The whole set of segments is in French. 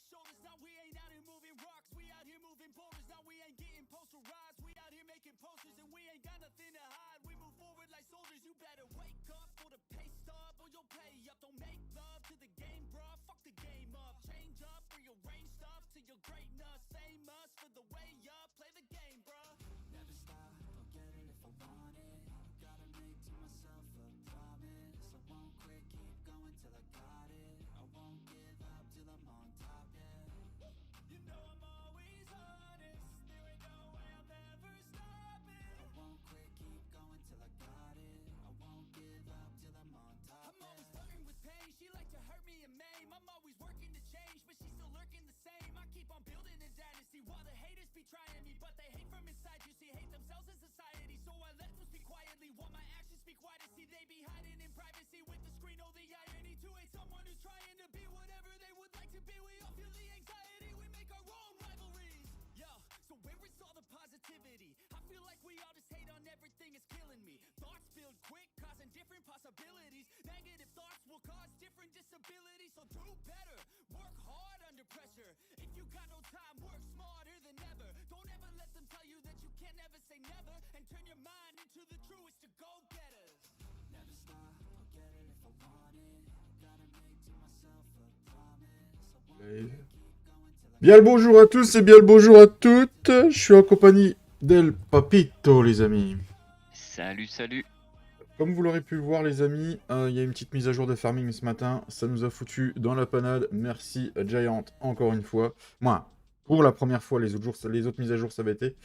shoulders. Now we ain't out here moving rocks, we out here moving boulders. Now we ain't getting posterized, we out here making posters, and we ain't got nothing to hide. We move forward like soldiers. You better wake up for the pay stub, or you'll pay up. Don't make love to the game, bruh. Fuck the game up. Change up, rearrange stuff to your greatness. Same us for the way up. Play the game, bruh. Never stop, I'll get it if I want it. Gotta make to myself a promise. I won't quit, keep going till I got it. I won't give up till I'm on top, yeah. You know I'm always honest. There ain't no way I'll never stop it. I won't quit, keep going till I got it. I won't give up till I'm on top. I'm always flirting with pain. She like to hurt me and maim. I'm always working to change, but she's still lurking the same. I keep on building a dynasty while the haters be trying me, but they hate from inside. You see, hate themselves in society, so I let them speak quietly while my actions speak wider. See, they be hiding in privacy with the screen. Oh, the irony to hate someone who's trying to be whatever they would like to be. We all feel the anxiety, we make our own rivalries. Yo, so where is all the positivity? I feel like we all just hate on everything, it's killing me. Thoughts build quick, causing different possibilities. Negative thoughts will cause different disabilities. So do better, work hard under pressure. If you got no time, work smarter than ever. Don't ever let them tell you that you can't never say never. And turn your mind into the truest to go-getters. Never stop, I'll get it if I want it. Gotta make to myself a promise. I won't keep going till I... Bien le bonjour à tous et bien le bonjour à toutes. Je suis en compagnie d'El Papito, les amis. Salut, salut. Comme vous l'aurez pu le voir, les amis, il y a une petite mise à jour de farming ce matin. Ça nous a foutu dans la panade. Merci Giant, encore une fois. Moi, pour la première fois, les autres mises à jour, ça avait été.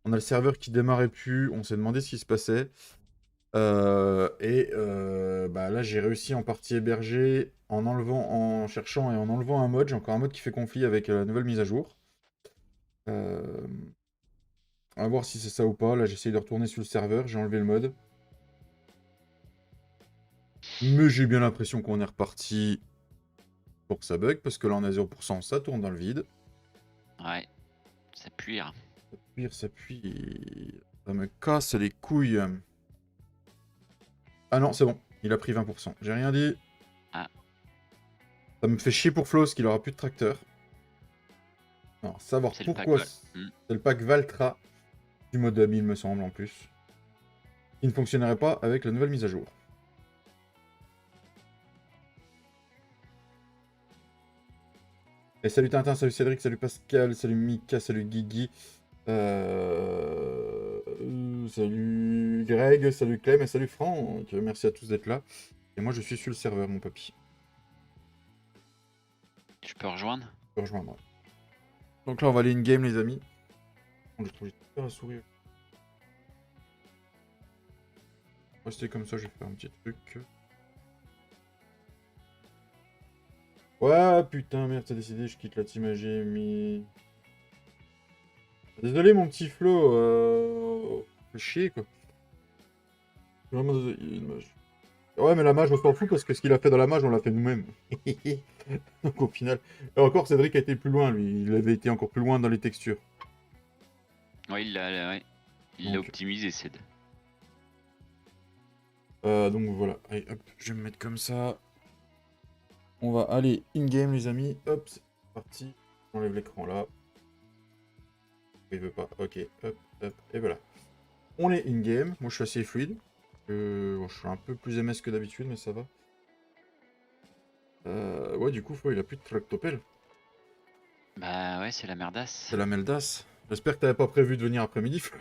On a le serveur qui démarrait plus. On s'est demandé ce qui se passait. Là, j'ai réussi en partie hébergé en cherchant et en enlevant un mode. J'ai encore un mode qui fait conflit avec la nouvelle mise à jour. On va voir si c'est ça ou pas. Là, j'essaye de retourner sur le serveur. J'ai enlevé le mode. Mais j'ai bien l'impression qu'on est reparti pour que ça bug. Parce que là, on a 0%. Ça tourne dans le vide. Ouais, ça pue. Hein. Ça pue. Ça me casse les couilles. Ah non, c'est bon. Il a pris 20%. J'ai rien dit. Ah. Ça me fait chier pour Flo, parce qu'il aura plus de tracteur. Alors, savoir pourquoi... C'est le pack Valtra du mode hub, il me semble, en plus. Il ne fonctionnerait pas avec la nouvelle mise à jour. Et salut Tintin, salut Cédric, salut Pascal, salut Mika, salut Guigui. Salut Greg, salut Clem et salut Franck. Merci à tous d'être là. Et moi, je suis sur le serveur, mon papy. Tu peux rejoindre? Je peux rejoindre. Donc là, on va aller in-game, les amis. Je trouve que j'ai la souris. Restez comme ça, je vais faire un petit truc. Ouais, putain, merde, t'as décidé, je quitte la team AGMI. Désolé, mon petit Flo. Fais chier, quoi. Vraiment désolé. Il y a une mage. Ouais, mais la mage, on s'en fout parce que ce qu'il a fait dans la mage, on l'a fait nous-mêmes. Donc au final. Et encore, Cédric a été plus loin, lui. Il avait été encore plus loin dans les textures. Ouais, il l'a optimisé, Céd. Donc voilà. Allez, hop, je vais me mettre comme ça. On va aller in-game, les amis. Hop, c'est parti. J'enlève l'écran là. Il veut pas. Ok, hop, hop, et voilà. On est in-game. Moi, je suis assez fluide. Bon, je suis un peu plus MS que d'habitude, mais ça va. Ouais, du coup, Flo, il a plus de tractopelle. Bah ouais, c'est la merdasse. C'est la meldasse. J'espère que t'avais pas prévu de venir après-midi, Flo.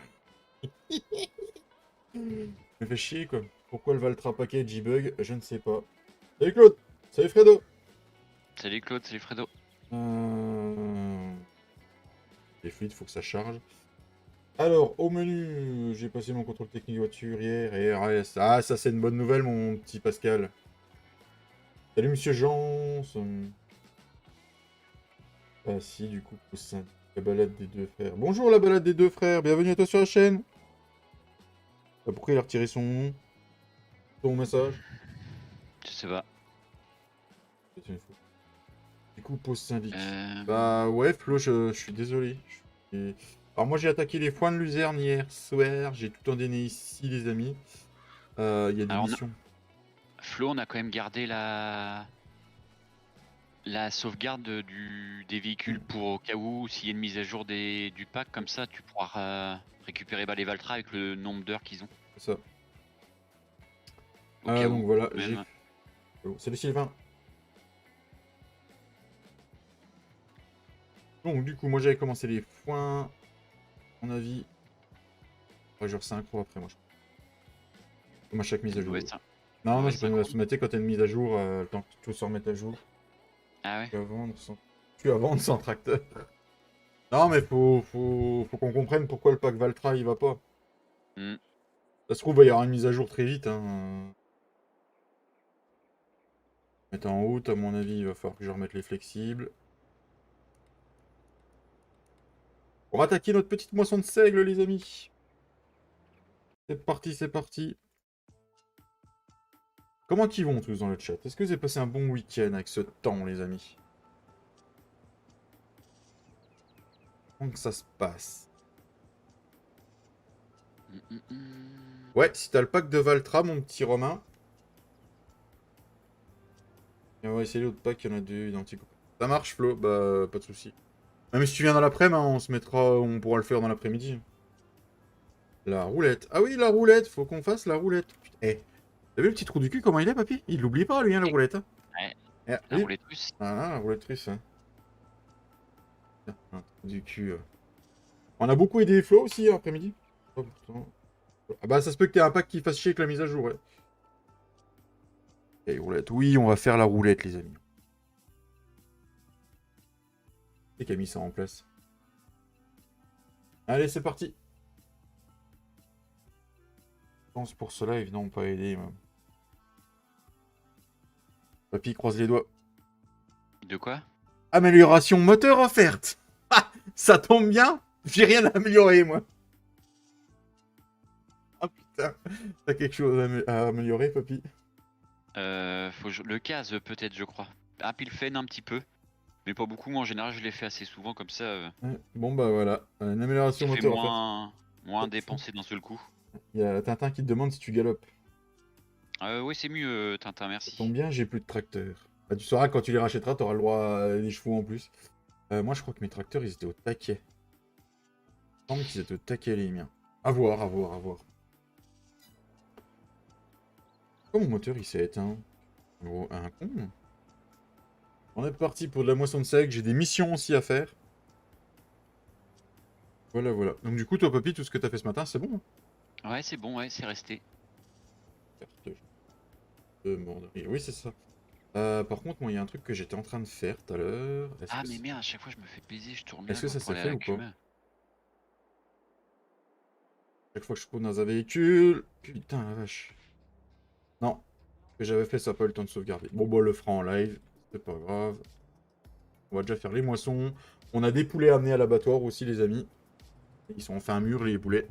Me fait chier, quoi. Pourquoi le Valtra Package bug, je ne sais pas. Salut Claude. Salut Fredo. Salut Claude, salut Fredo. Les fluides, faut que ça charge. Alors, au menu, j'ai passé mon contrôle technique voiture hier et RS. Ah, ça c'est une bonne nouvelle, mon petit Pascal. Salut Monsieur Jean. Ah si, du coup, c'est la balade des deux frères. Bonjour la balade des deux frères, bienvenue à toi sur la chaîne. Pourquoi il a retiré son message? Je sais pas. Du coup, pause syndic. Bah ouais, Flo, je suis désolé. Alors moi, j'ai attaqué les foins de luzerne hier soir. J'ai tout endéné ici, les amis. Il y a des missions. Flo, on a quand même gardé la La sauvegarde des véhicules pour au cas où, s'il y a une mise à jour du pack, comme ça, tu pourras récupérer les Valtra avec le nombre d'heures qu'ils ont. C'est ça. Au cas Donc où, voilà, j'ai... même. Oh, salut Sylvain. Donc du coup, moi j'avais commencé les foins. À mon avis... Ouais, je resynchro après, moi je crois. Comme à chaque mise à jour. Ouais, ça. Non, Ouais, j'ai pas de synchro. automatique quand t'as une mise à jour, le temps que tout se remette à jour. Ah ouais. Tu vas vendre sans tracteur. Non, mais faut qu'on comprenne pourquoi le pack Valtra il va pas. Hmm. Ça se trouve, il va y avoir une mise à jour très vite. Hein. Mettre en route, à mon avis, il va falloir que je remette les flexibles. Pour attaquer notre petite moisson de seigle, les amis. C'est parti, c'est parti. Comment qu'ils vont tous dans le chat? Est-ce que vous avez passé un bon week-end avec ce temps, les amis? Comment que ça se passe? Ouais, si t'as le pack de Valtra, mon petit Romain. Et on va essayer l'autre pack, il y en a deux identiques. Ça marche, Flo? Bah, pas de soucis. Même si tu viens dans l'après-midi, hein, on pourra le faire dans l'après-midi. La roulette. Ah oui, la roulette, faut qu'on fasse la roulette. Putain. Eh, t'as vu le petit trou du cul, comment il est, papy? Il l'oublie pas, lui, hein, la roulette. Hein. Ouais, Eh, la oui. roulette russe. Ah, la roulette russe. Hein. Tiens, un trou du cul. On a beaucoup aidé Flo aussi, hein, après-midi. Oh, pourtant. Ah bah, ça se peut que t'aies un pack qui fasse chier avec la mise à jour, ouais. Ok, roulette. Oui, on va faire la roulette, les amis. C'est qui a mis ça en place? Allez, c'est parti. Je pense pour cela, évidemment, pas aider. Papy, croise les doigts. De quoi? Amélioration moteur offerte. Ah, ça tombe bien. J'ai rien à améliorer, moi. Ah putain. T'as quelque chose à améliorer, papy? Le case peut-être, je crois. Ah, puis le fen un petit peu. Mais pas beaucoup, moi en général je l'ai fait assez souvent comme ça. Ouais, bon bah voilà. Une amélioration Ça fait moteur offerte. moins dépensé d'un seul coup. Il y a Tintin qui te demande si tu galopes. Oui, c'est mieux, Tintin, Ça merci. tombe bien, j'ai plus de tracteurs. Bah, tu sauras quand tu les rachèteras, t'auras le droit à des chevaux en plus. Moi, je crois que mes tracteurs, ils étaient au taquet. Il me semble qu'ils étaient au taquet, les miens. À voir, à voir, à voir. Pourquoi mon moteur, il s'est éteint? Oh, un con. On est parti pour de la moisson de seigle. J'ai des missions aussi à faire. Voilà, voilà. Donc du coup, toi, papy, tout ce que t'as fait ce matin, c'est bon. Hein. Ouais, c'est bon, ouais, c'est resté. Carte de morderie. Oui, c'est ça. Par contre, moi, il y a un truc que j'étais en train de faire tout à l'heure. Ah, mais merde, à chaque fois je me fais baiser, je tourne là Est-ce que ça pour s'est aller à fait la ou pas? Cuma. Chaque fois que je trouve dans un véhicule... Putain, la vache. Non. Ce que j'avais fait, ça n'a pas eu le temps de sauvegarder. Bon, bah, on le fera en live. C'est pas grave. On va déjà faire les moissons. On a des poulets amenés à l'abattoir aussi, les amis. Ils sont enfin mûrs, les poulets.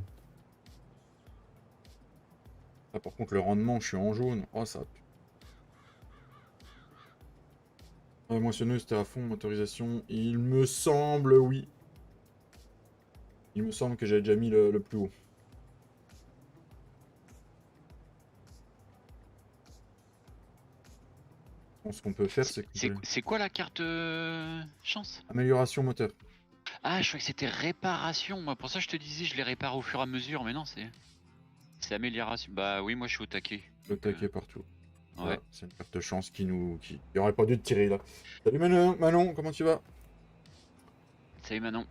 Là, par contre, le rendement, je suis en jaune. Oh, ça... moissonneuse, c'était à fond, motorisation. Il me semble, oui. Il me semble que j'avais déjà mis le plus haut. Bon, ce qu'on peut faire, c'est... C'est quoi la carte chance? Amélioration moteur. Ah, je croyais que c'était réparation. Moi, pour ça, je te disais, je les répare au fur et à mesure, mais non, c'est amélioration. Bah oui, moi, je suis au taquet. Le taquet partout. Ouais. Voilà, c'est une carte chance qui nous... Il aurait pas dû te tirer, là. Salut Manon, Manon, comment tu vas? Salut Manon.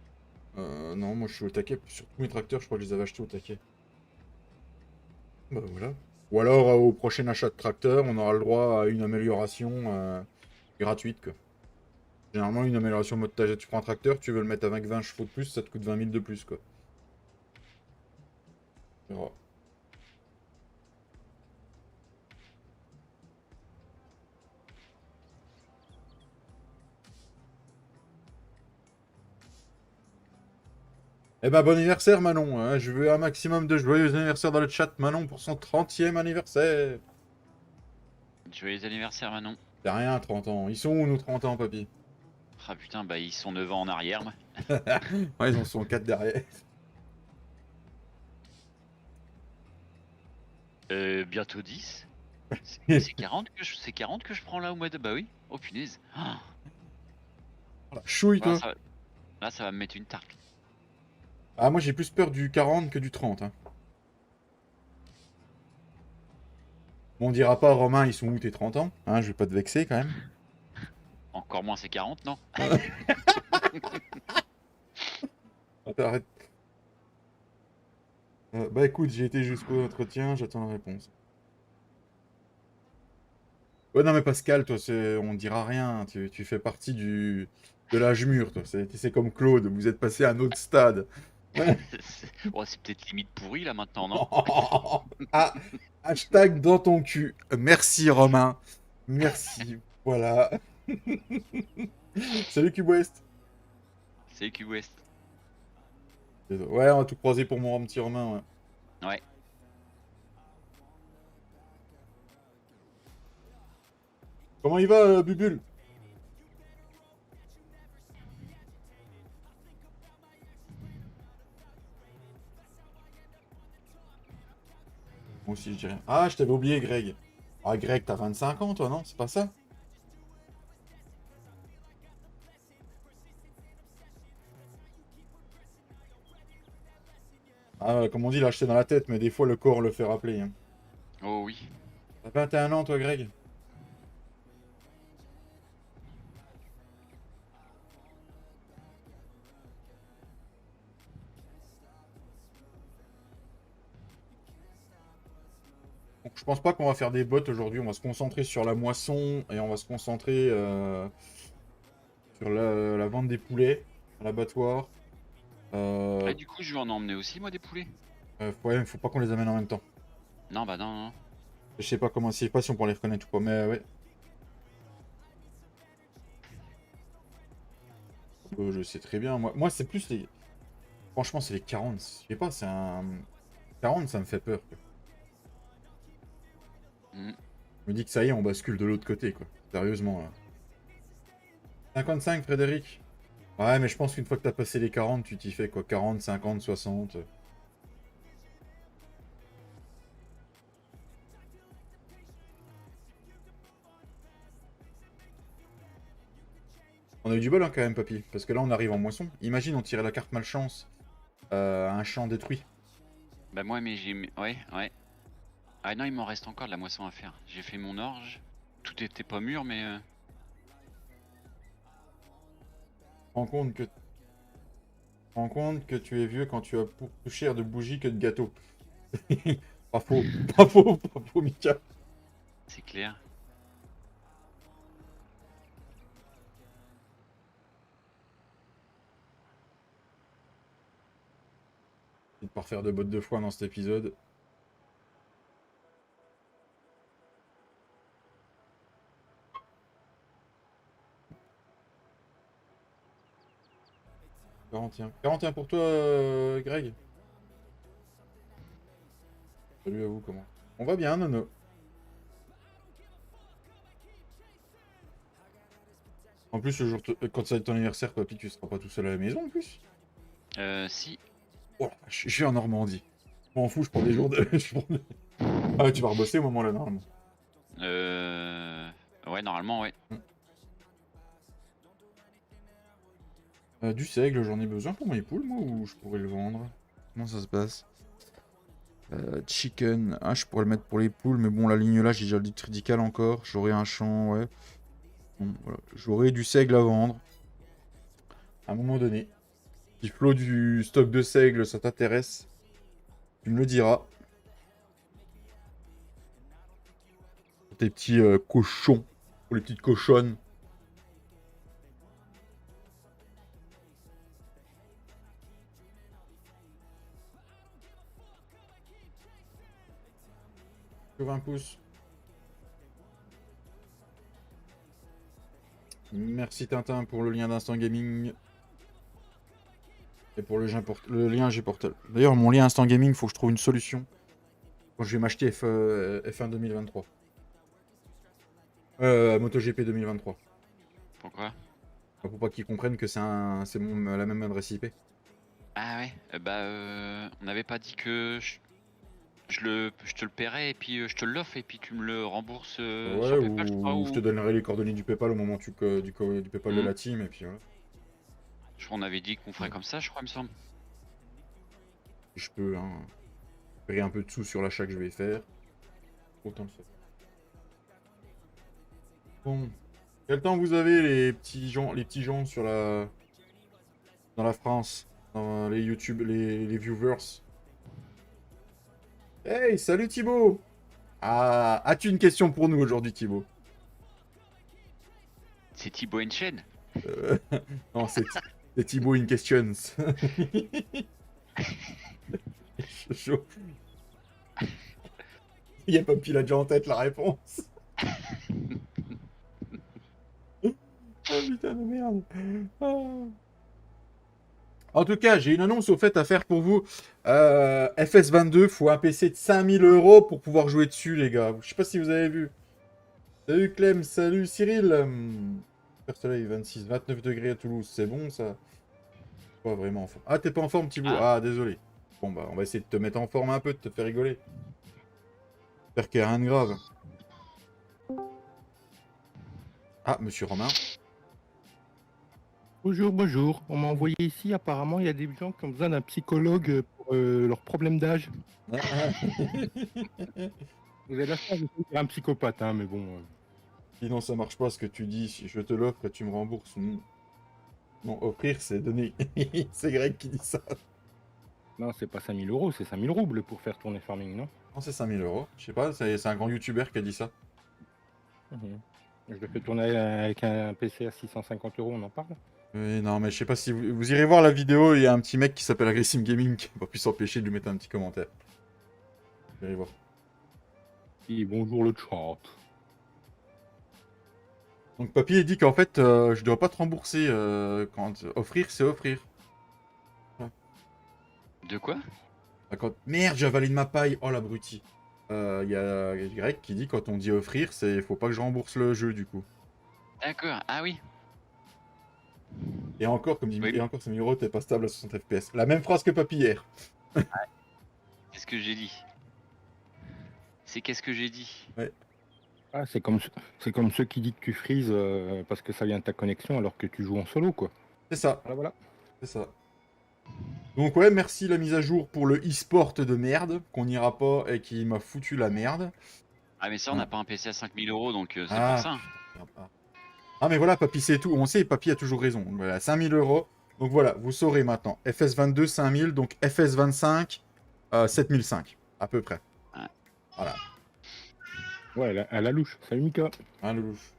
Non, moi je suis au taquet. Sur tous mes tracteurs, je crois que je les avais achetés au taquet. Bah voilà. Ou alors, au prochain achat de tracteur, on aura le droit à une amélioration gratuite, quoi. Généralement, une amélioration mode tu prends un tracteur, tu veux le mettre avec 20 chevaux de plus, ça te coûte 20 000 de plus, quoi. On verra. Eh ben, bon anniversaire, Manon. Hein. Je veux un maximum de joyeux anniversaire dans le chat, Manon, pour son 30e anniversaire. Joyeux anniversaire Manon. C'est rien, 30 ans. Ils sont où, nos 30 ans, papy? Ah putain, bah ils sont 9 ans en arrière, moi. Ouais, ils en sont 4 derrière. Bientôt 10. C'est 40 que je prends là au mois de. Bah oui. Oh punaise. Ah, Chouille, là, toi. ça va me mettre une tarte. Ah, moi, j'ai plus peur du 40 que du 30. Hein. Bon, on dira pas, Romain, ils sont où tes 30 ans? Hein, je vais pas te vexer quand même. Encore moins c'est 40, non? Attends, arrête. Bah écoute, j'ai été jusqu'au entretien, j'attends la réponse. Ouais, non, mais Pascal, toi, on dira rien. Tu fais partie de l'âge mûr, toi. C'est comme Claude, vous êtes passé à un autre stade. Oh, c'est peut-être limite pourri là maintenant, non? Ah, hashtag dans ton cul. Merci, Romain. Merci. Voilà. Salut, Cube West. C'est Q West. Ouais, on va tout croiser pour mon petit Romain. Ouais. Ouais. Comment il va, Bubule? Moi aussi, je dis rien. Ah, je t'avais oublié, Greg. Ah, Greg, t'as 25 ans, toi, non? C'est pas ça? Ah, comme on dit, l'acheter dans la tête, mais des fois, le corps le fait rappeler. Hein. Oh oui. T'as 21 ans, toi, Greg? Donc, je pense pas qu'on va faire des bots aujourd'hui. On va se concentrer sur la moisson et on va se concentrer sur la vente des poulets à l'abattoir. Ah, du coup, je vais en emmener aussi, moi, des poulets. Ouais, faut pas qu'on les amène en même temps. Non, bah non, non. Je sais pas comment, je sais pas si on pourra les reconnaître ou pas, mais ouais. Je sais très bien. Moi c'est plus les. Franchement, c'est les 40. Je sais pas, c'est un. 40, ça me fait peur. Quoi. Mm. Je me dis que ça y est, on bascule de l'autre côté, quoi. Sérieusement, là. 55, Frédéric? Ouais, mais je pense qu'une fois que t'as passé les 40, tu t'y fais, quoi. 40, 50, 60. On a eu du bol, hein, quand même, papy. Parce que là, on arrive en moisson. Imagine, on tirait la carte malchance à un champ détruit. Bah moi, mais j'ai... Ouais, ouais. Ah non, il m'en reste encore de la moisson à faire. J'ai fait mon orge. Tout était pas mûr, mais... Rends compte que Rends compte que tu es vieux quand tu as pour plus cher de bougies que de gâteaux. Pas faux, pas faux, Mika. C'est clair. Je vais pas refaire de bottes de foin dans cet épisode. « 41. 41 pour toi, Greg. Salut à vous, comment? On va bien, Nono. En plus, le jour quand ça va être ton anniversaire, papy, tu seras pas tout seul à la maison, en plus. Si. Oh la vache, je suis en Normandie. Je m'en fous, je prends des jours de... Ah ouais, tu vas rebosser au moment là, normalement. Ouais, normalement, ouais. Du seigle, j'en ai besoin pour mes poules, moi, ou je pourrais le vendre? Comment ça se passe? Chicken, ah je pourrais le mettre pour les poules, mais bon la ligne là j'ai déjà le tridical encore, j'aurai un champ, ouais. Bon, voilà. J'aurai du seigle à vendre. À un moment donné. Si Flo du stock de seigle ça t'intéresse, tu me le diras. Pour tes petits cochons, pour les petites cochonnes. Que 20 pouces. Merci Tintin pour le lien d'Instant Gaming. Et pour le lien G-Portal. D'ailleurs, mon lien Instant Gaming, faut que je trouve une solution. Quand je vais m'acheter F1 2023. MotoGP 2023. Pourquoi? Pour pas qu'ils comprennent que c'est la même adresse IP. Ah ouais, bah on n'avait pas dit que je te le paierai et puis je te l'offre et puis tu me le rembourses Ouais, sur PayPal, je crois. ou je te donnerai les coordonnées du PayPal au moment du PayPal de Hmm. la team, et puis voilà. Je crois qu'on avait dit qu'on ferait Ouais. comme ça, je crois, il me semble. Si je peux, hein, payer un peu de sous sur l'achat que je vais faire. Autant le faire. Bon. Quel temps vous avez les petits gens sur dans la France, dans les YouTube, les viewers? Hey, salut Thibaut! Ah, as-tu une question pour nous aujourd'hui, Thibaut? C'est Thibaut Enchen. Euh, non, c'est Thibaut in questions. Chaud. Il y a Papy, il a déjà en tête la réponse. Oh putain de merde. Ah. En tout cas, j'ai une annonce au fait à faire pour vous. FS22, faut un PC de 5000 € pour pouvoir jouer dessus, les gars. Je sais pas si vous avez vu. Salut Clem, salut Cyril. Super soleil, 26, 29 degrés à Toulouse, c'est bon ça? Pas vraiment en forme. Ah, t'es pas en forme, Thibaut? Ah. Ah, désolé. Bon, bah, on va essayer de te mettre en forme un peu, de te faire rigoler. J'espère qu'il n'y a rien de grave. Ah, monsieur Romain. Bonjour, bonjour. On m'a envoyé ici, apparemment, il y a des gens qui ont besoin d'un psychologue pour leurs problèmes d'âge. Ah, Vous avez la chance de faire un psychopathe, hein, mais bon. sinon, ça marche pas ce que tu dis. Si je te l'offre et tu me rembourses. Non, offrir, c'est donner. C'est Greg qui dit ça. Non, c'est pas 5000 €, c'est 5000 roubles pour faire tourner Farming, non? Non, c'est 5000 €. Je sais pas, c'est un grand youtubeur qui a dit ça. Mhm. Je le fais tourner avec un PC à 650 €, on en parle? Oui, non, mais je sais pas si vous irez voir la vidéo. Il y a un petit mec qui s'appelle Aggressive Gaming qui n'a pas pu s'empêcher de lui mettre un petit commentaire. Vous irez voir. Et bonjour le chat. Donc, Papy, il dit qu'en fait, je dois pas te rembourser. Quand offrir, c'est offrir. De quoi? Merde, j'ai avalé de ma paille. Oh, l'abruti. Il y a Greg qui dit quand on dit offrir, c'est faut pas que je rembourse le jeu du coup. D'accord, ah oui. Et encore, comme dit, Oui. et encore 5000 €, t'es pas stable à 60 FPS. La même phrase que Papy hier. Qu'est-ce que j'ai dit? C'est qu'est-ce que j'ai dit? Ah, c'est comme ceux qui disent que tu frises parce que ça vient de ta connexion alors que tu joues en solo, quoi. C'est ça, Voilà, voilà. c'est ça. Donc ouais, merci la mise à jour pour le e-sport de merde, qu'on n'ira pas et qui m'a foutu la merde. Ah mais ça, on n'a pas un PC à 5000 €, donc c'est Ah. pour ça. Ah mais voilà, Papy c'est tout, on sait, Papy a toujours raison. Voilà, 5000 €. Donc voilà, vous saurez maintenant. FS22, 5000, donc FS25, 7005, à peu près. Ouais. Voilà. Ouais, à la louche. Salut Mika. Hein, Loulouche.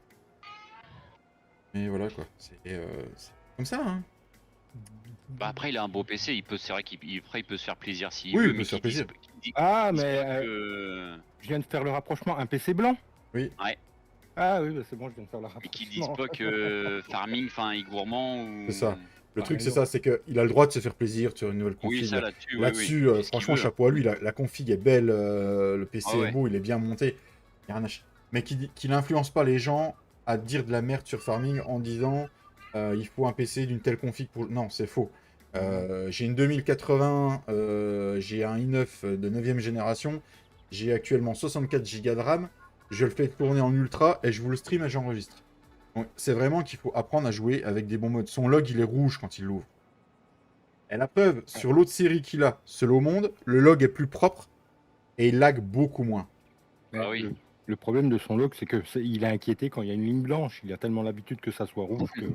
Mais voilà quoi, c'est comme ça, hein. Bah après, il a un beau PC, c'est vrai qu'il après, il peut se faire plaisir s'il Oui, veut, il peut mais se faire qu'il dise- plaisir. qu'il dise- Ah, qu'il dise mais pas que- je viens de faire le rapprochement. Un PC blanc? Oui. Ouais. Ah oui, bah c'est bon, je viens de faire le Et rapprochement. qu'ils disent pas que Farming, enfin, est gourmand ou... C'est ça. Le Ah, truc, mais c'est non. ça, c'est qu'il a le droit de se faire plaisir sur une nouvelle config. Oui, ça là-dessus, oui, Là-dessus, oui. C'est ce qu'il franchement, veut. chapeau à lui, la config est belle, le PC Ah ouais. est beau, il est bien monté. Y a rien à mais qu'il n'influence pas les gens à dire de la merde sur Farming en disant il faut un PC d'une telle config pour. Non, c'est faux. J'ai une 2080, j'ai un i9 de 9ème génération, j'ai actuellement 64 Go de RAM, je le fais tourner en ultra et je vous le stream et j'enregistre. Donc, c'est vraiment qu'il faut apprendre à jouer avec des bons modes. Son log, il est rouge quand il l'ouvre. Et la preuve, sur l'autre série qu'il a, seul au monde, le log est plus propre et il lag beaucoup moins. Mais Ah oui. le problème de son log, c'est que il est inquiété quand il y a une ligne blanche. Il a tellement l'habitude que ça soit rouge que.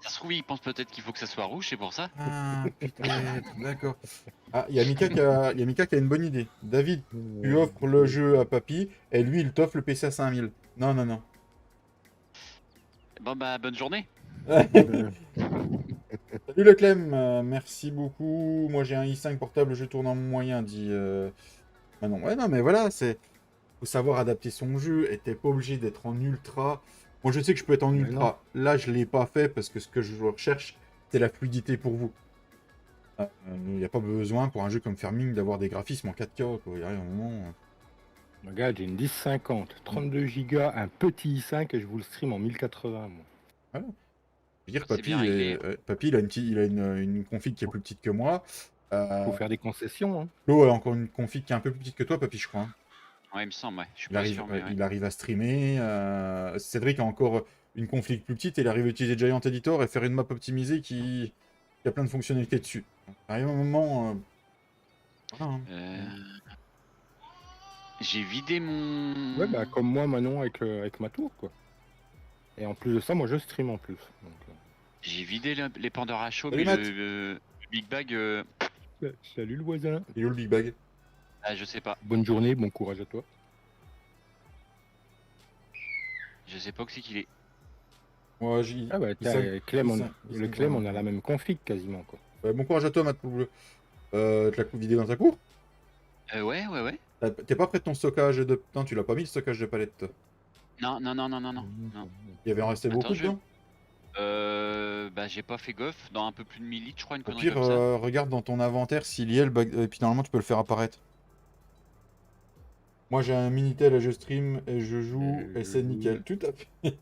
Ça se trouve, il pense peut-être qu'il faut que ça soit rouge, c'est pour ça. Ah, putain, d'accord. Ah, il y a Mika qui a une bonne idée. David, tu offres le jeu à Papy et lui, il t'offre le PC à 5000. Non, non, non. Bon bah, bonne journée. Salut le Clem, merci beaucoup. Moi j'ai un i5 portable, je tourne en moyen, dit Manon. Ouais, non, mais voilà, faut savoir adapter son jeu et t'es pas obligé d'être en ultra. Moi je sais que je peux être en Mais ultra. Là je l'ai pas fait parce que ce que je recherche, c'est la fluidité pour vous. Il n'y a pas besoin pour un jeu comme Farming d'avoir des graphismes en 4K. Quoi. Y a rien, un moment. Regarde, j'ai une 1050, 32 Go, un petit i5 et je vous le stream en 1080. Moi. Voilà. Je veux dire, C'est Papy, bien réglé. Papy, il a une config qui est plus petite que moi. Faut faire des concessions. Hein. Flo a encore une config qui est un peu plus petite que toi, Papy, je crois. Hein. Ouais, il me semble, ouais. Je suis Il pas arrive, sûr, mais ouais. il arrive à streamer. Cédric a encore une config plus petite et il arrive à utiliser Giant Editor et faire une map optimisée qui a plein de fonctionnalités dessus. Donc, arrive un moment. Voilà, hein. J'ai vidé mon. Ouais, bah comme moi, Manon, avec ma tour, quoi. Et en plus de ça, moi, je stream en plus. Donc, J'ai vidé les pandores à chaud, Salut, mais Matt. le Big Bag, Salut le voisin. Il est où le Big Bag? je sais pas. Bonne journée, bon courage à toi. Je sais pas où c'est qu'il est. Moi, Ah bah, Clem, le Clem, on a la même config quasiment, quoi. Bon courage à toi, Matt Bleu. Tu l'as vidé dans ta cour? Ouais. T'es pas prêt de ton stockage de. Putain, tu l'as pas mis le stockage de palettes, toi. Non. Il y avait en resté Attends, beaucoup je- dedans? Bah j'ai pas fait gaffe. Dans un peu plus de 1000 litres, je crois, une Au connerie pire, comme ça. regarde dans ton inventaire s'il y est le bag. Et puis normalement, tu peux le faire apparaître. Moi, j'ai un Minitel et je stream et je joue et c'est nickel. Tout à fait.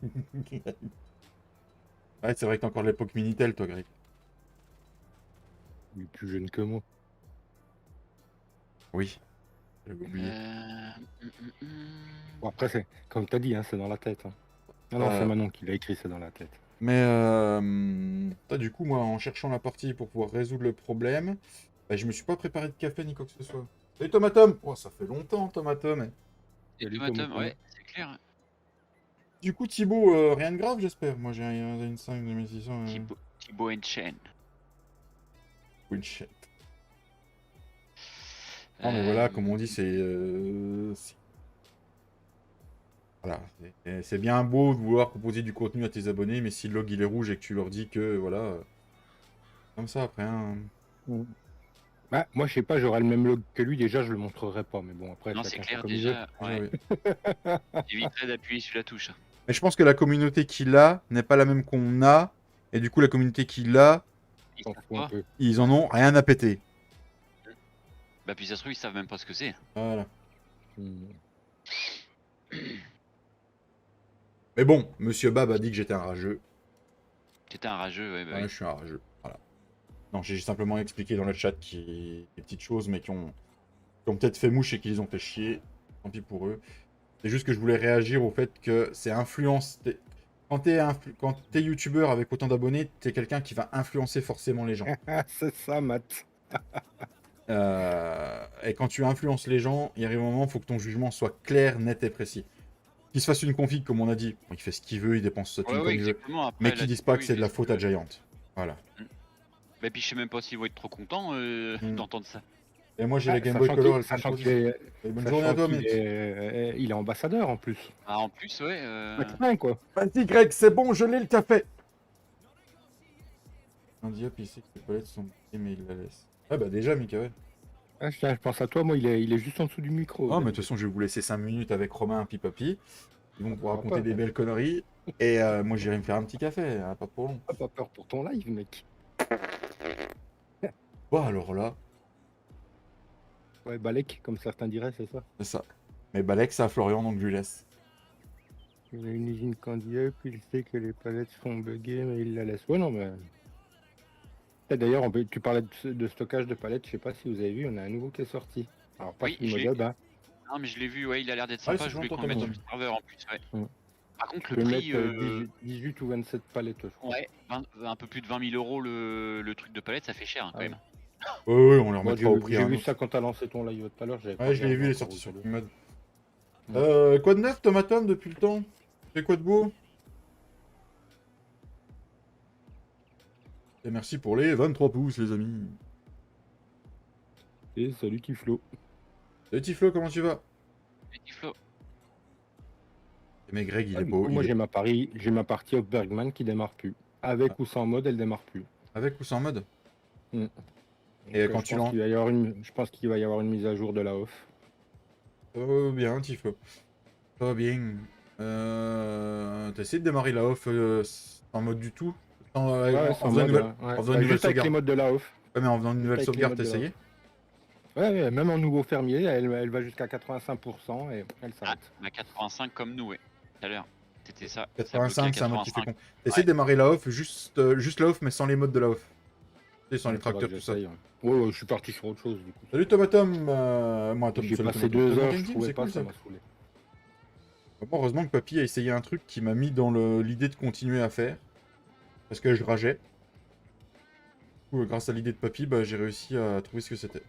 Ouais, c'est vrai que t'as encore l'époque Minitel, toi, Greg. Il est plus jeune que moi. Oui. J'avais oublié. Bon, après, c'est comme t'as dit, hein, c'est dans la tête. Hein. Non, c'est Manon qui l'a écrit, c'est dans la tête. Mais du coup, moi, en cherchant la partie pour pouvoir résoudre le problème, bah, je me suis pas préparé de café ni quoi que ce soit. Salut Tomatom! Oh, ça fait longtemps, Tomatom. Et Salut, Tomatum, Tomatum. ouais, c'est clair. Du coup, Thibaut, rien de grave, j'espère. Moi, j'ai une 5 2600. Thibaut Enchain. Winchett. Non, mais voilà, comme on dit, voilà, c'est bien beau de vouloir proposer du contenu à tes abonnés, mais si le log il est rouge et que tu leur dis que voilà, comme ça après. Hein. Bah, moi, je sais pas, j'aurais le même log que lui, déjà, je le montrerai pas. Mais bon, après, Non, c'est chacun fait clair, comme il déjà. veut. Ouais. Ouais. Éviterai d'appuyer sur la touche. Mais je pense que la communauté qu'il a n'est pas la même qu'on a, et du coup la communauté qu'il a, Ils S'en savent fout un pas. peu. ils en ont rien à péter. Bah puis ça se trouve, ils savent même pas ce que c'est. Voilà. Hmm. Mais bon, Monsieur Bab a dit que j'étais un rageux. C'était un rageux, ouais, bah Ouais, oui. je suis un rageux. Voilà. Non, j'ai simplement expliqué dans le chat des petites choses, mais qui ont peut-être fait mouche et qui les ont fait chier. Tant pis pour eux. C'est juste que je voulais réagir au fait que c'est influence. Quand t'es youtubeur avec autant d'abonnés, t'es quelqu'un qui va influencer forcément les gens. C'est ça, Matt. Et quand tu influences les gens, il arrive un moment, il faut que ton jugement soit clair, net et précis. Qu'il se fasse une config, comme on a dit, il fait ce qu'il veut, il dépense sa thune Ouais, comme il veut, exactement. Après, mais là, qu'ils disent du pas coup, que il c'est de fait la ce faute qu'il à veut. Giant. Voilà. Bah puis je sais même pas s'ils vont être trop contents d'entendre ça. Et moi j'ai la Game Sachant Boy Color, qu'il- elle s'en sachant pose. qu'il est- Bonne sachant journée à toi, qu'il mec. il est ambassadeur en plus. Ah, en plus, ouais. Putain, quoi. Vas-y, Greg, c'est bon, je l'ai le café. Andy hop, il sait que les palettes sont bloquées, mais il la laisse. Ah bah déjà, Mikael. Ah, je pense à toi, moi, il est juste en dessous du micro. Oh, mais de toute façon, je vais vous laisser 5 minutes avec Romain, Pipapi. Ils vont vous pourquoi raconter pas, des ouais. belles conneries. Et moi, j'irai me faire un petit café, hein, pas pour long. Ah, pas peur pour ton live, mec. Bon, alors là, Ouais, Balek, comme certains diraient, c'est ça. c'est ça. Mais Balek, c'est à Florian, donc je lui laisse. Il a une usine Candy puis il sait que les palettes sont buggées, mais il la laisse. Ouais, non, mais. Et d'ailleurs, tu parlais de stockage de palettes, je sais pas si vous avez vu, on a un nouveau qui est sorti. Alors, pas Oui, le je l'ai- modèle, hein. Non, mais je l'ai vu, ouais, il a l'air d'être Ah, sympa. c'est Je voulais bon, qu'on le mette toi, sur le serveur en plus, ouais. Mm. Par contre, Tu le peux prix. mettre 18 ou 27 palettes, je crois. Ouais, un peu plus de 20 000 euros le truc de palette, ça fait cher hein, quand Ah même. Ouais, ouais, on les Moi, remettra au prix. j'ai à un vu autre. ça quand t'as lancé ton live tout à l'heure. Ouais, je l'ai vu, il est sorti sur Mode. Ouais. Quoi de neuf, Tomatom, depuis le temps? Fais quoi de beau? Et merci pour les 23 pouces, les amis. Et salut Tiflo. Salut Tiflo, comment tu vas? Petit Flo. Mais Greg, il est Du beau. coup, moi, j'ai ma partie of Bergman qui démarre plus. Avec ou sans mode, elle démarre plus. Avec ou sans mode? Mm. Et Donc, quand je tu pense lances. qu'il va y avoir je pense qu'il va y avoir une mise à jour de la off. Ça va bien, Tiflo. Ça va bien. T'as essayé de démarrer la off en mode du tout? En Ouais, en sans faisant une mode. nouvelle, Ouais. en faisant une nouvelle Juste avec les sauvegarde. modes de la off. Ouais, mais en faisant une nouvelle avec les sauvegarde, modes t'as de essayé? Ouais, même en nouveau fermier, elle va jusqu'à 85% et elle Ah, s'arrête. bah 85 comme nous, ouais. Tout à l'heure. C'était ça. Ça bloquait à 85, c'est un mode qui fait 85. con. T'essayes de démarrer la off, juste la off, mais sans les modes de la off. Et sans les Faudra que tracteurs, tout ça. j'essaye, ouais. Ouais, je suis parti sur autre chose du coup. Salut Tomatom. Moi, Tom, J'ai salut, passé Tomatom. 2 Tom heures, Game je Team, trouvais c'est pas, cool ça ça. m'a saoulé. Bon, heureusement que Papy a essayé un truc qui m'a mis dans l'idée de continuer à faire. Parce que je rageais. Du coup, grâce à l'idée de Papy, bah, j'ai réussi à trouver ce que c'était.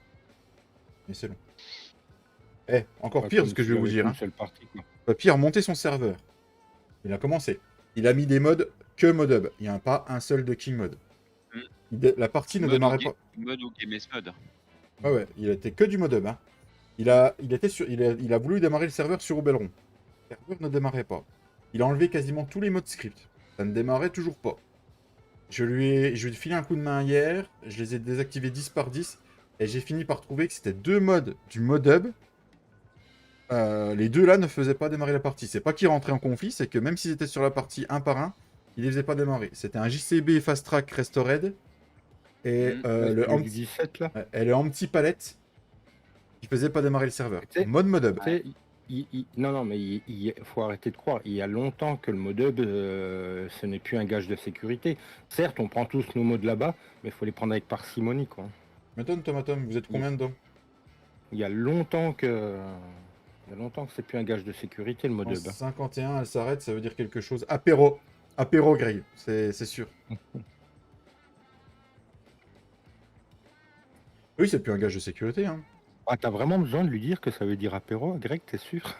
Mais c'est long. Eh, encore Ouais, pire comme ce que je s'il vais vous avait dire. qu'une Hein. seule partie, quoi. Papy a remonté son serveur. Il a commencé. Il a mis des modes que mode hub. Il n'y a pas un seul de King mode. La partie ne démarrait pas. Mode ou GMS mode. Ouais, ouais, il était que du mode hub. Hein. Il a voulu démarrer le serveur sur Oberon. Le serveur ne démarrait pas. Il a enlevé quasiment tous les modes script. Ça ne démarrait toujours pas. Je lui ai filé un coup de main hier. Je les ai désactivés 10 par 10. Et j'ai fini par trouver que c'était 2 modes du mode hub. Les deux là ne faisaient pas démarrer la partie. C'est pas qu'ils rentraient en conflit, c'est que même s'ils étaient sur la partie un par un, ils les faisaient pas démarrer. C'était un JCB Fast Track Restored. Et Ouais, le celui du 17 là. anti palette qui faisait pas démarrer le serveur. Tu sais- Mode hub. Tu sais, non, mais il faut arrêter de croire. Il y a longtemps que le mode hub, ce n'est plus un gage de sécurité. Certes, on prend tous nos modes là-bas, mais il faut les prendre avec parcimonie, quoi. M'étonne, Tomatom, vous êtes combien dedans? Il y a longtemps que c'est plus un gage de sécurité, le mode En hub. 51, elle s'arrête, ça veut dire quelque chose. Apéro. Apéro, Greg, c'est sûr. Oui, c'est plus un gage de sécurité. Hein. Ah, t'as vraiment besoin de lui dire que ça veut dire apéro, Greg, t'es sûr?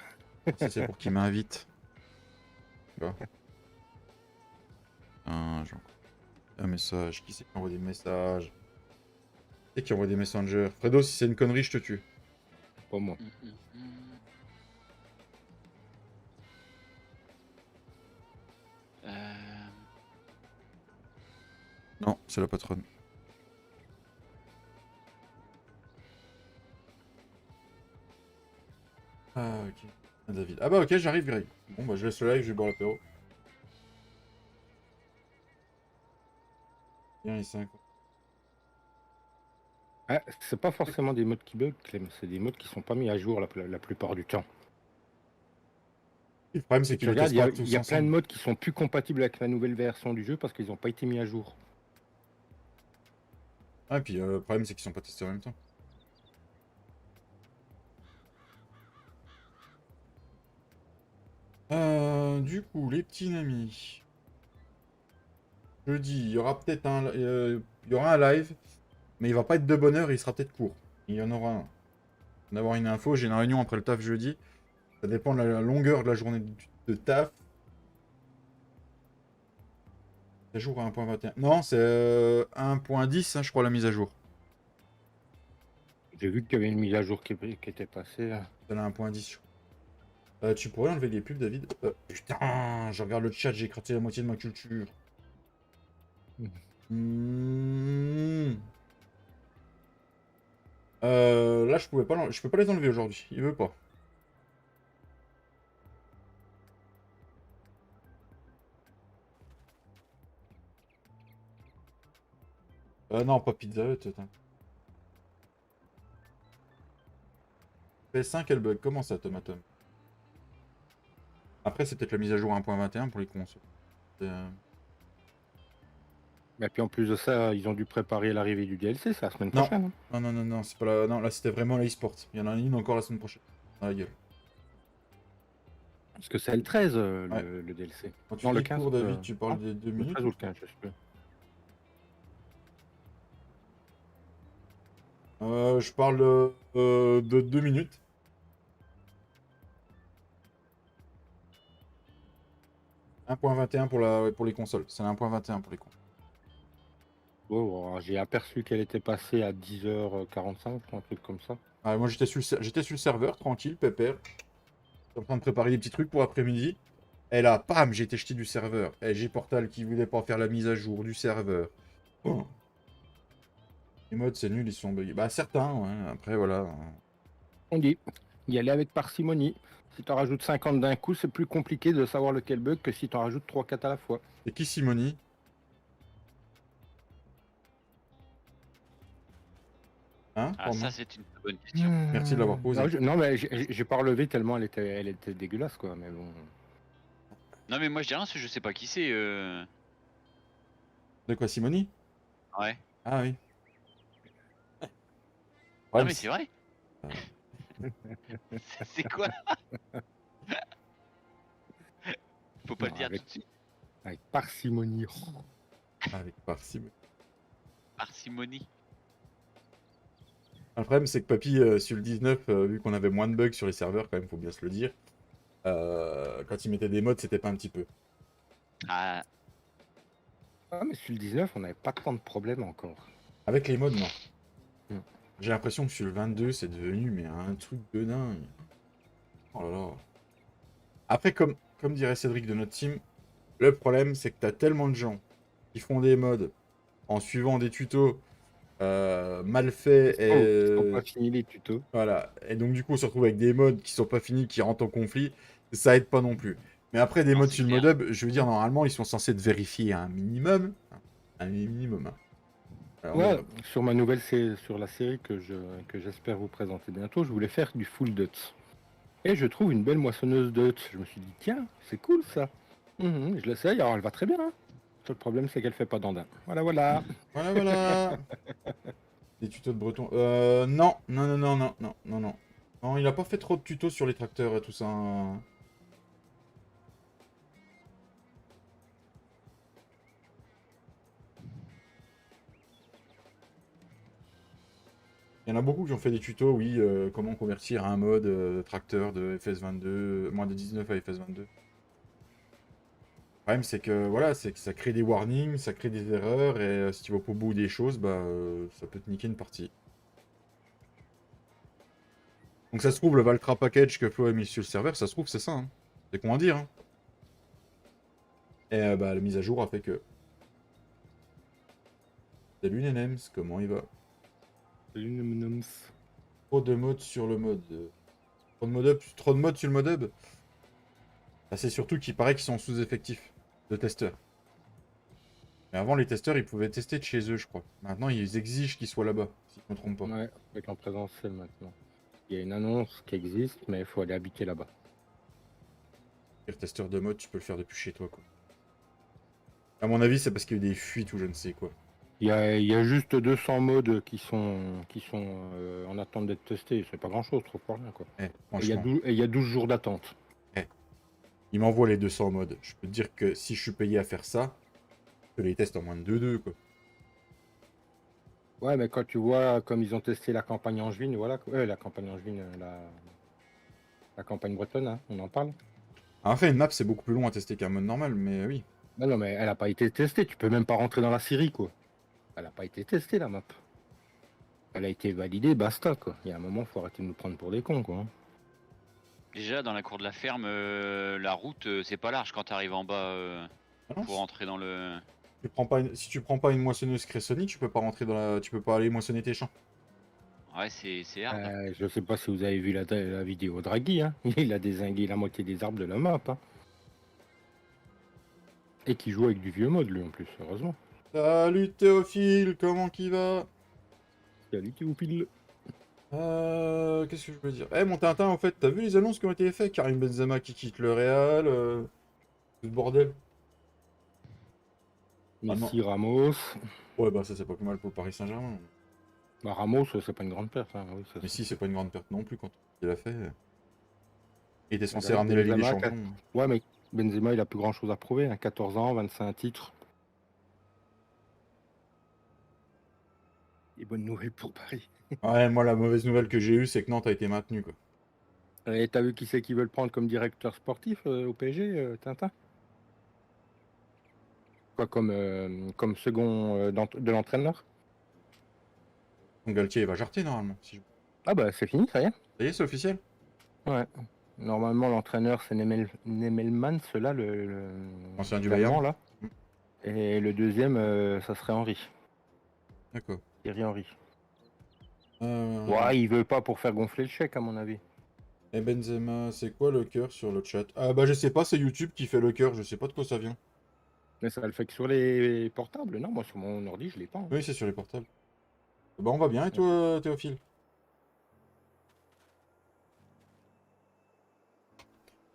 Si c'est pour qu'il m'invite. Tu vois. Un message. Qui c'est qui envoie des messages? Qui c'est qui envoie des messengers? Fredo, si c'est une connerie, je te tue. Pas moi. Non, c'est la patronne. Ah, ok. Ah, David. Ah bah ok, j'arrive, Greg. Bon, bah je laisse le live, je vais boire l'apéro. Bien, il 5. Ah, c'est pas forcément des modes qui bug, Clem, c'est des modes qui sont pas mis à jour la plupart du temps. Le problème, c'est Tu qu'ils les regardes, testent pas il tous y a plein de ensemble. modes qui sont plus compatibles avec la nouvelle version du jeu parce qu'ils n'ont pas été mis à jour. Ah, et puis le problème, c'est qu'ils sont pas testés en même temps. Du coup, les petits amis. Jeudi, il y aura peut-être il y aura un live, mais il va pas être de bonne heure, il sera peut-être court. Il y en aura un. On va avoir une info, j'ai une réunion après le taf jeudi. Ça dépend de la longueur de la journée de taf. À jour à 1.21. Non, c'est 1.10, hein, je crois, la mise à jour. J'ai vu qu'il y avait une mise à jour qui était passée. C'est la 1.10, je crois. Tu pourrais enlever les pubs, David? Putain, je regarde le chat, j'ai éclaté la moitié de ma culture. Là, je peux pas les enlever aujourd'hui. Il veut pas. Non, pas Pizza Hut. Attends. PS5, elle bug. Comment ça, Tomatom? Après, c'est peut-être la mise à jour 1.21 pour les consoles. Et puis en plus de ça, ils ont dû préparer l'arrivée du DLC, c'est la semaine Non. prochaine. Hein. Non, c'est pas la... Non, là, c'était vraiment l'e-sport. Il y en a une encore la semaine prochaine. Dans la gueule. Parce que c'est le 13, Ouais. le DLC. Quand tu Non, dis le 15. cours, David, tu parles des 2 Le minutes? 13 ou le 15, je sais plus. Je parle de 2 minutes. « 1.21 pour les consoles. C'est 1.21 pour les consoles. Oh, j'ai aperçu qu'elle était passée à 10h45, un truc comme ça. Ah, moi, j'étais sur le serveur, tranquille, pépère. J'étais en train de préparer des petits trucs pour après-midi. Et là, pam, j'ai été jeté du serveur. Et j'ai Portal qui voulait pas faire la mise à jour du serveur. Oh. Les modes, c'est nul, ils sont buggés. Bah, certains, ouais. Après, voilà. On dit, y aller avec parcimonie. Si t'en rajoutes 50 d'un coup, c'est plus compliqué de savoir lequel bug que si t'en rajoutes 3-4 à la fois. C'est qui Simoni? Hein? Ah, Pardon. ça, c'est une très bonne question. Merci de l'avoir posé. Non, mais j'ai pas relevé tellement elle était dégueulasse, quoi. Mais bon. Non, mais moi, je dis rien, parce que je sais pas qui c'est. De quoi, Simoni? Ouais. Ah oui. Ah Ouais, mais c'est vrai. C'est quoi? Faut pas Non, le dire avec- tout de suite. Avec parcimonie. avec parcimonie. Parcimonie. Le problème, c'est que Papy, sur le 19, vu qu'on avait moins de bugs sur les serveurs, quand même, faut bien se le dire, quand il mettait des mods, c'était pas un petit peu. Ah, Ah, mais sur le 19, on n'avait pas tant de problèmes encore. Avec les mods, non. Mm. J'ai l'impression que sur le 22, c'est devenu mais un truc de dingue. Oh là là. Après, comme dirait Cédric de notre team, le problème, c'est que t'as tellement de gens qui font des mods en suivant des tutos mal faits Ils sont et pas finis les tutos. voilà. Et donc du coup, on se retrouve avec des mods qui sont pas finis, qui rentrent en conflit. Ça aide pas non plus. Mais après, des non, mods c'est sur le clair. modhub, je veux dire, normalement, ils sont censés être vérifiés un minimum. Un minimum. Hein. Alors, Ouais, bon, sur ma nouvelle sur la série que j'espère vous présenter bientôt, je voulais faire du full Dutch. Et je trouve une belle moissonneuse Dutch. Je me suis dit, tiens, c'est cool ça. Je l'essaye, alors elle va très bien. Hein. Le problème, c'est qu'elle fait pas d'andin. Voilà, voilà. voilà, voilà. Des tutos de breton. Non, non, non, non, non, non, non, non. Non, il a pas fait trop de tutos sur les tracteurs et tout ça. Hein. Il y en a beaucoup qui ont fait des tutos, oui, comment convertir un mode tracteur de FS22, moins de 19 à FS22. Le problème, c'est que voilà, c'est que ça crée des warnings, ça crée des erreurs, et si tu vas pas au bout des choses, bah, ça peut te niquer une partie. Donc ça se trouve, le Valtra package que Flo a mis sur le serveur, ça se trouve, c'est ça. Hein. C'est con à dire. Hein. Et bah, la mise à jour a fait que... Salut Nenems, comment il va? Trop de modes sur le mode. Trop de modes sur le mode hub. Bah, c'est surtout qu'il paraît qu'ils sont sous-effectifs de testeurs. Mais avant, les testeurs, ils pouvaient tester de chez eux, je crois. Maintenant, ils exigent qu'ils soient là-bas, si je ne me trompe pas. Ouais, avec en présentiel maintenant. Il y a une annonce qui existe, mais il faut aller habiter là-bas. Le testeur de mode, tu peux le faire depuis chez toi, quoi. À mon avis, c'est parce qu'il y a eu des fuites ou je ne sais quoi. Il y a juste 200 modes qui sont en attente d'être testés. C'est pas grand-chose, je trouve pas rien. Quoi. Eh, Et il y a franchement, 12 jours d'attente. il m'envoie les 200 modes. Je peux te dire que si je suis payé à faire ça, je les teste en moins de 2-2, quoi. Ouais, mais quand tu vois comme ils ont testé la campagne angevine, voilà. La campagne angevine, la campagne bretonne, hein, on en parle. Après, une map, c'est beaucoup plus long à tester qu'un mode normal, mais oui. Non, non, mais elle a pas été testée. Tu peux même pas rentrer dans la série, quoi. Elle a pas été testée, la map. Elle a été validée, basta, quoi. Il y a un moment, faut arrêter de nous prendre pour des cons, quoi. Hein. déjà dans la cour de la ferme, la route c'est pas large quand t'arrives en bas Ah non, pour rentrer dans le. si tu prends pas une moissonneuse Cressoni, tu peux pas rentrer dans la... Tu peux pas aller moissonner tes champs. Ouais, c'est hard. Je sais pas si vous avez vu la vidéo Draghi, hein. Il a dézingué la moitié des arbres de la map, hein. Et qui joue avec du vieux mode, lui, en plus, heureusement. Salut Théophile, comment qu'il va? Salut, tu pile. Qu'est-ce que je veux dire? Eh mon Tintin, en fait, t'as vu les annonces qui ont été faites? Karim Benzema qui quitte le Real, tout ce bordel. Messi, Ramos. Ouais, bah ça c'est pas plus mal pour Paris Saint-Germain. Bah, Ramos, c'est pas une grande perte, hein. Oui, ça, Mais si, c'est pas une grande perte non plus quand il a fait. Il était censé Avec ramener la Ligue des Benzema, Champions. Ouais, mais Benzema, il a plus grand chose à prouver, hein. 14 ans, 25 titres. Et bonne nouvelle pour Paris. Ouais, moi la mauvaise nouvelle que j'ai eue, c'est que Nantes a été maintenu, quoi. Et t'as vu qui c'est qui veut le prendre comme directeur sportif au PSG, Tintin? Quoi, comme second de l'entraîneur? Donc Galtier il va jarter normalement. Ah bah c'est fini, ça y est. Ça y est, c'est officiel? Ouais. Normalement, l'entraîneur, c'est Nemelman, ceux-là, Ancien du l'Allemand, Bayern. là. Et le deuxième, ça serait Henry. D'accord. Thierry Henry. Euh... Ouais, il veut pas pour faire gonfler le chèque, à mon avis. Et Benzema, c'est quoi le cœur sur le chat? Ah bah je sais pas, c'est YouTube qui fait le cœur, je sais pas de quoi ça vient. Mais ça le fait que sur les portables. Non, moi, sur mon ordi, je l'ai pas. Hein. Oui, c'est sur les portables. Bah on va bien, et toi, Théophile?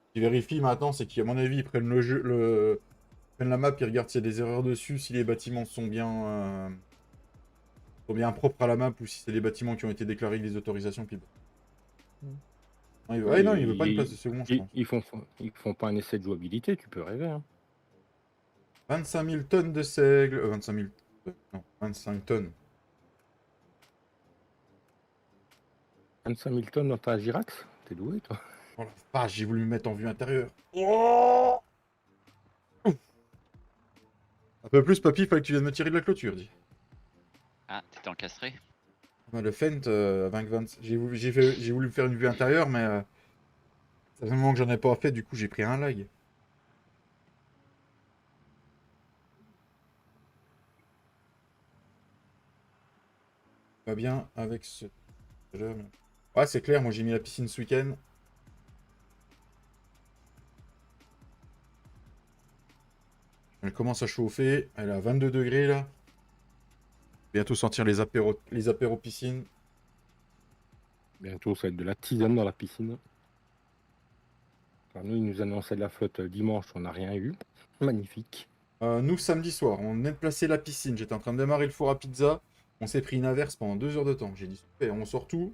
Ce qui vérifie maintenant, c'est qu'à mon avis, ils prennent le jeu, prennent la map, ils regardent s'il y a des erreurs dessus, si les bâtiments sont bien... sont bien propres à la map ou si c'est les bâtiments qui ont été déclarés avec les autorisations. Puis... Ouais, non, il veut pas une place de second, je pense. Ils font pas un essai de jouabilité, tu peux rêver. Hein. 25 000 tonnes de seigle. 25 000. Non, 25 tonnes. 25 000 tonnes dans ta Girax? T'es doué, toi. Oh la vache, j'ai voulu me mettre en vue intérieure. Oh, un peu plus, papy, fallait que tu viennes me tirer de la clôture, dis. Ah, t'étais encastré? Bah, le Fent, 20. J'ai voulu faire une vue intérieure, mais ça fait un moment que j'en ai pas fait, du coup j'ai pris un lag. Pas bien avec ce... Ouais, c'est clair, moi j'ai mis la piscine ce week-end. Elle commence à chauffer, elle est à 22 degrés là. Bientôt sentir les apéros piscine. Bientôt, ça va être de la tisane dans la piscine. Enfin, nous, ils nous annonçaient de la flotte dimanche, on n'a rien eu. Magnifique. Nous, samedi soir, on venait de placer la piscine. J'étais en train de démarrer le four à pizza. On s'est pris une averse pendant 2 heures de temps. J'ai dit, super, on sort tout.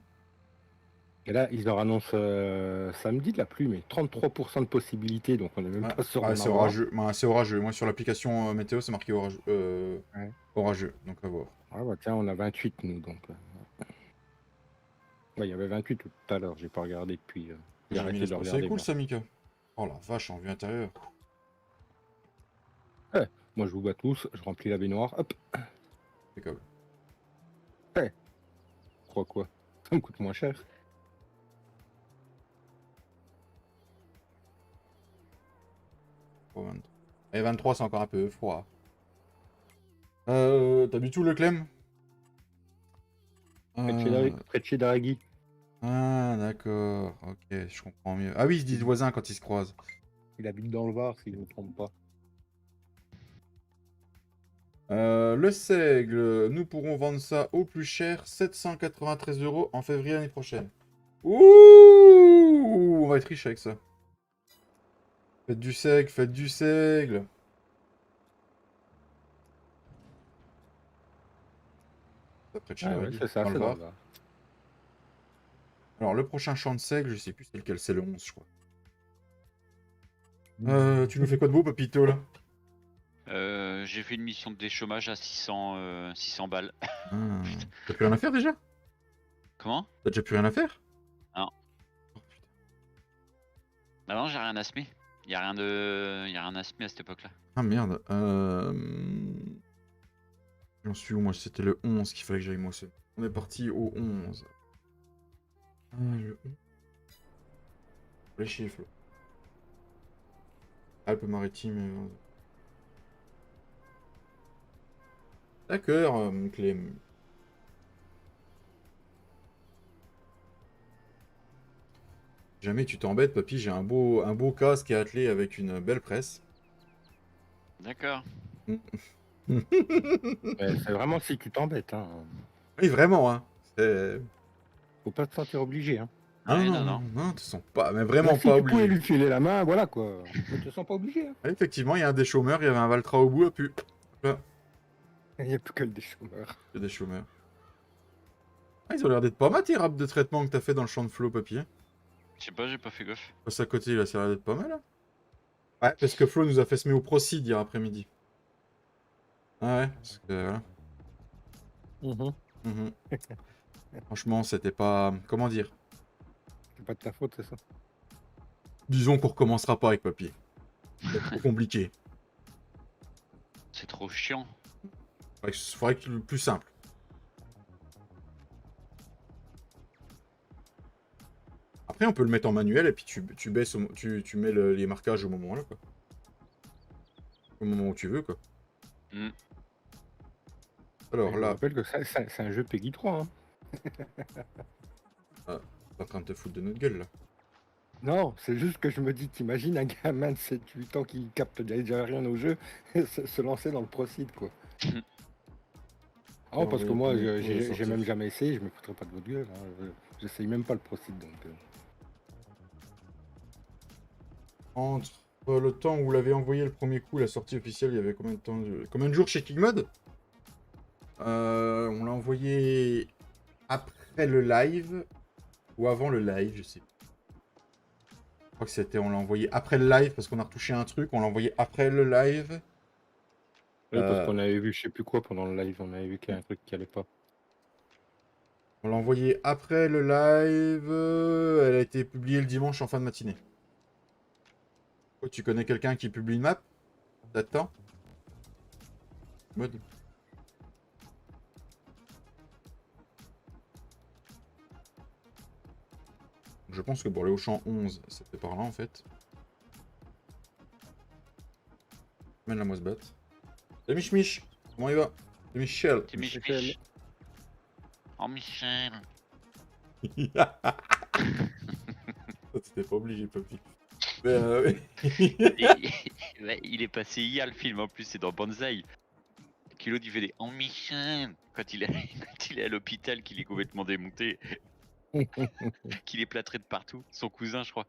Et là, ils leur annoncent samedi de la pluie, mais 33% de possibilités, donc on n'est même pas sûr d'en c'est avoir. orageux. C'est orageux. Moi, sur l'application météo, c'est marqué orageux. Ouais. Orageux, donc à voir. Ah bah tiens, on a 28 nous, donc... Ouais, il y avait 28 tout à l'heure, j'ai pas regardé depuis... j'ai arrêté de regarder. C'est cool ça, Mika. Oh la vache, en vue intérieure. Moi, je vous bats tous, je remplis la baignoire, hop. Impeccable. Crois quoi? Ça me coûte moins cher. Et 23, c'est encore un peu froid. T'as bu tout le Clem? Près de chez Daraghi. Ah, d'accord. Ok, je comprends mieux. Ah oui, ils se disent voisins quand ils se croisent. Il habite dans le Var, si je ne me trompe pas. Le seigle, nous pourrons vendre ça au plus cher, 793 € en février l'année prochaine. Ouh, on va être riche avec ça. Faites du seigle, faites du seigle. Après de chez Daraghi, c'est ça, dans c'est le dans Var. le Var. Alors, le prochain champ de seigle, je sais plus c'est lequel, c'est le 11, je crois. Tu nous fais quoi de beau, papito, là? J'ai fait une mission de déchômage à 600 balles. Ah. T'as plus rien à faire déjà? Comment? T'as déjà plus rien à faire? Non. Oh, putain. Ah non, j'ai rien à semer. Y'a rien à semer à cette époque-là. Ah merde. J'en suis où moi? C'était le 11 qu'il fallait que j'aille moisser. On est parti au 11. Ah, le 11. Les chiffres. Alpes-Maritimes. D'accord, Clem. Jamais tu t'embêtes, papy, j'ai un beau casque et attelé avec une belle presse. D'accord. C'est vraiment si tu t'embêtes. Hein. Oui, vraiment, hein. Faut pas te sentir obligé. Hein. Ouais, Non, te sens pas, mais vraiment Si pas tu pouvais obligé. lui filer la main, voilà quoi. Ne te sens pas obligé. Hein. Effectivement, il y a un des chômeurs, il y avait un Valtra au bout, et puis... Là, Il n'y a plus que des chômeurs. il y a des chômeurs. Ah, ils ont l'air d'être pas mal, tes raps de traitement que t'as fait dans le champ de flow, papy. Je sais pas, j'ai pas fait gaffe. Passe à côté, là, ça a l'air d'être pas mal, hein. Ouais, parce que Flo nous a fait semer au Procid hier après-midi. Ah ouais, parce que voilà. Franchement, c'était pas... Comment dire? C'est pas de ta faute, c'est ça. Disons qu'on recommencera pas avec papy. C'est trop compliqué. C'est trop chiant. Faudrait que le plus simple. Après, on peut le mettre en manuel et puis tu baisses, tu mets les marquages au moment là, quoi. Au moment où tu veux, quoi. Alors je là... Je rappelle que c'est un jeu Peggy 3. Hein. Ah, t'es en train de te foutre de notre gueule, là. Non, c'est juste que je me dis, t'imagines un gamin de 7-8 ans qui capte déjà rien au jeu et se lancer dans le Procid, quoi. Ah, parce que moi, j'ai même jamais essayé, je me foutrais pas de votre gueule. Hein. J'essaye même pas le Procid, donc... Entre le temps où vous l'avez envoyé le premier coup, la sortie officielle, il y avait combien de temps Combien de jours chez Kingmod? On l'a envoyé après le live ou avant le live, je sais pas. Je crois que c'était, on l'a envoyé après le live parce qu'on a retouché un truc, on l'a envoyé après le live. Oui, parce Euh, qu'on avait vu je sais plus quoi pendant le live, on avait vu qu'il y a un truc qui allait pas. On l'a envoyé après le live. Elle a été publiée le dimanche en fin de matinée. Oh, tu connais quelqu'un qui publie une map? T'attends? Mode. Je pense que pour aller au champ 11, c'était par là en fait. Mène la moi se battre. Salut Mich Mich. Comment il va? C'est Michel. C'est Mich. Oh Michel. C'était pas obligé, papy. Ouais, il est passé hier le film en plus, c'est dans Banzai. Kilo il fait des oh Michel quand il est à l'hôpital, qu'il est complètement démonté, qu'il est plâtré de partout. Son cousin, je crois.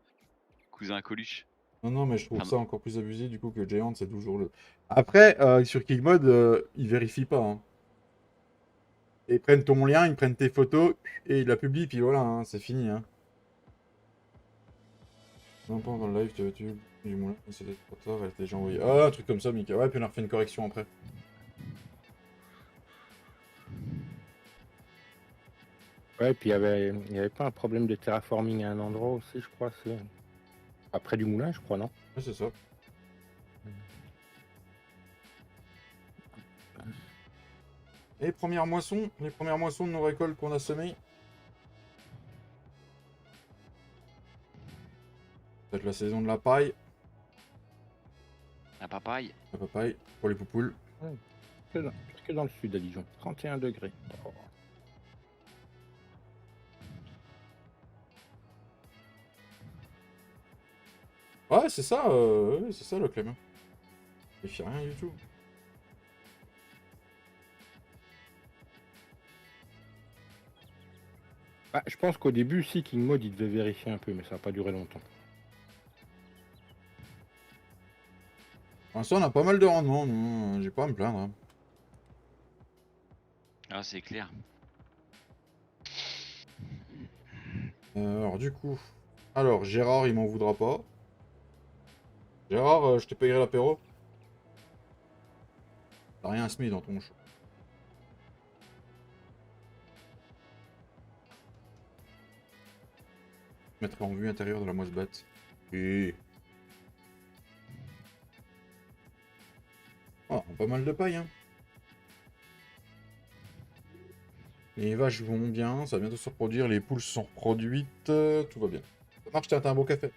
Cousin à Coluche. Non, non, mais je trouve Enfin, ça encore plus abusé du coup que Giant, c'est toujours le. Après, sur Kickmode, ils vérifient pas. Hein. Ils prennent ton lien, ils prennent tes photos et ils la publient, puis voilà, hein, c'est fini. Hein. Non, pas dans le live, tu du moulin, c'était trop tard, elle était déjà envoyée. Ah, un truc comme ça, Mika. Ouais, puis on a refait une correction après. Ouais, puis il y avait pas un problème de terraforming à un endroit aussi, je crois. C'est après du moulin, je crois, non? Ouais, c'est ça. Et les premières moissons de nos récoltes qu'on a semées. Peut-être la saison de la paille. la papaye. La papaye pour les poupoules. Que dans le sud à Dijon, 31 degrés. Oh. Ouais, c'est ça le Clément. Il fait rien du tout. Bah, je pense qu'au début, si King Mode, il devait vérifier un peu, mais ça n'a pas duré longtemps. Pour l'instant, on a pas mal de rendement, nous. J'ai pas à me plaindre. Hein. Ah, c'est clair. Alors, du coup. Alors, Gérard, il m'en voudra pas. Gérard, je t'ai payé l'apéro. T'as rien semi dans ton show. Je mettrai en vue intérieure de la moisse batte. Et. Oh, pas mal de paille, hein. Les vaches vont bien, ça va bientôt se reproduire, les poules se sont reproduites, tout va bien. Ça marche, t'as un beau café.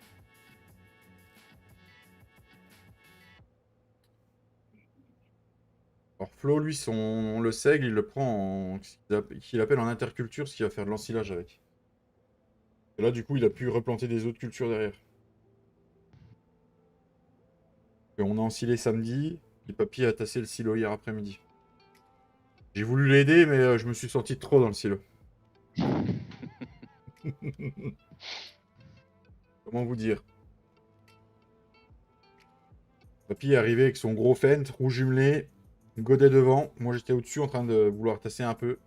Alors Flo, lui, le seigle, il le prend en qu'il appelle en interculture, ce qui va faire de l'ensilage avec. Et là, du coup, il a pu replanter des autres cultures derrière. Et on a ensilé samedi, et papy a tassé le silo hier après-midi. J'ai voulu l'aider, mais je me suis senti trop dans le silo. Comment vous dire? Papy est arrivé avec son gros Fent, rouge jumelé, godet devant. Moi, j'étais au-dessus en train de vouloir tasser un peu.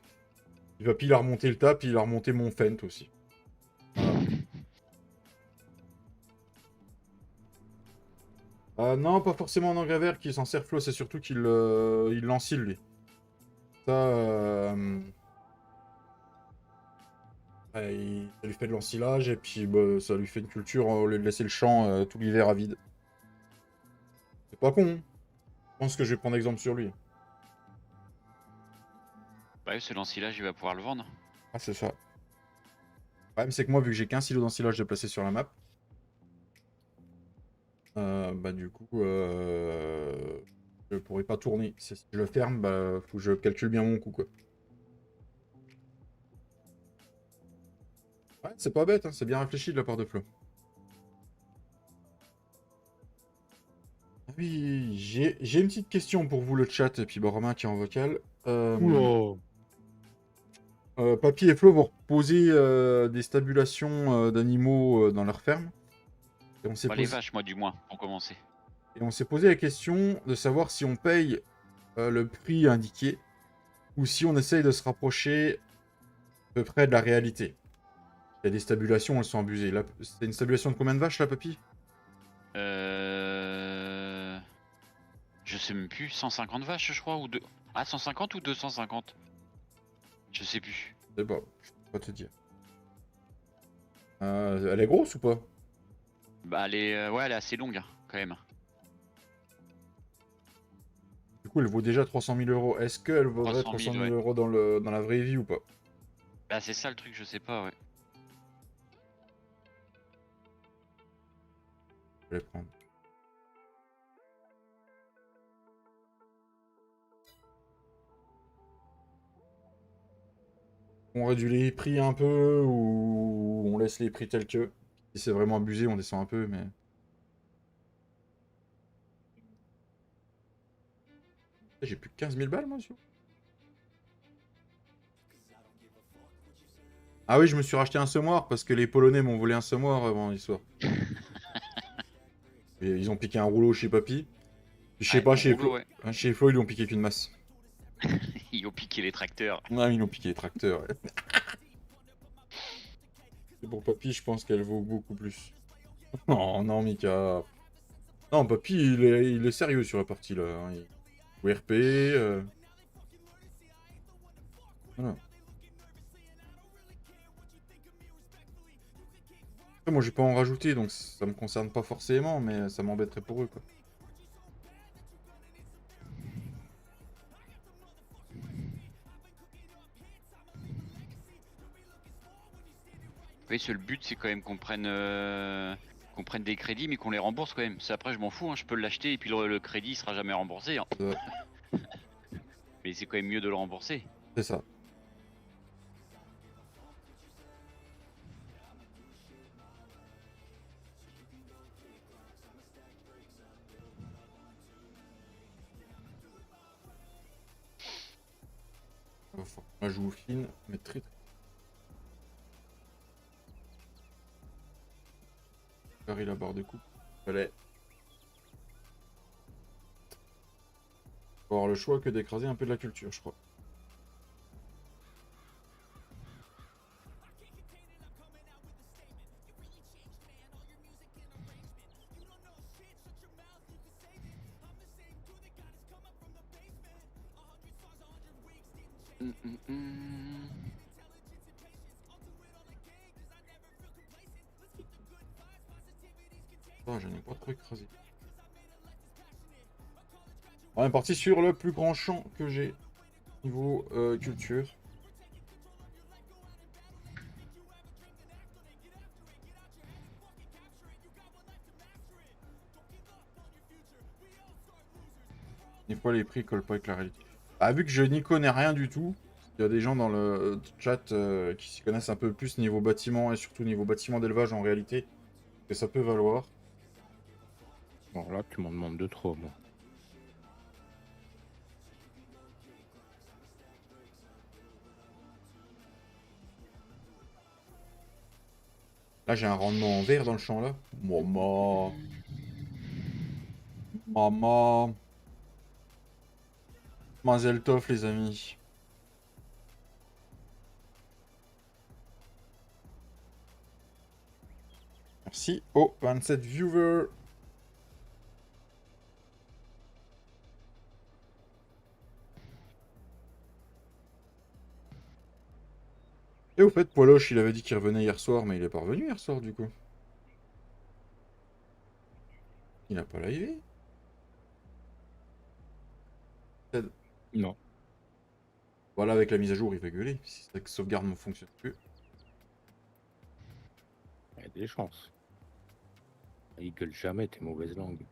Et papy, il a remonté le tas, puis il a remonté mon Fent aussi. Voilà. Non, pas forcément en engrais vert qui s'en sert Flo, c'est surtout qu'il il l'encile, lui. Ça, ça lui fait de l'ensilage, et puis bah, ça lui fait une culture au lieu de laisser le champ tout l'hiver à vide. C'est pas con, hein. Je pense que je vais prendre exemple sur lui. Bah, ce l'ensilage, il va pouvoir le vendre. Ah, c'est ça. Le problème, c'est que moi, vu que j'ai qu'un silo d'ensilage de placer sur la map, bah du coup, je pourrais pas tourner. Si je le ferme, bah faut que je calcule bien mon coût, quoi. Ouais, c'est pas bête, hein, c'est bien réfléchi de la part de Flo. Ah oui, j'ai une petite question pour vous, le chat, et puis bah, Romain qui est en vocal. Oula. Papy et Flo vont reposer des stabulations d'animaux dans leur ferme. Et on s'est Bah, les posé... vaches, moi, du moins, pour commencer. Et on s'est posé la question de savoir si on paye le prix indiqué ou si on essaye de se rapprocher à peu près de la réalité. Il y a des stabulations, elles sont abusées. Là, c'est une stabulation de combien de vaches là, papy? Je sais même plus, 150 vaches je crois, ou deux. Ah, 150 ou 250? Je sais plus. Je sais pas, je peux pas te dire. Elle est grosse ou pas? Bah ouais, elle est assez longue hein, quand même. Du coup, elle vaut déjà 300 000 euros. Est-ce qu'elle vaudrait 300 000, 300 000 ouais. euros dans la vraie vie ou pas? Bah c'est ça le truc, je sais pas, ouais. Je vais les prendre. On réduit les prix un peu ou on laisse les prix tels que? Si c'est vraiment abusé, on descend un peu, mais... J'ai plus que 15 000 balles, moi, monsieur. Ah oui, je me suis racheté un semoir parce que les Polonais m'ont volé un semoir avant l'histoire. Et ils ont piqué un rouleau chez Papy. Puis, je sais Ouais, pas, mon chez, rouleau, ouais. chez Flo, ils lui ont piqué qu'une masse. Ils ont piqué les tracteurs. Ouais, ils lui ont piqué les tracteurs. Ouais. C'est pour Papy, je pense qu'elle vaut beaucoup plus. Non, non, Mika. Non, Papy, il est sérieux sur la partie là. Hein. Il... RP. Voilà. Après, moi, j'ai pas en rajouter, donc ça me concerne pas forcément, mais ça m'embêterait pour eux, quoi. Oui, le but c'est quand même qu'on prenne des crédits mais qu'on les rembourse quand même. C'est après je m'en fous, hein, je peux l'acheter et puis le crédit il sera jamais remboursé. Hein. Mais c'est quand même mieux de le rembourser. C'est ça. Faut que ma joue fine, mais très très. Carré la barre de coupe. Fallait. Faut avoir le choix que d'écraser un peu de la culture, je crois. Ah, j'en ai pas trop écrasé. On est parti sur le plus grand champ que j'ai niveau culture. Des fois les prix collent pas avec la réalité. Ah, vu que je n'y connais rien du tout, il y a des gens dans le chat qui s'y connaissent un peu plus niveau bâtiment et surtout niveau bâtiment d'élevage en réalité, que ça peut valoir. Bon, là, tu m'en demandes de trop, moi. Là, j'ai un rendement en vert dans le champ, là. Maman. Maman. Mazel tov, les amis. Merci aux 27 viewers. Et au fait, Poiloche, il avait dit qu'il revenait hier soir, mais il est pas revenu hier soir, du coup. Il a pas livé. Non. Voilà, avec la mise à jour, il va gueuler. Si sa sauvegarde ne fonctionne plus. Il y a des chances. Il gueule jamais tes mauvaises langues.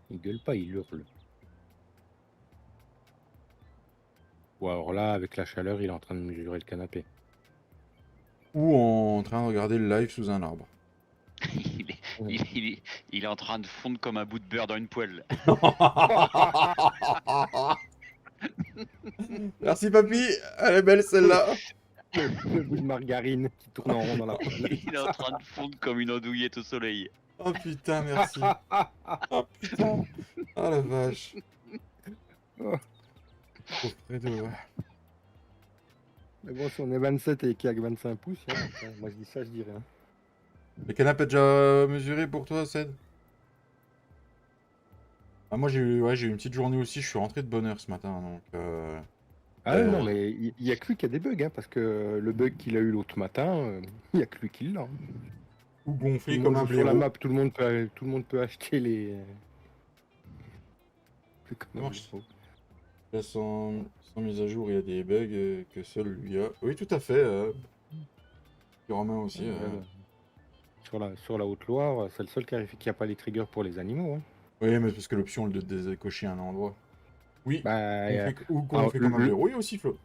Il gueule pas, il hurle. Ou alors là, avec la chaleur, il est en train de mesurer le canapé. Ou en train de regarder le live sous un arbre. il est en train de fondre comme un bout de beurre dans une poêle. Merci papy, elle est belle celle-là. Le bout de margarine qui tourne en rond dans la poêle. Il est en train de fondre comme une andouillette au soleil. Oh putain, merci. Oh putain. Oh la vache. Fredo, ouais. Mais bon, si on est 27 et qu'il y a que 25 pouces, hein, après, moi je dis ça, je dis rien. Le canapé est déjà mesuré pour toi, Ced? Ah, moi, j'ai eu une petite journée aussi. Je suis rentré de bonne heure ce matin. Donc, Ah ouais, non, heureusement. mais il y a que lui qui a des bugs, hein, parce que le bug qu'il a eu l'autre matin, il y a que lui qui l'a. Hein. tout Tout gonflé le comme monde un joue sur la blaireau. map, tout le monde peut acheter les. C'est Ça comme un marche. blaireau. Là, sans mise à jour, il y a des bugs que seul lui a. Oui, tout à fait. Romain aussi. Sur la Haute-Loire, c'est le seul qui a pas les triggers pour les animaux. Hein. Oui, mais c'est parce que l'option elle de décocher un endroit. Oui, Bah, ou qu'on alors, fait comme un blaireau. Oui, aussi, Flo.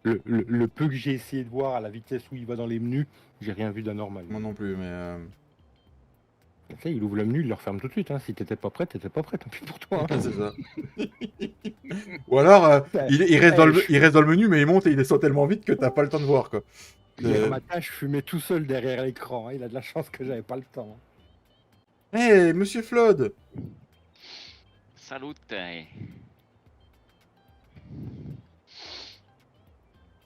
le peu que j'ai essayé de voir à la vitesse où il va dans les menus, j'ai rien vu d'anormal. Moi non plus, mais. Tu sais, il ouvre le menu, il le referme tout de suite. Hein. Si t'étais pas prêt, t'étais pas prêt, tant pis pour toi. Hein. c'est ça. Ou alors, il reste il reste dans le menu, mais il monte et il descend tellement vite que t'as pas le temps de voir, quoi. Hier matin, je fumais tout seul derrière l'écran. Hein. Il a de la chance que j'avais pas le temps. Hé, monsieur Flood! Salut.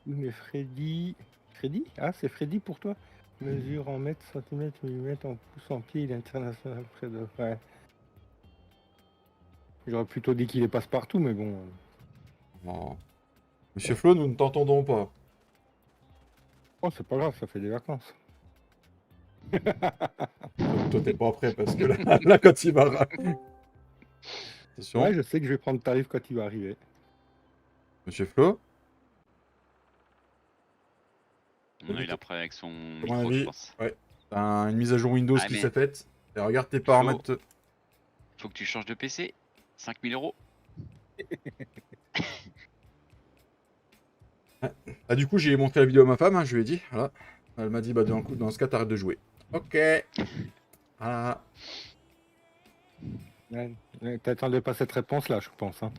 Mais Freddy... Freddy? Ah, c'est Freddy pour toi? Mesure en mètres, centimètres, millimètres, en pouces, en pieds, il est international près de... Ouais. J'aurais plutôt dit qu'il est passe-partout, mais bon... Oh. Monsieur Flo, nous ne t'entendons pas. Oh, c'est pas grave, ça fait des vacances. Toi, t'es pas prêt parce que là quand il va. Attention. Ouais, je sais que je vais prendre tarif quand il va arriver. Monsieur Flo? Non, il est après avec son À mon micro, je avis, pense. ouais. T'as une mise à jour Windows Ah, qui mais- s'est faite. Et regarde tes paramètres. Faut que tu changes de PC. 5000 euros. Ah, du coup, j'ai montré la vidéo à ma femme, hein, je lui ai dit. Voilà. Elle m'a dit, bah, dans ce cas, t'arrêtes de jouer. Ok. Voilà. Ouais, t'attendais pas cette réponse-là, je pense. Hein.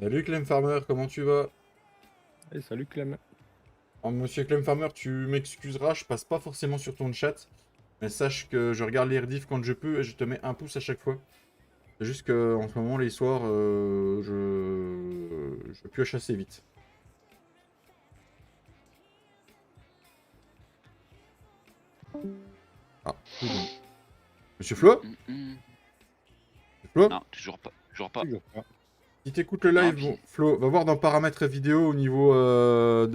Salut Clem Farmer, comment tu vas? Et salut Clem. Alors, monsieur Clem Farmer, tu m'excuseras, je passe pas forcément sur ton chat. Mais sache que je regarde les rediffs quand je peux et je te mets un pouce à chaque fois. C'est juste qu'en ce moment, les soirs, je pioche assez vite. Ah, tout bon. Monsieur Flo? Monsieur Flo? Non, toujours pas. Toujours pas. Toujours pas. Si t'écoutes le live, Ah, bon, Flo, va voir dans paramètres vidéo au niveau de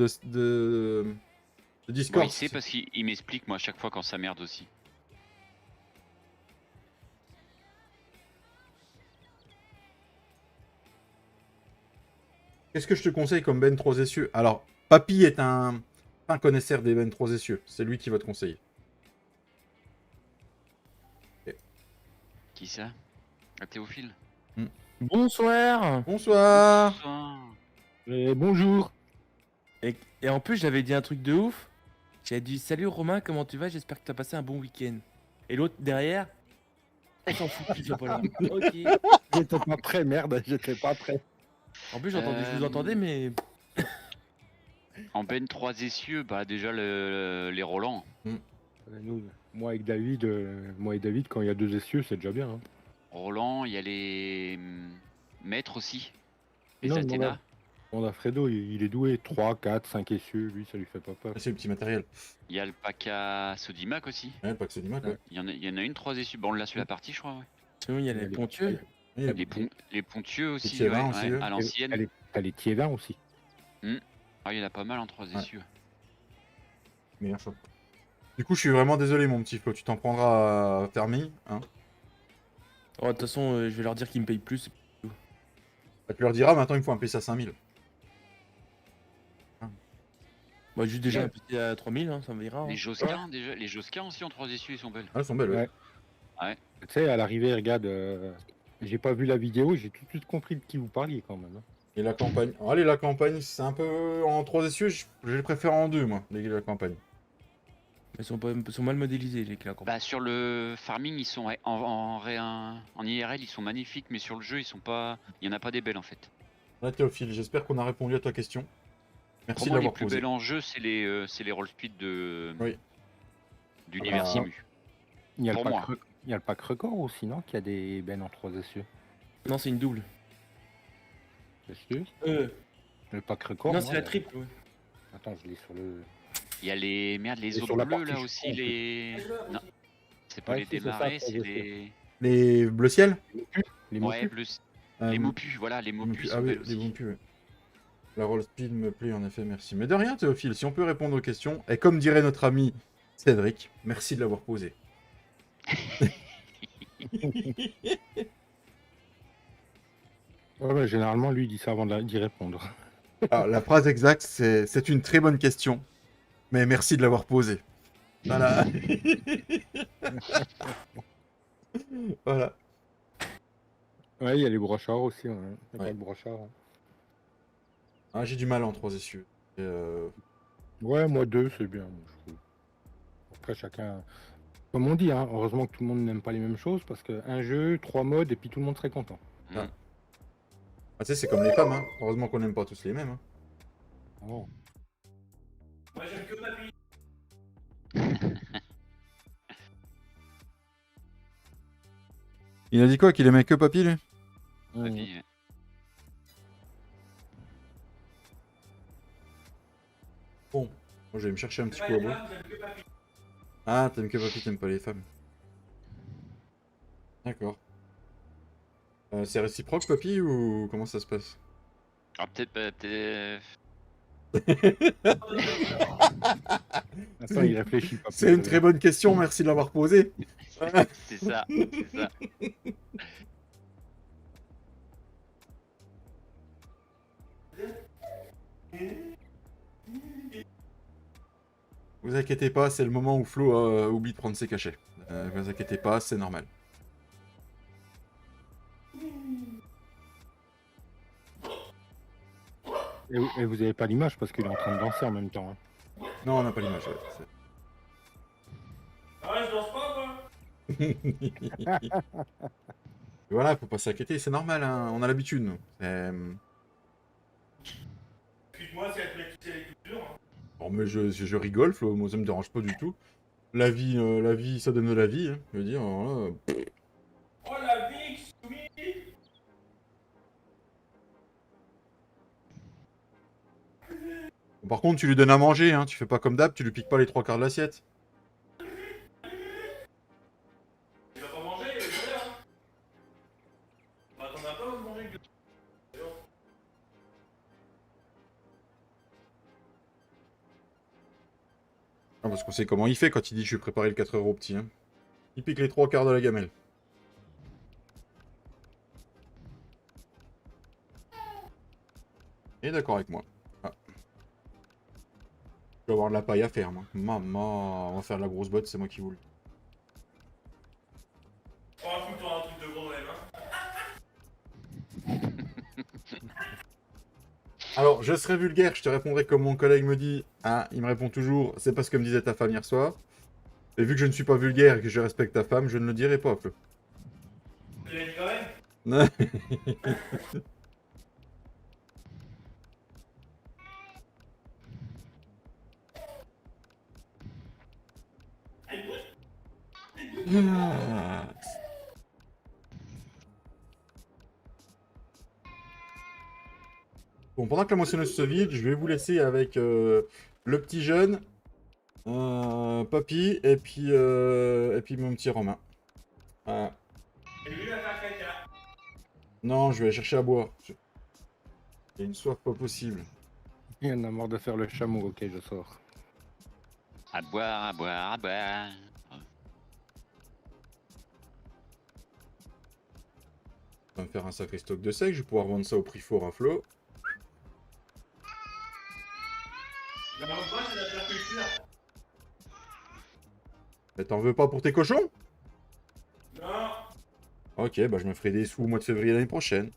Discord. Bon, il sait parce qu'il m'explique, moi, à chaque fois quand ça merde aussi. Qu'est-ce que je te conseille comme Ben 3 essieux? Alors, Papy est un connaisseur des Ben 3 essieux. C'est lui qui va te conseiller. Qui ça? Ah, Théophile? Bonsoir. Bonsoir. Bonsoir. Et bonjour. Et en plus, j'avais dit un truc de ouf. J'avais dit salut Romain, comment tu vas? J'espère que tu as passé un bon week-end. Et l'autre derrière, on s'en fout qu'il soit pas là. Ok. J'étais pas prêt, merde, j'étais pas prêt. En plus, je vous entendais, mais En Ben 3 essieux, bah déjà les Roland. Nous, moi et David, quand il y a 2 essieux, c'est déjà bien. Hein. Roland, il y a les maîtres aussi. Les Non, Athéna. On a Fredo, il est doué. 3, 4, 5 essieux, lui, ça lui fait pas peur. C'est le petit matériel. Il y a le Paca Sodimac aussi. Ouais, pas que c'est du Mac, ouais. Il y en a une 3 essieux. Bon, on l'a sur la partie, je crois. Ouais. sinon il y a les ponctueux. Oui, Les ponctueux aussi, Thiévin ouais, aussi, ouais, ouais. à l'ancienne. T'as les Thiévins aussi. Ah, il y en a pas mal en 3 essieux. meilleur choix. Du coup, je suis vraiment désolé, mon petit Flo. Tu t'en prendras à Fermi. Hein. Oh, de toute façon, je vais leur dire qu'ils me payent plus. Bah, tu leur diras, maintenant, il me faut un PC à 5000. Moi, juste déjà Ouais. un petit à 3000, hein, ça me ira. Hein. Les Josquins, déjà. Les Josquins aussi en 3 essieux, ils sont belles. Ah, elles sont belles, ouais. Ouais. Tu sais, à l'arrivée, regarde, j'ai pas vu la vidéo, j'ai tout de suite compris de qui vous parliez quand même. Hein. Et la campagne. Alors, allez, la campagne, c'est un peu en 3 essieux. Je les préfère en 2, moi, la campagne. Ils sont mal modélisés, les claques. Bah, sur le farming, ils sont en IRL, ils sont magnifiques, mais sur le jeu, ils sont pas. Il y en a pas des belles en fait. Là, Théophile, j'espère qu'on a répondu à ta question. Merci Pour de moi, les l'avoir plus posé. belles en jeu, c'est les roll speed Oui. d'univers Ah. Simu. Il y a Pour le pack, moi. il y a le pack record aussi, non? Qui a des bennes en 3 essieux. Non, c'est une double. C'est sûr? Euh, Le pack record, non, moi, c'est la il y a- triple. Ouais. Attends, je l'ai sur le. Il y a les Et autres sur la bleus partie là je aussi, prends, les. Non, c'est pas Ouais, les si, c'est ça, démarrer, trois c'est essieux. les. Les bleu ciel Les Ouais, mopus. plus. Euh, Les mopus, voilà, les les mopus mopus. sont Ah oui, belles les aussi. mopus, ouais. La roll speed me plaît en effet, merci. Mais de rien, Théophile, si on peut répondre aux questions, et comme dirait notre ami Cédric, merci de l'avoir posé. Ouais, ouais, généralement, lui, il dit ça avant d'y répondre. Alors, la phrase exacte, c'est une très bonne question, mais merci de l'avoir posée. Voilà. Voilà. Ouais, il y a les brochards aussi. Ouais. Il y a Ouais. pas de brochard. Hein. Ah, j'ai du mal en 3 essieux. Et, Ouais, moi, 2, c'est bien. Moi, je trouve. Après, chacun. Comme on dit, hein, heureusement que tout le monde n'aime pas les mêmes choses parce qu'un jeu, 3 modes et puis tout le monde serait content. Ah. Ah, tu sais, c'est comme les femmes, hein. Heureusement qu'on n'aime pas tous les mêmes. Hein. Oh. Moi, j'aime que Papy. Il a dit quoi? Qu'il aimait que Papy, lui? Papy, Bon, moi je vais me chercher un petit coup à boire. Ah, t'aimes que Papy, t'aimes pas les femmes. D'accord. C'est réciproque, Papy, ou comment ça se passe? Ah, peut-être. Attends, il réfléchit pas. C'est une très bonne question, merci de l'avoir posée. C'est ça, c'est ça. Vous inquiétez pas, c'est le moment où Flo oublie de prendre ses cachets. Vous inquiétez pas, c'est normal. Et vous avez pas l'image parce qu'il est en train de danser en même temps. Hein. Non, on n'a pas l'image. Ouais, Ah, je danse pas, moi. voilà, faut pas s'inquiéter, c'est normal, hein, on a l'habitude. Nous. Excuse-moi si elle te met toutes les cultures. Hein. Bon, mais je rigole, Flo, moi ça me dérange pas du tout. La vie, ça donne de la vie. Hein. Je veux dire, alors là, Oh la Vix, oui. Par contre, tu lui donnes à manger, hein. Tu fais pas comme d'hab, tu lui piques pas les 3 quarts de l'assiette. Tu vas pas manger, il est l'heure. Bah, t'en as pas à manger que. Ah, parce qu'on sait comment il fait quand il dit je vais préparer le 4 € au petit. Hein. Il pique les 3 quarts de la gamelle. Et d'accord avec moi. Ah. Je vais avoir de la paille à faire, moi. Maman, on va faire de la grosse botte, c'est moi qui voulais. Oh, fous-toi un truc de gros dans les mains. Alors, je serai vulgaire, je te répondrai comme mon collègue me dit. Ah, il me répond toujours, c'est pas ce que me disait ta femme hier soir. Et vu que je ne suis pas vulgaire et que je respecte ta femme, je ne le dirai pas, Flo. Tu l'as dit quand même. Ah. Bon, pendant que la moissonneuse se vide, je vais vous laisser avec le petit jeune, Papy, et puis mon petit Romain. Voilà. Et lui, il va faire caca. Non, je vais aller chercher à boire. J'ai une soif pas possible. Il y en a marre de faire le chameau. Ok, je sors. À boire, à boire, à boire. Je vais me faire un sacré stock de sec, je vais pouvoir vendre ça au prix fort à Flo. La mange pas, c'est la pire culture. Mais t'en veux pas pour tes cochons? Non. Ok, bah je me ferai des sous au mois de février l'année prochaine.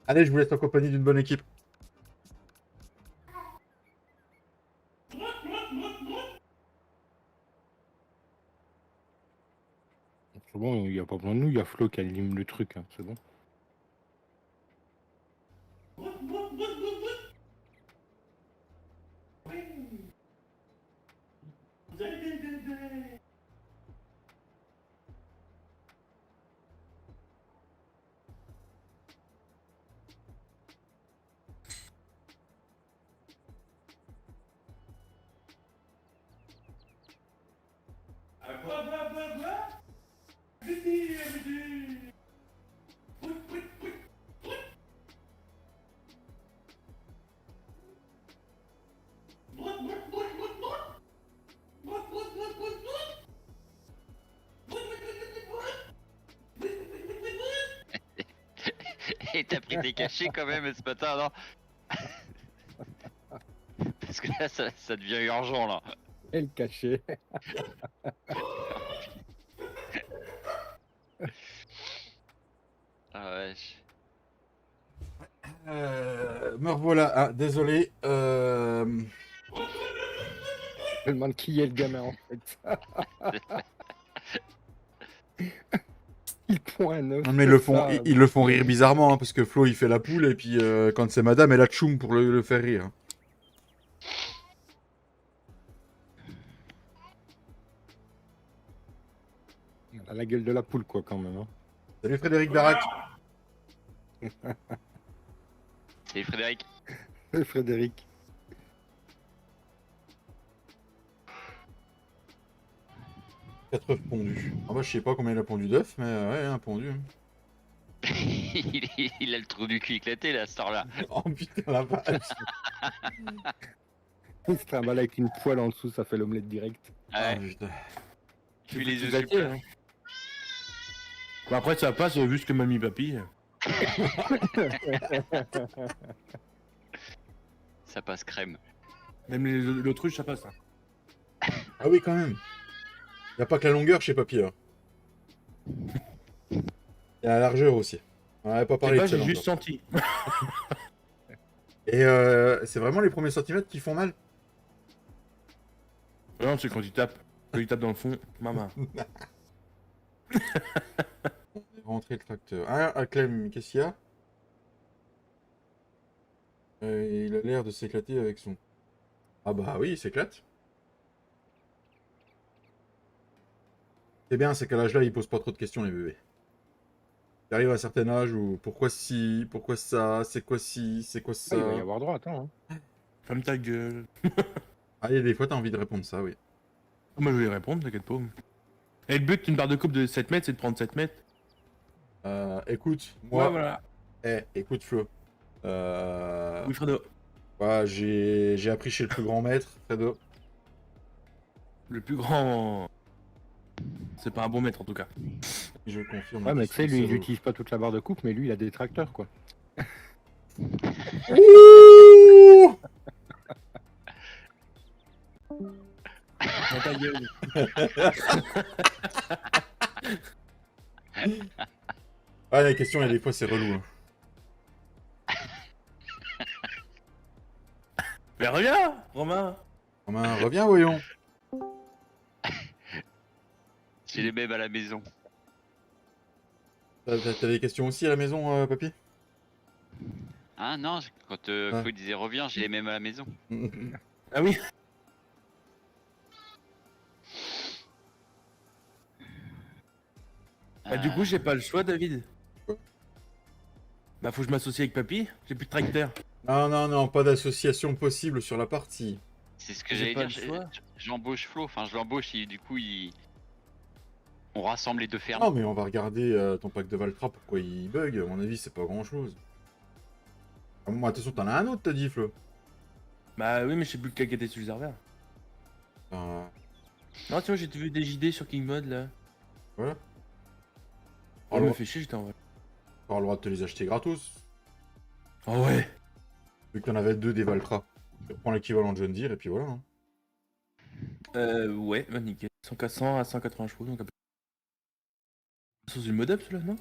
Allez, je vous laisse en compagnie d'une bonne équipe. C'est bon, il n'y a pas besoin de nous, il y a Flo qui anime le truc. Hein. C'est bon. Et t'as pris tes cachets quand même ce matin, non? Parce que là, ça devient urgent, là. Et le cachet. Ah wesh. Me revoilà. Ah, désolé. Je me demande qui est le gamin en fait. Il prend un œuf. Non, mais ils le font rire bizarrement, hein, parce que Flo il fait la poule, et puis quand c'est madame, elle a tchoum pour le faire rire. Il a la gueule de la poule quoi quand même. Hein. Salut Frédéric Barak. Salut Frédéric. Frédéric. Quatre œufs pondus. Ah bah je sais pas combien il a pondu d'œufs, mais ouais, un pondu. Il a le trou du cul éclaté là, ce temps-là. Oh putain la vache. Il se trimballe avec une poêle en dessous, ça fait l'omelette direct. Ah Ah, ouais, putain. puis les œufs Gâté, super. hein. Bon, après, ça passe vu ce que mamie papy. Ça passe crème. Même l'autruche, ça passe. Hein. Ah oui quand même. Y a pas que la longueur chez Papy là. Y a la largeur aussi. On avait pas Je sais parlé pas, de ça. j'ai juste senti. Et c'est vraiment les premiers centimètres qui font mal. Non, c'est quand il tape. Quand il tape dans le fond, maman. On est rentré le tracteur. Ah, Clem, qu'est-ce qu'il y a? Il a l'air de s'éclater avec son... Ah bah oui, il s'éclate. C'est bien, c'est qu'à l'âge-là, ils posent pas trop de questions, les bébés. Ils arrivent à un certain âge où pourquoi si, pourquoi ça, c'est quoi si, c'est quoi ça. Ah, il va y avoir droit, attends. Hein. Ferme ta gueule. Ah, et des fois, t'as envie de répondre ça, oui. Moi, je vais y répondre, t'inquiète pas. Et le but d'une barre de coupe de 7 mètres, c'est de prendre 7 mètres. Écoute, moi, Ouais, voilà. écoute Flo. Oui, Fredo. Voilà, j'ai appris chez le plus grand maître, Fredo. Le plus grand. C'est pas un bon maître en tout cas. Je confirme. Ouais, mais tu sais, lui, il n'utilise utilise pas toute la barre de coupe, mais lui, il a des tracteurs, quoi. Ouh Dans ta gueule. Ah, la question, des fois, c'est relou. Hein. Mais reviens, Romain. Romain, reviens, voyons. J'ai les mêmes à la maison. T'as des questions aussi à la maison, papy? Ah non, quand Ah. Flo disait reviens, j'ai les mêmes à la maison. Ah oui. Bah, du coup, j'ai pas le choix, David. Quoi? Bah, faut que je m'associe avec papy. J'ai plus de tracteur. Non, non, non, pas d'association possible sur la partie. C'est ce que J'ai j'allais pas dire. le choix. J'embauche Flo, enfin je l'embauche, du coup on rassemble les deux fermes. Non, mais on va regarder ton pack de Valtra, pourquoi il bug. À mon avis, c'est pas grand chose. Ah, bon, attention, t'en as un autre, t'as dit, Flo. Bah oui, mais je sais plus lequel qui était sur le serveur. Euh, Non, tu vois, j'ai vu des JD sur King Mode là. voilà. Oh, Alors, me fait chier, j'étais en vrai. t'auras le droit de te les acheter gratos. Oh ouais. Vu qu'il y en avait deux des Valtra. Tu prends l'équivalent de John Deere, et puis voilà. Hein. Ouais, bah nickel. 100 à 180 chevaux, donc un peu. Sous une modem, celui-là, non?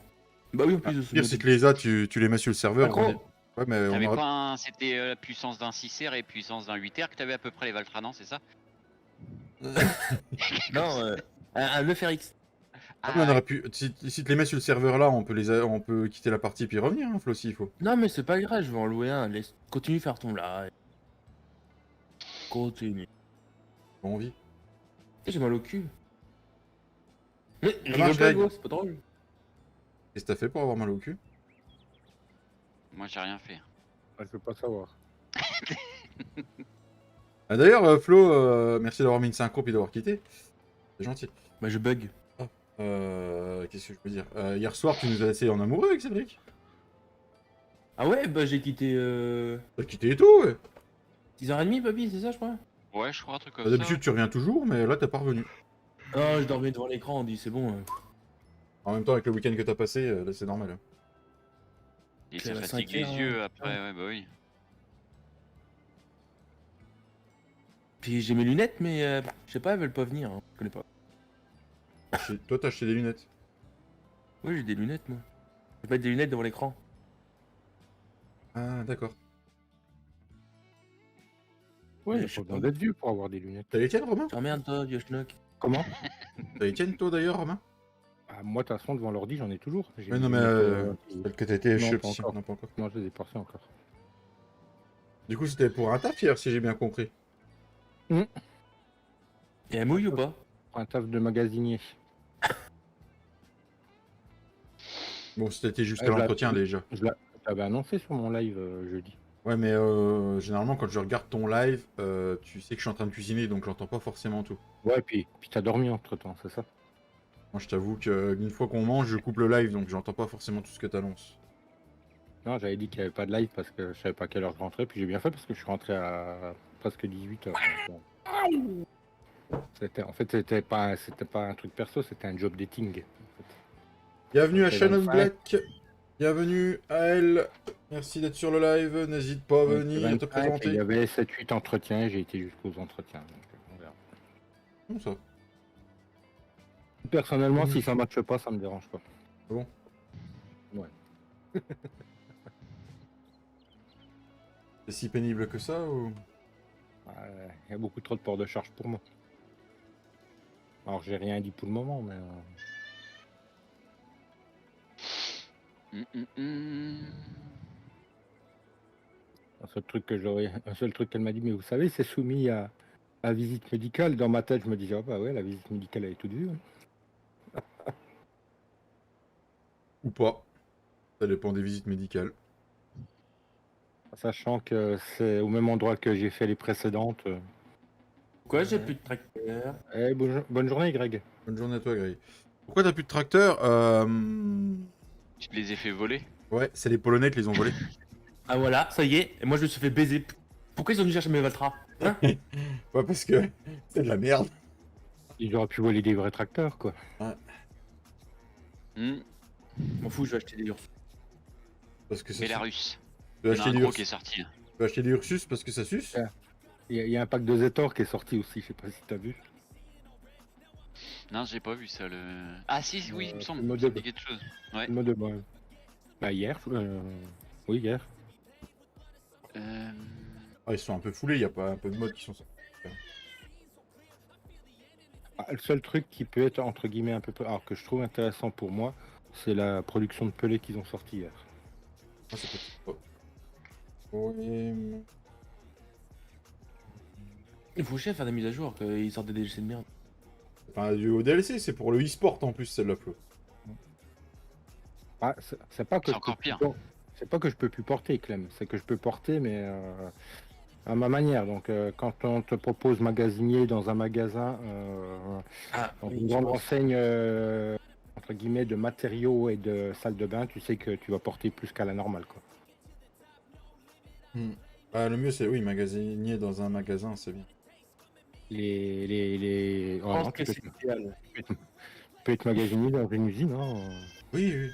Bah oui, en plus de Le ce pire, c'est que les as, tu les mets sur le serveur. Par on contre- est- Ouais, mais on T'avais aura... pas un. C'était la puissance d'un 6R et puissance d'un 8R que t'avais à peu près les Valtra, non, c'est ça? Non, un 9RX. Ah, mais on aurait pu... Si tu les mets sur le serveur là, on peut quitter la partie puis revenir, hein, Flo, s'il faut. Non, mais c'est pas grave, je vais en louer un. Laisse... Continue faire ton live. Continue. Pas envie. J'ai mal au cul. Mais Ça rigole marche, pas, Greg. gros, c'est pas drôle. Qu'est-ce que t'as fait pour avoir mal au cul? Moi j'ai rien fait. Ah, je veux pas savoir. Ah, d'ailleurs, Flo, merci d'avoir mis une synchro puis d'avoir quitté. C'est gentil. Bah, je bug. Qu'est-ce que je peux dire? Hier soir, tu nous as laissé en amoureux avec Cédric? Ah ouais, bah j'ai quitté T'as quitté et tout, ouais. 6h30, Bobby, c'est ça, je crois? Ouais, je crois un truc comme Bah, ça. d'habitude, tu reviens toujours, mais là, t'es pas revenu. Non, je dormais devant l'écran, on dit c'est bon. En même temps, avec le week-end que t'as passé, là, c'est normal. Hein. Et C'est ça à fatigue 5 les heures, yeux hein. après, ouais, bah oui. Puis j'ai mes lunettes, mais je sais pas, elles veulent pas venir. Hein. Je connais pas. Toi, t'as acheté des lunettes. Oui, j'ai des lunettes, moi. Je vais mettre des lunettes devant l'écran. Ah, d'accord. Ouais, Mais il je faut sais besoin pas. d'être vieux pour avoir des lunettes. T'as les tiennes, Romain? T'emmerdes, toi, vieux schnock. Comment? T'as les tiennes, toi, d'ailleurs, Romain? Ah, moi, de toute façon, devant l'ordi, j'en ai toujours. J'ai Ouais, mes non, mais lunettes, celle que t'as été chez non, le pas psy. encore. Non, pas encore. Non, je les ai portées encore. Du coup, c'était pour un taf hier, si j'ai bien compris. Et elle mouille ou pas? Un taf de magasinier. Bon, c'était juste Ah, à je l'ai- l'entretien, déjà. Je l'avais annoncé sur mon live jeudi. Ouais, mais généralement, quand je regarde ton live, tu sais que je suis en train de cuisiner, donc j'entends pas forcément tout. Ouais, puis t'as dormi entre temps, c'est ça? Moi, je t'avoue qu'une fois qu'on mange, je coupe le live, donc j'entends pas forcément tout ce que t'annonces. Non, j'avais dit qu'il n'y avait pas de live parce que je savais pas à quelle heure je rentrais. Puis j'ai bien fait parce que je suis rentré à presque 18h. En fait, c'était pas un truc perso, c'était un job dating. Bienvenue à C'est Shannon 25. Black. Bienvenue à elle. Merci d'être sur le live. N'hésite pas à Donc, venir te 25, et il y présenter. avait 7-8 entretiens et j'ai été jusqu'aux entretiens. Donc, on verra. Comment ça? Personnellement, si ça ne matche pas, ça me dérange pas. Bon. Ouais. C'est si pénible que ça ou... Il y a beaucoup trop de port de charge pour moi. Alors, j'ai rien dit pour le moment, mais. Un seul truc qu'elle m'a dit, mais vous savez, c'est soumis à visite médicale. Dans ma tête, je me disais, oh bah ouais, la visite médicale, elle est toute vue. Hein. Ou pas. Ça dépend des visites médicales. Sachant que c'est au même endroit que j'ai fait les précédentes. Pourquoi j'ai plus de tracteur? Bonne journée, Greg. Bonne journée à toi, Greg. Pourquoi t'as plus de tracteur Tu te les ai fait voler. Ouais, c'est les Polonais qui les ont volés. Ah voilà, ça y est, et moi je me suis fait baiser. Pourquoi ils ont dû chercher mes Valtra? Hein? Ouais, parce que c'est de la merde. Ils auraient pu voler des vrais tracteurs, quoi. M'en fous, je vais acheter des Ursus. Parce que ça Belarus. Tu veux Il y en a acheter un des gros qui est Ursus. sorti. Tu veux acheter des Ursus parce que ça suce. Ouais. Il y a un pack de Zetor qui est sorti aussi, je sais pas si t'as vu. Non, j'ai pas vu ça. Ah si, oui, il me semble. le mode Ça me de- dit quelque chose. Ouais. Le mode de- Bah, hier. Oui, hier. Ah, ils sont un peu foulés, il y a pas un peu de modes qui sont sortis. Le seul truc qui peut être, entre guillemets, un peu. Alors que je trouve intéressant pour moi, c'est la production de pelés qu'ils ont sorti hier. Ah, c'est peut-être pas. Oui. Il faut chier à faire des mises à jour, qu'ils sortent des DLC de merde. Enfin, au DLC, c'est pour le e-sport en plus, celle-là, Flo. Ah, c'est pas que C'est je encore peux pire. c'est pas que je peux plus porter, Clem. C'est que je peux porter, mais à ma manière. Donc, quand on te propose magasinier dans un magasin, dans une grande enseigne, entre guillemets, de matériaux et de salle de bain, tu sais que tu vas porter plus qu'à la normale, quoi. Ah, le mieux, c'est, oui, magasinier dans un magasin, c'est bien. Je Je pense que c'est idéal. Tu peux être magasinier dans une usine, hein. Oui, oui.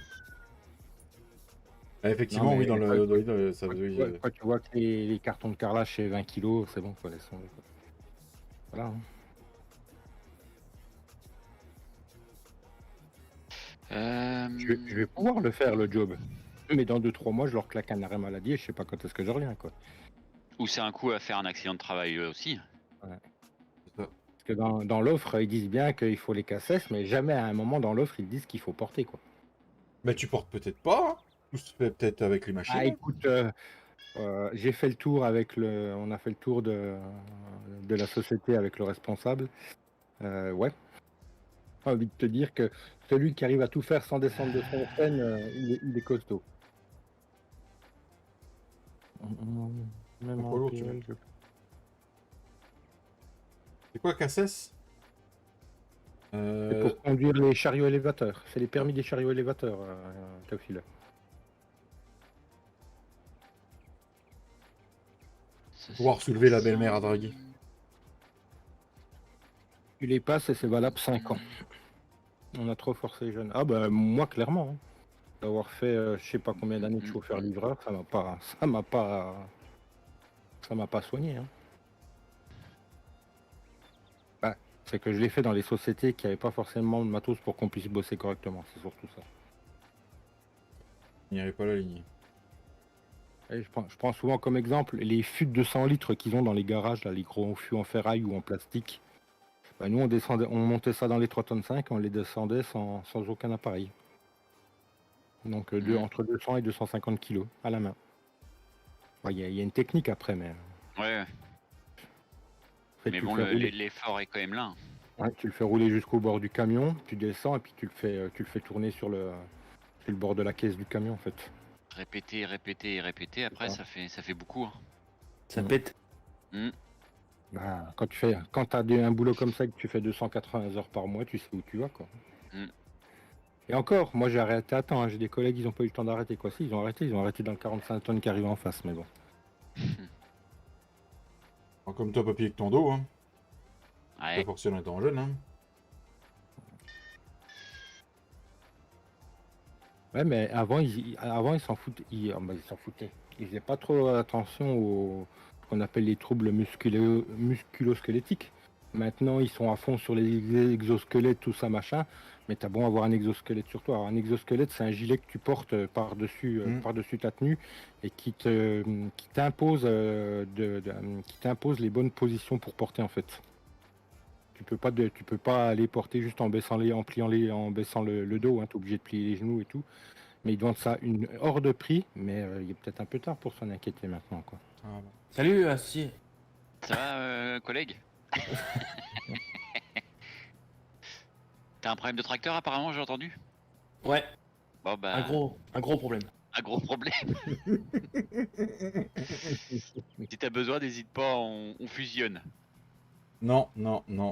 Ah, effectivement, Non, mais oui, dans quand- le... ça, Quand oui, quand tu vois que les cartons de carrelage c'est 20 kilos, c'est bon, quoi, laisse tomber, quoi. Voilà. Hein. Je vais pouvoir le faire, le job. Mais dans 2-3 mois, je leur claque un arrêt maladie et je sais pas quand est-ce que je reviens, quoi. Ou c'est un coup à faire un accident de travail aussi. c'est ça. Parce que dans l'offre, ils disent bien qu'il faut les cassettes, mais jamais à un moment dans l'offre, ils disent qu'il faut porter, quoi. Mais tu portes peut-être pas, hein. Tout se fait peut-être avec les machines. Ah, écoute, j'ai fait le tour on a fait le tour de la société avec le responsable. Ouais. J'ai envie de te dire que celui qui arrive à tout faire sans descendre de son scène, il est costaud. Même Pas en lourd, tu PL, vois. C'est quoi, Casses? C'est pour conduire les chariots élévateurs. C'est les permis des chariots élévateurs, Théophile. Ça, Pouvoir c'est soulever la pour belle-mère ça. à Draghi. Tu les passes et c'est valable 5 ans. On a trop forcé les jeunes. Ah bah moi clairement. Hein. D'avoir fait je sais pas combien d'années de chauffeur-livreur, ça m'a pas soigné. Hein. Bah, c'est que je l'ai fait dans les sociétés qui n'avaient pas forcément de matos pour qu'on puisse bosser correctement. C'est surtout ça. Il n'y avait pas la ligne. Et je prends souvent comme exemple les fûts de 100 litres qu'ils ont dans les garages, là, les gros fûts en ferraille ou en plastique. Bah, nous, on montait ça dans les 3 tonnes 5, on les descendait sans aucun appareil. Donc entre 200 et 250 kilos à la main. Il y a une technique après, mais... Ouais, fait, mais tu bon, le fais rouler. l'effort est quand même là. Ouais, tu le fais rouler jusqu'au bord du camion, tu descends et puis tu le fais tourner sur le bord de la caisse du camion en fait. Répéter, répéter et répéter, après ça. ça fait beaucoup. Hein. Ça pète. Bah, quand tu as un boulot comme ça et que tu fais 280 heures par mois, tu sais où tu vas quoi. Et encore, moi j'ai arrêté à temps, hein. J'ai des collègues, ils n'ont pas eu le temps d'arrêter quoi. Si, ils ont arrêté dans le 45 tonnes qui arrivent en face, mais bon. Comme toi, papy, avec ton dos, hein. Ouais. Pas forcément étant jeune, hein. Ouais, mais avant ils s'en foutaient. Ils s'en foutaient. Ils faisaient pas trop attention aux ce qu'on appelle les troubles musculo-squelettiques. Maintenant, ils sont à fond sur les exosquelettes, tout ça, machin. Mais t'as bon avoir un exosquelette sur toi. Alors, un exosquelette, c'est un gilet que tu portes par-dessus ta tenue et qui t'impose les bonnes positions pour porter, en fait. Tu peux pas aller porter juste en baissant en baissant le dos, hein, tu es obligé de plier les genoux et tout. Mais ils vendent ça hors de prix, mais il est peut-être un peu tard pour s'en inquiéter maintenant, quoi. Ah, bah. Salut, associé. Ça va, collègue? T'as un problème de tracteur apparemment, j'ai entendu? Ouais, Bon bah, un gros problème. un gros problème. Si t'as besoin, n'hésite pas, on fusionne. Non,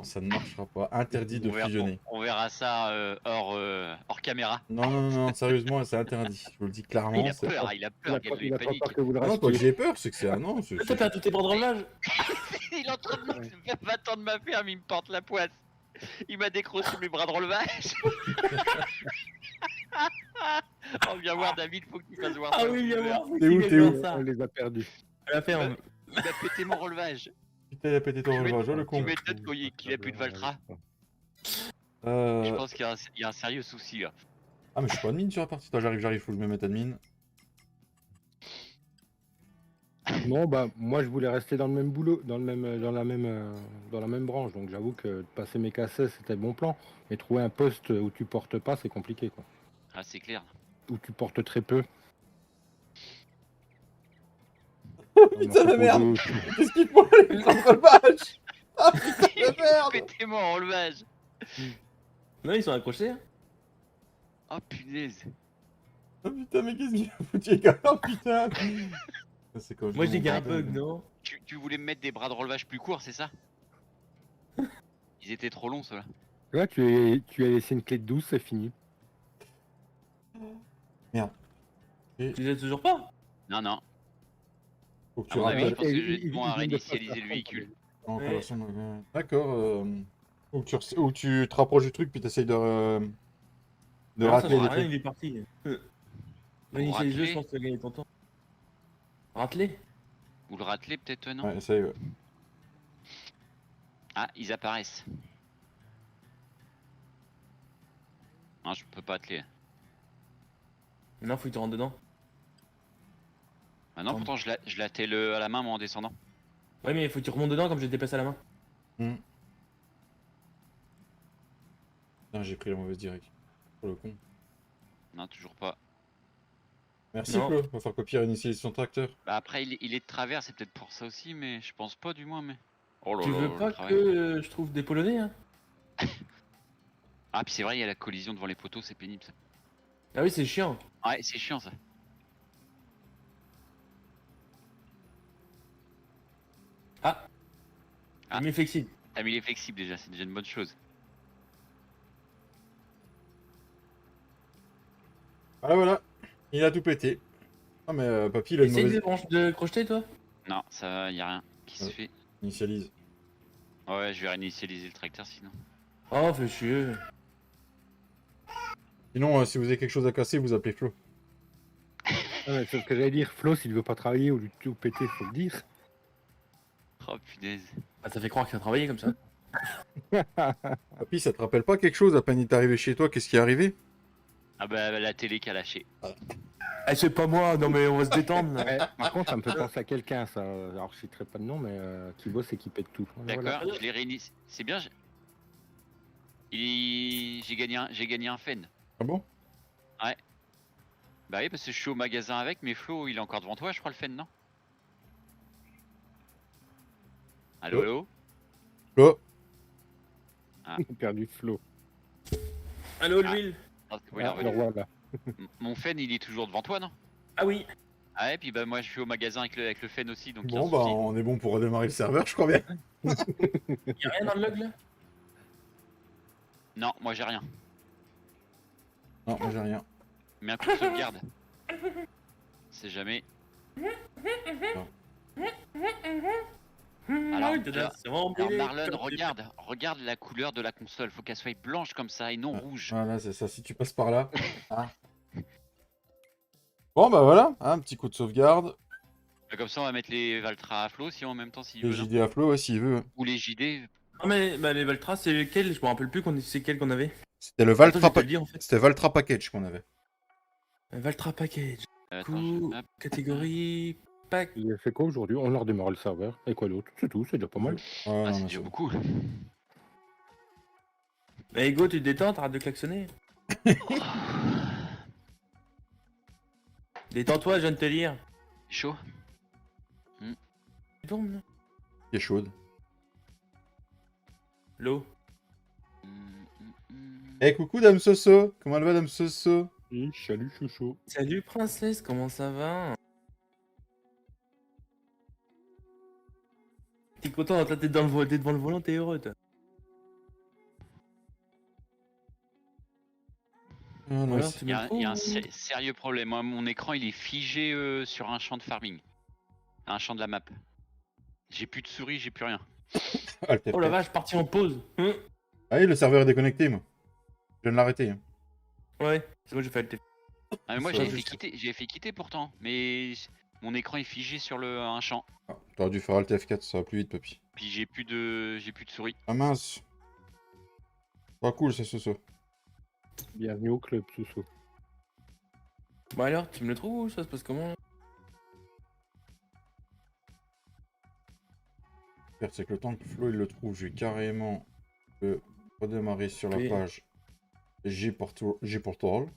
ça ne marchera pas. Interdit de On verra- fusionner. On verra ça hors caméra. Non, sérieusement, c'est interdit. Je vous le dis clairement. Il a peur, il a peur, Il a pas panique. peur que vous le Ah non, pas que rachetiez. j'ai peur, c'est que c'est... Ah non, c'est... Toi, t'as tous tes bras de relevage. Il est en train de me va de ma ferme, il me porte la poisse. Il m'a décroché mes bras de relevage. Oh, viens voir David, faut que tu fasses voir Ah ça. oui, viens voir. T'es où, t'es où? Ça. On les a perdus. À la ferme. Il a pété mon relevage. Putain, il a pété ton Tu relevage, oh, le Tu con. m'étonnes qu'il a plus de Valtra. Je Euh... pense qu'il y a un sérieux souci là. Ah, mais je suis pas admin sur la partie. Attends, j'arrive, faut que je me mette admin. Non, bah moi je voulais rester dans le même boulot, dans la même branche. Donc j'avoue que de passer mes cassettes c'était bon plan. Mais trouver un poste où tu portes pas, c'est compliqué quoi. Ah, c'est clair. Où tu portes très peu. Putain de merde! Qu'est-ce qu'il faut avec le relevage? Ah putain de merde! Pété mon relevage. Non, ils sont accrochés. Hein. Oh punaise. Oh putain, mais qu'est-ce qu'il a foutu, gars? Oh putain! Ça, c'est quand Moi, je dis qu'il y a un vraiment- bug, non? Tu voulais me mettre des bras de relevage plus courts, c'est ça? Ils étaient trop longs ceux-là. Là tu as laissé une clé de 12, c'est fini. Tu les as toujours pas? Non, non. Faut que À tu mon avis, je rappelles. pense que je vais Ils- devoir ils viennent de réinitialiser faire le ça, véhicule. En Ouais. relation de- D'accord. Ou tu te rapproches du truc puis t'essayes de Non, ça racler sert les à rien, trucs. il est parti. Initier les jeux, racler je pense que tu vas gagner ton temps. Rateler? Ou le rateler peut-être, non? Ouais, essaye, ouais. Ah, ils apparaissent. Non, je peux pas atteler. Non, faut que tu rentres dedans. Ah non, pourtant je l'attelle à la main moi en descendant. Ouais, mais faut que tu remontes dedans comme je te déplace à la main. Non, j'ai pris la mauvaise direction. Pour le con. Non, toujours pas. Merci, Non. Flo. Va falloir copier initialiser son tracteur. Bah après, il est de travers, c'est peut-être pour ça aussi, mais je pense pas du moins. Mais oh là Tu là, veux le pas travail. que je trouve des Polonais, hein? Ah, puis c'est vrai, il y a la collision devant les poteaux, c'est pénible ça. Ah oui, c'est chiant. Ouais, c'est chiant ça. Ah. Ah. Il est flexible. T'as mis les flexibles déjà, c'est déjà une bonne chose. Voilà. Il a tout pété. Ah, mais papy, il a une Essaye mauvaise... de crocheter, toi. Non, ça y a rien qui se Ouais. fait. Initialise. Ouais, je vais réinitialiser le tracteur sinon. Oh, fais chier. Sinon, si vous avez quelque chose à casser, vous appelez Flo. Ah ouais, c'est ce que j'allais dire. Flo, s'il veut pas travailler ou lui tout péter, faut le dire. Oh punaise. Ah, ça fait croire qu'il a travaillé comme ça. Papy, ça te rappelle pas quelque chose à peine il est arrivé chez toi? Qu'est-ce qui est arrivé? Ah bah la télé qui a lâché. Eh, c'est pas moi, non mais on va se détendre. Là. Ouais, par contre, ça me fait penser à quelqu'un, ça. Alors, je citerai pas de nom, mais qui bosse et qui pète tout. D'accord, Voilà. je l'ai réinitialisé. C'est bien. J'ai gagné un Fen. Ah bon? Bah oui, parce que je suis au magasin avec, mais Flo, il est encore devant toi, je crois, le Fen, non? Allô, Oh. allô? Flo? Il a perdu Flo. Allô, Ah. l'huile. Ah, oui, il est Ah, revenu. le roi, là. Mon Fen, il est toujours devant toi, non? Ah oui. Ah ouais, puis bah moi, je suis au magasin avec le Fen aussi, donc. y a Bon, un bah, souci. on est bon pour redémarrer le serveur, je crois bien. Y'a rien dans le log là. Non, moi j'ai rien. Non, moi j'ai rien. Mais un coup de sauvegarde. C'est jamais. Alors, alors Marlon, regarde la couleur de la console. Faut qu'elle soit blanche comme ça et non rouge. Voilà, c'est ça, si tu passes par là. Hein. Bon, bah voilà, hein, un petit coup de sauvegarde. Comme ça, on va mettre les Valtra à flot si en même temps s'il Les veut. non JD à Flo, ouais, s'il veut. Ou les JD. Ah mais bah, les Valtra, c'est lesquels? Je me rappelle plus c'est quel qu'on avait. C'était le Attends, je Valtra, vais te le dire en fait. C'était Valtra Package qu'on avait. Valtra Package. Attends, Coup, hop. catégorie, pack. Il a fait quoi aujourd'hui? On leur démarre le serveur. Et quoi d'autre? C'est tout, c'est déjà pas mal. Ouais, Ah, non, c'est mais déjà c'est- beaucoup. Bah Ego, tu te détends, t'arrêtes de klaxonner. Détends-toi, je viens de te lire. Chaud. Tu tombes, là. qui est chaude. L'eau. Eh, coucou Dame Soso. Comment elle va, Dame Soso? Oui, salut chouchou. Salut princesse, comment ça va? T'es content, t'es devant le volant, t'es heureux toi. Ah, non, Alors, c'est- tu Il y me a, trouves il y a un ou- sérieux problème. Moi, mon écran, il est figé sur un champ de farming. Un champ de la map. J'ai plus de souris, j'ai plus rien. Ah, le Oh la TF4. vache, parti en pause. Ah oui, le serveur est déconnecté, moi. Je viens de l'arrêter. Hein. Ouais, c'est moi j'ai fait le TF. Ah, mais moi, Ça, j'avais je fait sais. quitter. J'ai fait quitter pourtant. Mais mon écran est figé sur un champ. Ah, t'aurais dû faire Alt F4, ça va plus vite, papy. Puis j'ai plus de souris. Ah mince. Pas cool, ça, Soso. Bienvenue au club, chouchou. Bon alors, tu me le trouves ou ça se passe comment là? C'est que le temps que Flo il le trouve, je vais carrément le redémarrer sur la Oui. page Gportal.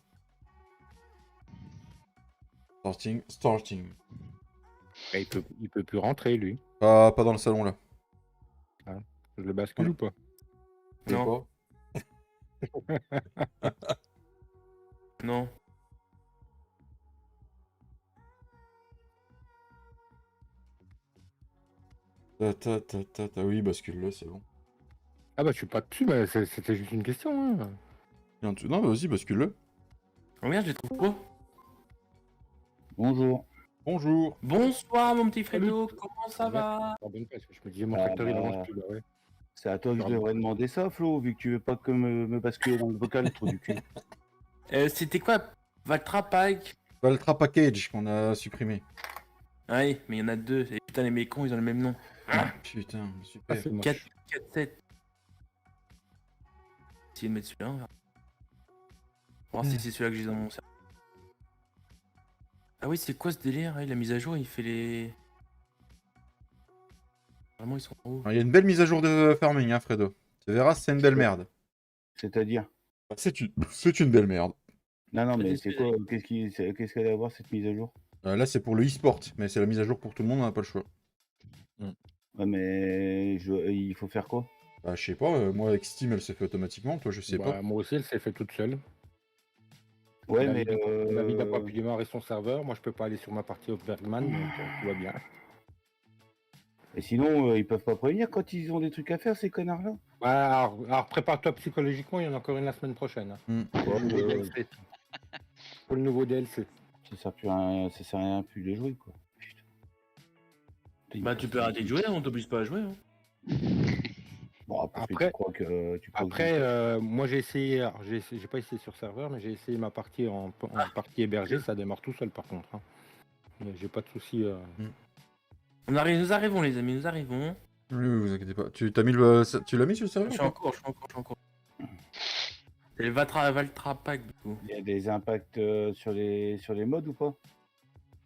Starting. Et il peut plus rentrer, lui. Pas dans le salon là. Je le bascule Ouais. ou pas? Tu veux Non. pas Non. Oui, bascule-le, c'est bon. Ah bah je suis pas dessus, mais c'était juste une question. Hein. Non, mais vas-y, bascule-le. Oh merde, je les trouve pas. Bonjour. Bonjour. Bonsoir mon petit Fredo, comment ça va? Pardon, parce que je me disais, mon Ah facteur il bah. avance plus là, ouais. C'est à toi que je Pardon. devrais demander ça, Flo, vu que tu veux pas que me basculer dans le vocal, trou du cul. C'était quoi? Valtra Pack? Valtra Package qu'on a supprimé. Ouais, mais il y en a deux. Et putain, les mécons, ils ont le même nom. Putain, Ah, super. c'est moche. 4, 7. Essayer de mettre celui-là, on verra. On va voir si c'est celui-là que j'ai dans mon cerveau. Ah oui, c'est quoi ce délire? La mise à jour, il fait les... Vraiment, ils sont en haut. Il y a une belle mise à jour de farming, hein, Fredo. Tu verras, c'est une belle merde. C'est-à-dire. C'est une belle merde. Non, non, mais Vas-y, c'est quoi qu'est-ce qu'elle va avoir cette mise à jour? Là, c'est pour le e-sport, mais c'est la mise à jour pour tout le monde, on n'a pas le choix. Ouais, mais il faut faire quoi? Bah, je sais pas, moi avec Steam, elle se fait automatiquement, toi, je sais Bah, pas. moi aussi, elle s'est fait toute seule. Ouais, David mais. David n'a pas pu démarrer son serveur. Moi, je peux pas aller sur ma partie of Bergman, donc tout va bien. Et sinon, ils peuvent pas prévenir quand ils ont des trucs à faire, ces connards-là? Ouais, alors prépare-toi psychologiquement, il y en a encore une la semaine prochaine. Hein. Ouais, Je vous l'ai dit, pour le nouveau DLC. Ça sert plus à ça sert à rien plus de les jouer, quoi. Putain. Bah tu peux arrêter de jouer, on t'oblige pas à jouer. Hein. Bon, parce que Après- tu crois que Après, moi j'ai essayé, alors, j'ai pas essayé sur serveur, mais j'ai essayé ma partie en partie hébergée, ça démarre tout seul par contre. Hein. Mais j'ai pas de soucis. On arrive, nous arrivons les amis, nous arrivons. Oui, vous inquiétez pas. Tu l'as mis sur le serveur Je ou suis en pas cours, je suis en cours. C'est le Valtra Pack du coup. il y a des impacts sur les modes ou pas?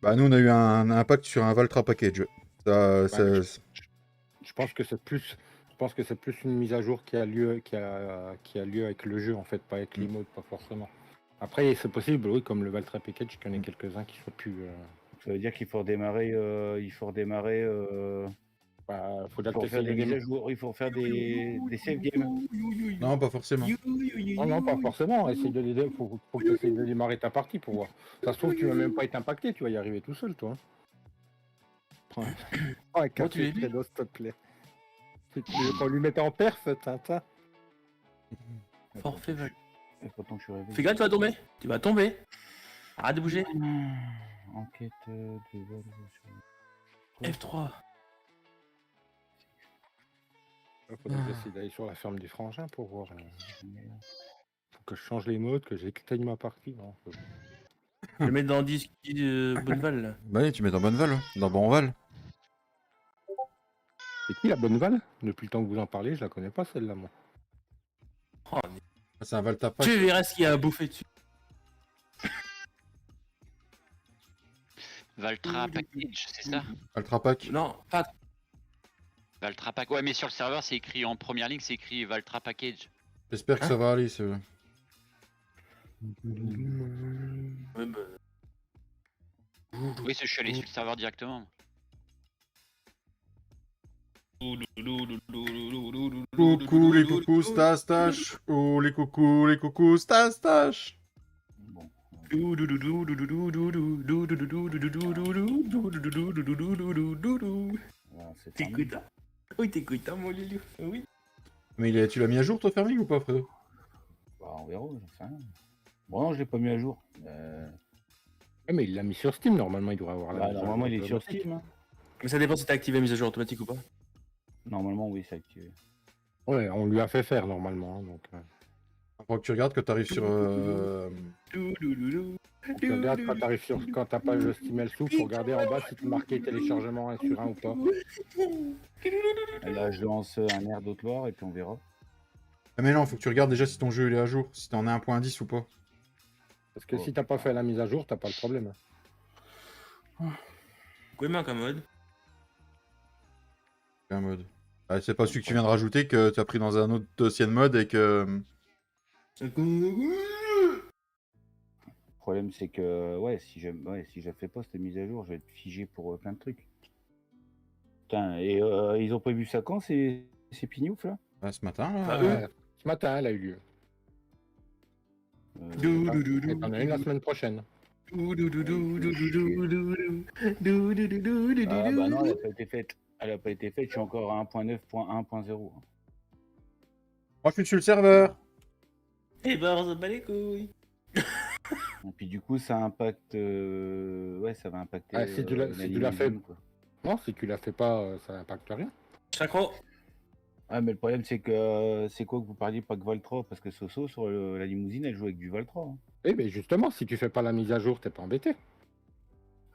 Bah nous on a eu un impact sur un Valtra package. Je pense que c'est plus, une mise à jour qui a lieu avec le jeu en fait, pas avec les modes, pas forcément. Après, c'est possible, oui, comme le Valtra Package, qu'il y en ait quelques-uns qui soient plus. Ça veut dire qu'il faut redémarrer. Faudra Pour que faire t'essayes des de mises à jour, il faut faire des save games. Non, pas forcément. Non, pas forcément. Essaye de l'aider. Faut que tu essayes de démarrer ta partie pour voir. Ça se trouve, tu vas même pas être impacté. Tu vas y arriver tout seul, toi. Prends un tu café, l'as dit Fredo, s'il te plaît. Tu veux qu'on lui mette en perf, Tintin? Forfait Val. Pourtant, je suis réveillé. Fais gaffe, tu vas tomber. Tu vas tomber. Arrête de bouger. Enquête de vol. F3. Faudrait que j'essaie d'aller sur la ferme du frangin pour voir. Faut que je change les modes, que j'éteigne ma partie. Non, Je vais mettre dans 10 Bonneval là. Bah oui, tu mets dans Bonneval, hein. Dans Bonval. C'est qui la Bonneval? Depuis le temps que vous en parlez, je la connais pas celle-là, moi. Oh, C'est un Valtra pack. tu verras ce qu'il y a à bouffer dessus. Valtra Package, c'est ça? Valtra pack. Non, pas. Valtra Pack. Ouais, mais sur le serveur, c'est écrit en première ligne, c'est écrit Valtra Package. J'espère que ça va aller. Ouais, bah, Oui, je suis allé sur le serveur directement. Coucou les coucous, stache. Oh les coucous, stache. Bon. Voilà, c'est terminé. T'écoutes, hein? Oui, t'écoutes, hein, mon Lulu. Oui. Mais tu l'as mis à jour toi, Ferming, ou pas, Fredo? Bah, on verra, j'en sais rien. Bon, non, je l'ai pas mis à jour. Mais il l'a mis sur Steam, normalement, il devrait avoir la Bah, mise à normalement, jour il est sur automatique. Steam. Hein. Mais ça dépend si t'as activé la mise à jour automatique ou pas. Normalement, oui, c'est activé. Ouais, on lui a fait faire normalement. Hein, donc, Faut que tu regardes quand t'arrives sur. tu regardes quand t'arrives sur quand ta page Steam elle s'ouvre, faut regarder en bas si tu marquais téléchargement 1 sur 1 ou pas. Et là, je lance un air d'Haute-Loire et puis on verra. Ah mais non, faut que tu regardes déjà si ton jeu il est à jour, si t'en as 1.10 ou pas. Parce que si t'as pas fait la mise à jour, t'as pas le problème. Quoi, mais en commode. C'est un mode. Ah, c'est pas celui que tu viens de rajouter que tu as pris dans un autre dossier de mode et que. Le problème, c'est que si je fais pas cette mise à jour, je vais être figé pour plein de trucs. Putain, et ils ont prévu ça quand, ces pignoufs là? Ah, ce matin là. Ah, Ce matin, elle a eu lieu. Et t'en as une la semaine prochaine. Ah bah non, elle a pas été faite. Elle a pas été faite, je suis encore à 1.9.1.0. Moi je suis sur le serveur. Et ben, on se bat les couilles. Et puis du coup, ça impacte. Ça va impacter. Ah, si tu l'as- la si tu ligne l'as fait. Zoom, quoi. Non, si tu la fais pas, ça n'impacte rien. Chacro. Ah, mais le problème, c'est que c'est quoi que vous parliez pas que Valtra? Parce que Soso, sur la limousine, elle joue avec du Valtra. Hein. Eh ben justement, si tu fais pas la mise à jour, t'es pas embêté.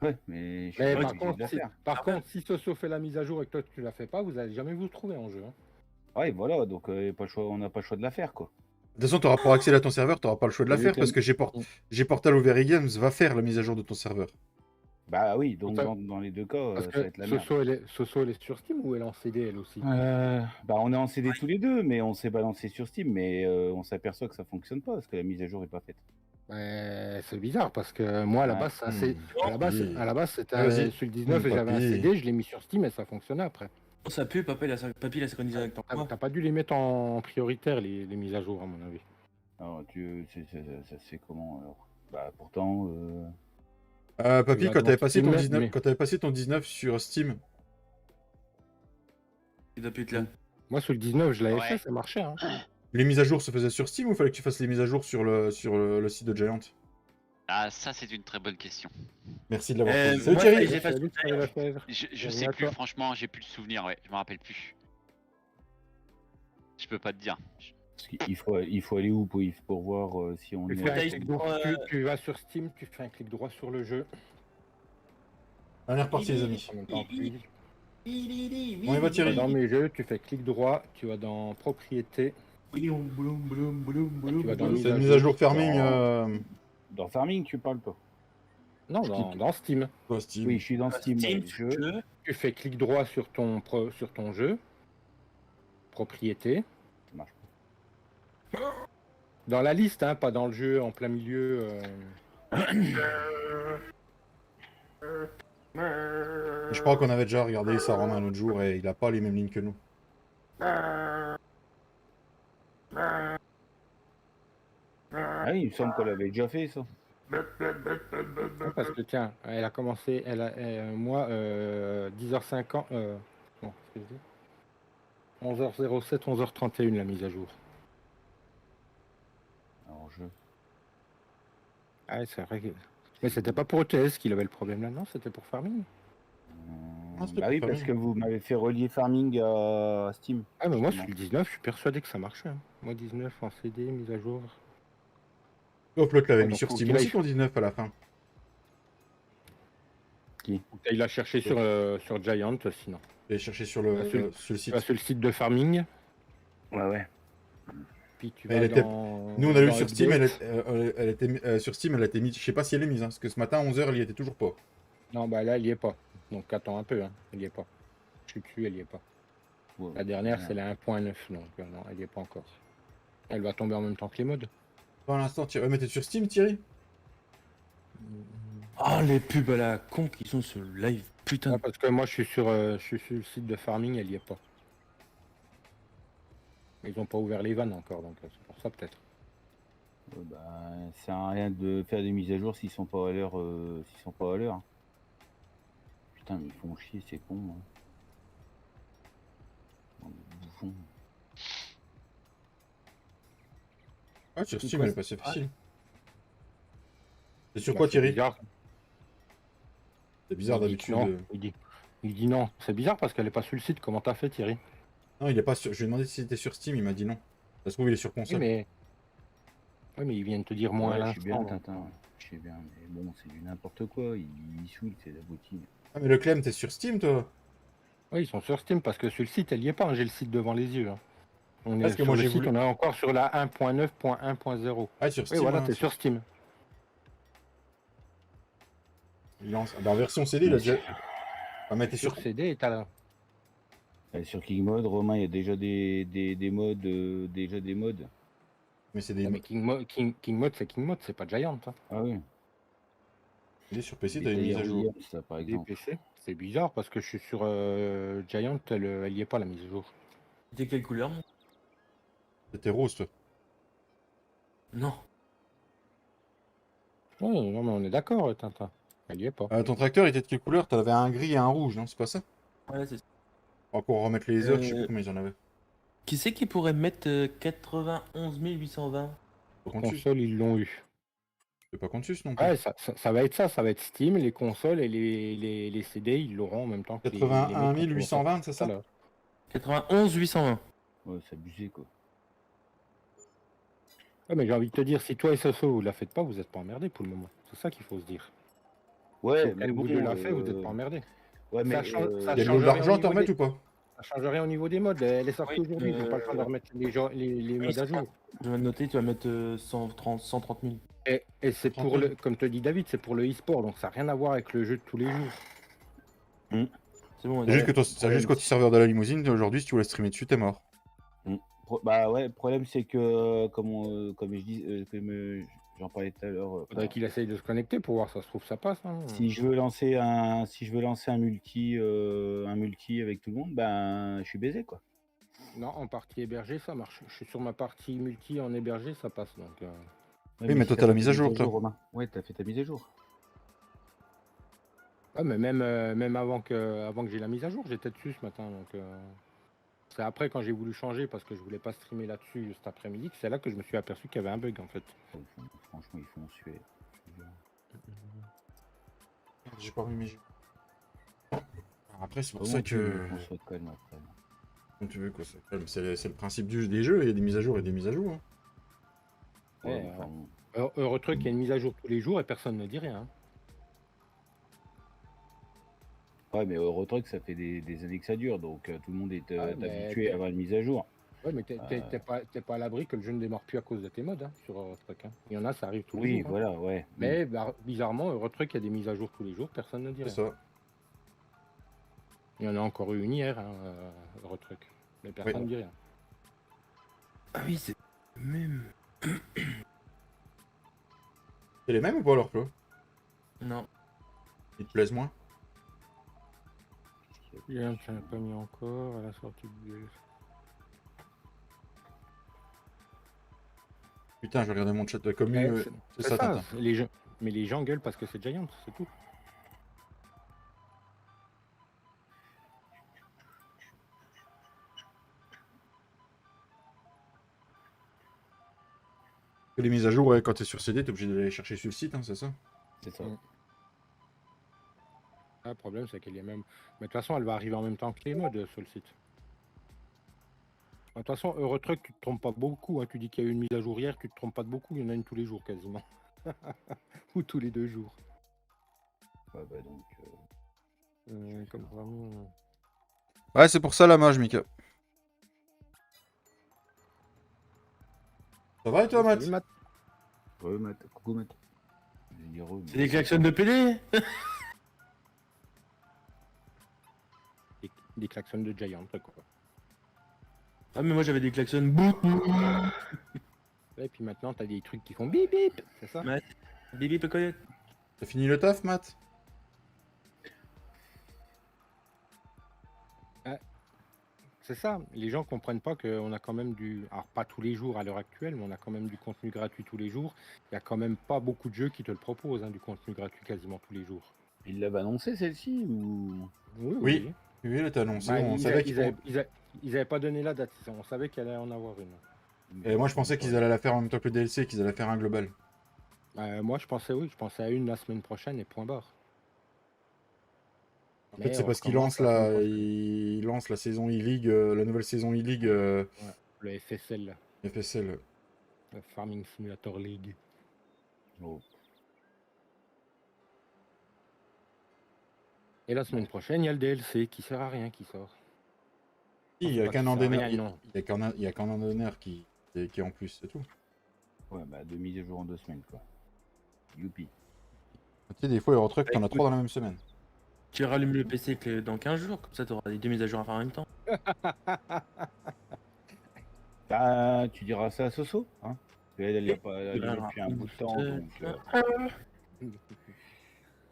Ouais, mais je suis Mais pas par obligé de contre, la faire. contre, si Soso fait la mise à jour et que toi tu la fais pas, vous allez jamais vous trouver en jeu. Hein. Ouais, voilà, donc pas le choix, on n'a pas le choix de la faire, quoi. De toute façon, t'auras pour accéder à ton serveur, t'auras pas le choix de la Oui, faire t'as- parce que j'ai Portal Over Games va faire la mise à jour de ton serveur. Bah oui, donc Enfin, dans les deux cas, Parce ça va être que la merde. Soso, elle est sur Steam ou elle est en CD elle aussi? Bah on est en CD tous les deux, mais on s'est balancé sur Steam, mais on s'aperçoit que ça fonctionne pas parce que la mise à jour est pas faite. C'est bizarre parce que moi à la Ouais. base, à la base c'était Vas-y. sur le 19 et j'avais un Papy. CD, je l'ai mis sur Steam et ça fonctionnait après. Oh, ça pue, papy, la synchronisé avec ton moi. T'as pas dû les mettre en prioritaire les mises à jour à mon avis. Alors ça se fait comment alors? Bah pourtant Papy, vas quand dans t'avais passé Steam, ton 19, mais- quand t'avais passé ton 19 sur Steam, Tu dois pute là. Moi sur le 19 je l'avais Ouais. fait, ça marchait. Hein. les mises à jour se faisaient sur Steam ou fallait que tu fasses les mises à jour sur le site de Giant? Ah, ça, c'est une très bonne question. Merci de l'avoir posé. moi, Salut fallait que Thierry. j'efface Salut, tout Thierry Lefebvre. Je Bienvenue sais à plus, toi. franchement, j'ai plus le souvenir, ouais. Je me rappelle plus. Je peux pas te dire. Parce qu'il faut aller où pour voir si on Tu est. fais un tailles clic sur, droit, tu vas sur Steam, tu fais un clic droit sur le jeu. Dernière partie, les amis. En même temps, plus. On y va, Tu vas Thierry. dans mes jeux, tu fais clic droit, tu vas dans propriété, tu vas dans C'est une mise à jour farming. Dans Farming, tu parles pas. Non, Je dans, clique. dans Steam. Toi, Steam. Oui, je suis dans Steam. Steam, ouais, sur je... le jeu. Tu fais clic droit sur ton jeu, propriété. Ça marche Dans la liste, hein, pas dans le jeu en plein milieu. Je crois qu'on avait déjà regardé ça Romain un autre jour et il a pas les mêmes lignes que nous. Ah oui, il me semble qu'on l'avait déjà fait, ça. Parce que tiens, elle a commencé, moi, 10h50, bon, qu'est-ce que je dis 11h07, 11h31 la mise à jour. Alors, Ah, ouais, c'est vrai que... Mais c'était pas pour ETS qu'il avait le problème là, non, c'était pour Farming. Ah, c'était Bah oui, pour parce Farming. que vous m'avez fait relier Farming à Steam. Ah, mais moi, justement. sur le 19, je suis persuadé que ça marchait. Hein. Moi, 19 en CD, mise à jour. Hop, l'autre l'avait Ah, mis donc, sur faut Steam qu'il aussi aille- ton 19 à la fin. Il a cherché sur Giant, sinon. J'ai cherché sur Ah, sur le Tu site. vas sur le site de Farming, Ouais, ouais. puis tu Mais vas elle était- dans... Nous, on a lu dans sur Steam, Update. elle était sur Steam, elle a été mise. Je sais pas si elle est mise, hein, parce que ce matin, à 11h, elle y était toujours pas. Non, bah là, il y est pas. Donc, attends un peu, hein. Elle y est pas. Je suis dessus, elle y est pas. Ouais, La dernière, ouais. c'est la 1.9, donc non, elle y est pas encore. Elle va tomber en même temps que les modes. Pour l'instant, Thierry. Ouais, mais t'es sur Steam, Thierry? Oh, les pubs à la con qui sont sur le live. Putain. Ah, parce que moi, je suis sur le site de Farming, elle y est pas. Ils ont pas ouvert les vannes encore, donc c'est pour ça peut-être. Ouais, bah, ça sert à rien de faire des mises à jour s'ils sont pas à l'heure. S'ils sont pas à l'heure. Putain, mais ils font chier, c'est con. Hein. Oh, les bouffons. Ouais, sur C'est Steam, quoi, elle est passée c'est- facile. C'est sur Bah, quoi, c'est Thierry? bizarre. C'est bizarre Il dit que d'habitude. non. Il dit non. C'est bizarre parce qu'elle est pas sur le site. Comment t'as fait, Thierry? Non, il est pas sur. Je lui ai demandé si c'était sur Steam, il m'a dit non. Ça se trouve, il est sur Oui, console. mais... Oui, mais ils viennent te dire moins à Ouais, je suis bien, l'instant. Tintin. Je sais bien, mais bon, c'est du n'importe quoi. Ils saoulent, c'est abrutis. Ah, mais le Clem, t'es sur Steam, toi? Oui, ils sont sur Steam parce que sur le site, elle y est pas. Hein. J'ai le site devant les yeux. Hein. On est Parce que sur moi, le j'ai site, voulu- on est encore sur la 1.9.1.0. Ah, sur Oui, Steam. voilà, hein, t'es sur Steam. il lance- Dans la version CD, il a déjà. Ah, mais t'es sur. Sur CD et t'as là. Sur King Mode, Romain, il y a déjà des modes. Déjà des modes. Mais c'est Non, des. mais King Mode, c'est pas Giant. Hein. Ah oui. Il est sur PC, Des t'as une mise à Air jour. Williams, ça, par Des exemple. PC. C'est bizarre parce que je suis sur Giant, elle y est pas la mise à jour. C'était quelle couleur mon- C'était rose, toi. Non. Ouais, non, mais on est d'accord, Tintin. Elle y est pas. Ton tracteur, il était de quelle couleur? T'en avais un gris et un rouge, non? C'est pas ça? Ouais, c'est ça. On va encore remettre les heures, je sais plus Euh, combien ils en avaient. Qui c'est qui pourrait mettre 91 820? Pas Contus. Consoles, ils l'ont eu. C'est pas Contus non plus. Ouais, ça va être ça. Ça va être Steam, les consoles et les CD, ils l'auront en même temps que les 81 mecs qui ont 820, c'est ça? Alors, 91 820. Ouais, c'est abusé, quoi. ouais, mais j'ai envie de te dire, si toi et Soso, vous la faites pas, vous êtes pas emmerdés pour le moment. C'est ça qu'il faut se dire. Ouais, Si aucun de vous deux l'a fait, vous êtes pas emmerdés. Ouais, mais. Ça change- ça Il y a de change rien l'argent à au te niveau remettre des- ou pas? Ça change rien au niveau des modes. Elle est sortie Oui, aujourd'hui, ils n'ont pas le temps de remettre les modes à jour. Je vais noter, tu vas mettre 130 000. Et c'est pour le, comme te dit David, c'est pour le e-sport, donc ça n'a rien à voir avec le jeu de tous les jours. C'est bon, C'est juste que ouais. c'est juste quand tu es serveur de la limousine, aujourd'hui, si tu voulais streamer dessus, t'es mort. Bah ouais, le problème c'est que, comme je dis, j'en parlais tout à l'heure. Faudrait qu'il essaye de se connecter pour voir, ça se trouve ça passe. Hein. Si je veux lancer un multi avec tout le monde, ben je suis baisé quoi. Non, en partie hébergée, ça marche. Je suis sur ma partie multi en hébergé, ça passe. Donc, Ouais, Oui, mais toi, si t'as la fait mise ta à jour, toi. Romain. Ouais, t'as fait ta mise à jour. ouais, mais même avant que j'ai la mise à jour, j'étais dessus ce matin. Donc, c'est après quand j'ai voulu changer parce que je voulais pas streamer là-dessus cet après-midi que c'est là que je me suis aperçu qu'il y avait un bug en fait. Franchement, ils font suer. Merde, j'ai pas remis mes jeux. Alors après, c'est pour Comment ça tu veux que. qu'on soit calme après? Comme tu veux, quoi. C'est le principe des jeux. Il y a des mises à jour et des mises à jour. Hein. Ouais, Ouais, enfin, Eurotruck, il y a une mise à jour tous les jours et personne ne dit rien. Hein. ouais, mais Eurotruck, ça fait des années que ça dure, donc tout le monde est Ah, mais habitué à avoir une mise à jour. Ouais, mais t'es pas à l'abri que le jeu ne démarre plus à cause de tes mods hein, sur Eurotruck. Hein. Il y en a, ça arrive tous les Oui, jours. Hein. voilà, ouais. Mais bizarrement, Eurotruck, il y a des mises à jour tous les jours, personne ne dit C'est rien. ça. Il y en a encore eu une hier, hein, Eurotruck. Mais personne ne dit rien. Ah oui, c'est même. C'est les mêmes ou pas alors, Flo? Non. Ils te plaisent moins? Il y en a qui n'en a pas mis encore à la sortie du DLC. Putain, je vais regarder mon chat de commu. C'est ça, Tintin. Les gens... Mais les gens gueulent parce que c'est Giant, c'est tout. Que les mises à jour, ouais, quand t'es sur CD, t'es obligé d'aller les chercher sur le site, hein, c'est ça? C'est ça. Ah, le problème, c'est qu'elle est même. Mais de toute façon, elle va arriver en même temps que les mods sur le site. De toute façon, Eurotruck, tu te trompes pas beaucoup. Hein. Tu dis qu'il y a eu une mise à jour hier, tu te trompes pas de beaucoup. Il y en a une tous les jours quasiment. Ou tous les 2 jours. Ouais, bah donc. Comme vraiment. Ouais, c'est pour ça la mage, Mika. Ça va et toi, Matt? Salut, Matt. Ouais, Matt. Coucou, Matt. Je vais dire, C'est des klaxons de PD. Des klaxons de Giant, quoi. Ah, mais moi j'avais des klaxons bout. Et puis maintenant, t'as des trucs qui font bip bip, c'est ça? Ouais. Bibi peut connaître. T'as fini le taf, Matt? C'est ça, les gens comprennent pas qu'on a quand même du... Alors pas tous les jours à l'heure actuelle, mais on a quand même du contenu gratuit tous les jours. Il y a quand même pas beaucoup de jeux qui te le proposent, hein, du contenu gratuit quasiment tous les jours. Il l'avait annoncé celle-ci ou. Oui, oui, elle était annoncée. Bah, On savait qu'ils ils avaient pas donné la date, on savait qu'il allait en avoir une. Et moi, je pensais qu'ils allaient la faire en même temps que le DLC, qu'ils allaient faire un global. Moi je pensais je pensais à une la semaine prochaine et point barre. En fait, Mais c'est on parce qu'ils recommence lancent la semaine prochaine. ils lancent la saison e-League, la nouvelle saison e-League Le FSL, FSL. le Farming Simulator League. Oh. Et la semaine prochaine, il y a le DLC qui sert à rien qui sort. Il n'y a pas qu'un que ça sert à Andener, rien, non. il y a qu'un Andener qui est en plus, c'est tout. Ouais, bah 2 mises à jour en 2 semaines, quoi. Youpi. Tu sais, des fois, Eurotruck, t'en as 3 dans la même semaine. Tu rallumes le PC dans 15 jours, comme ça t'auras les 2 mises à jour à faire en même temps. Bah, tu diras ça à Soso, hein? Parce qu'elle l'a pas allumé depuis un bout de temps, donc.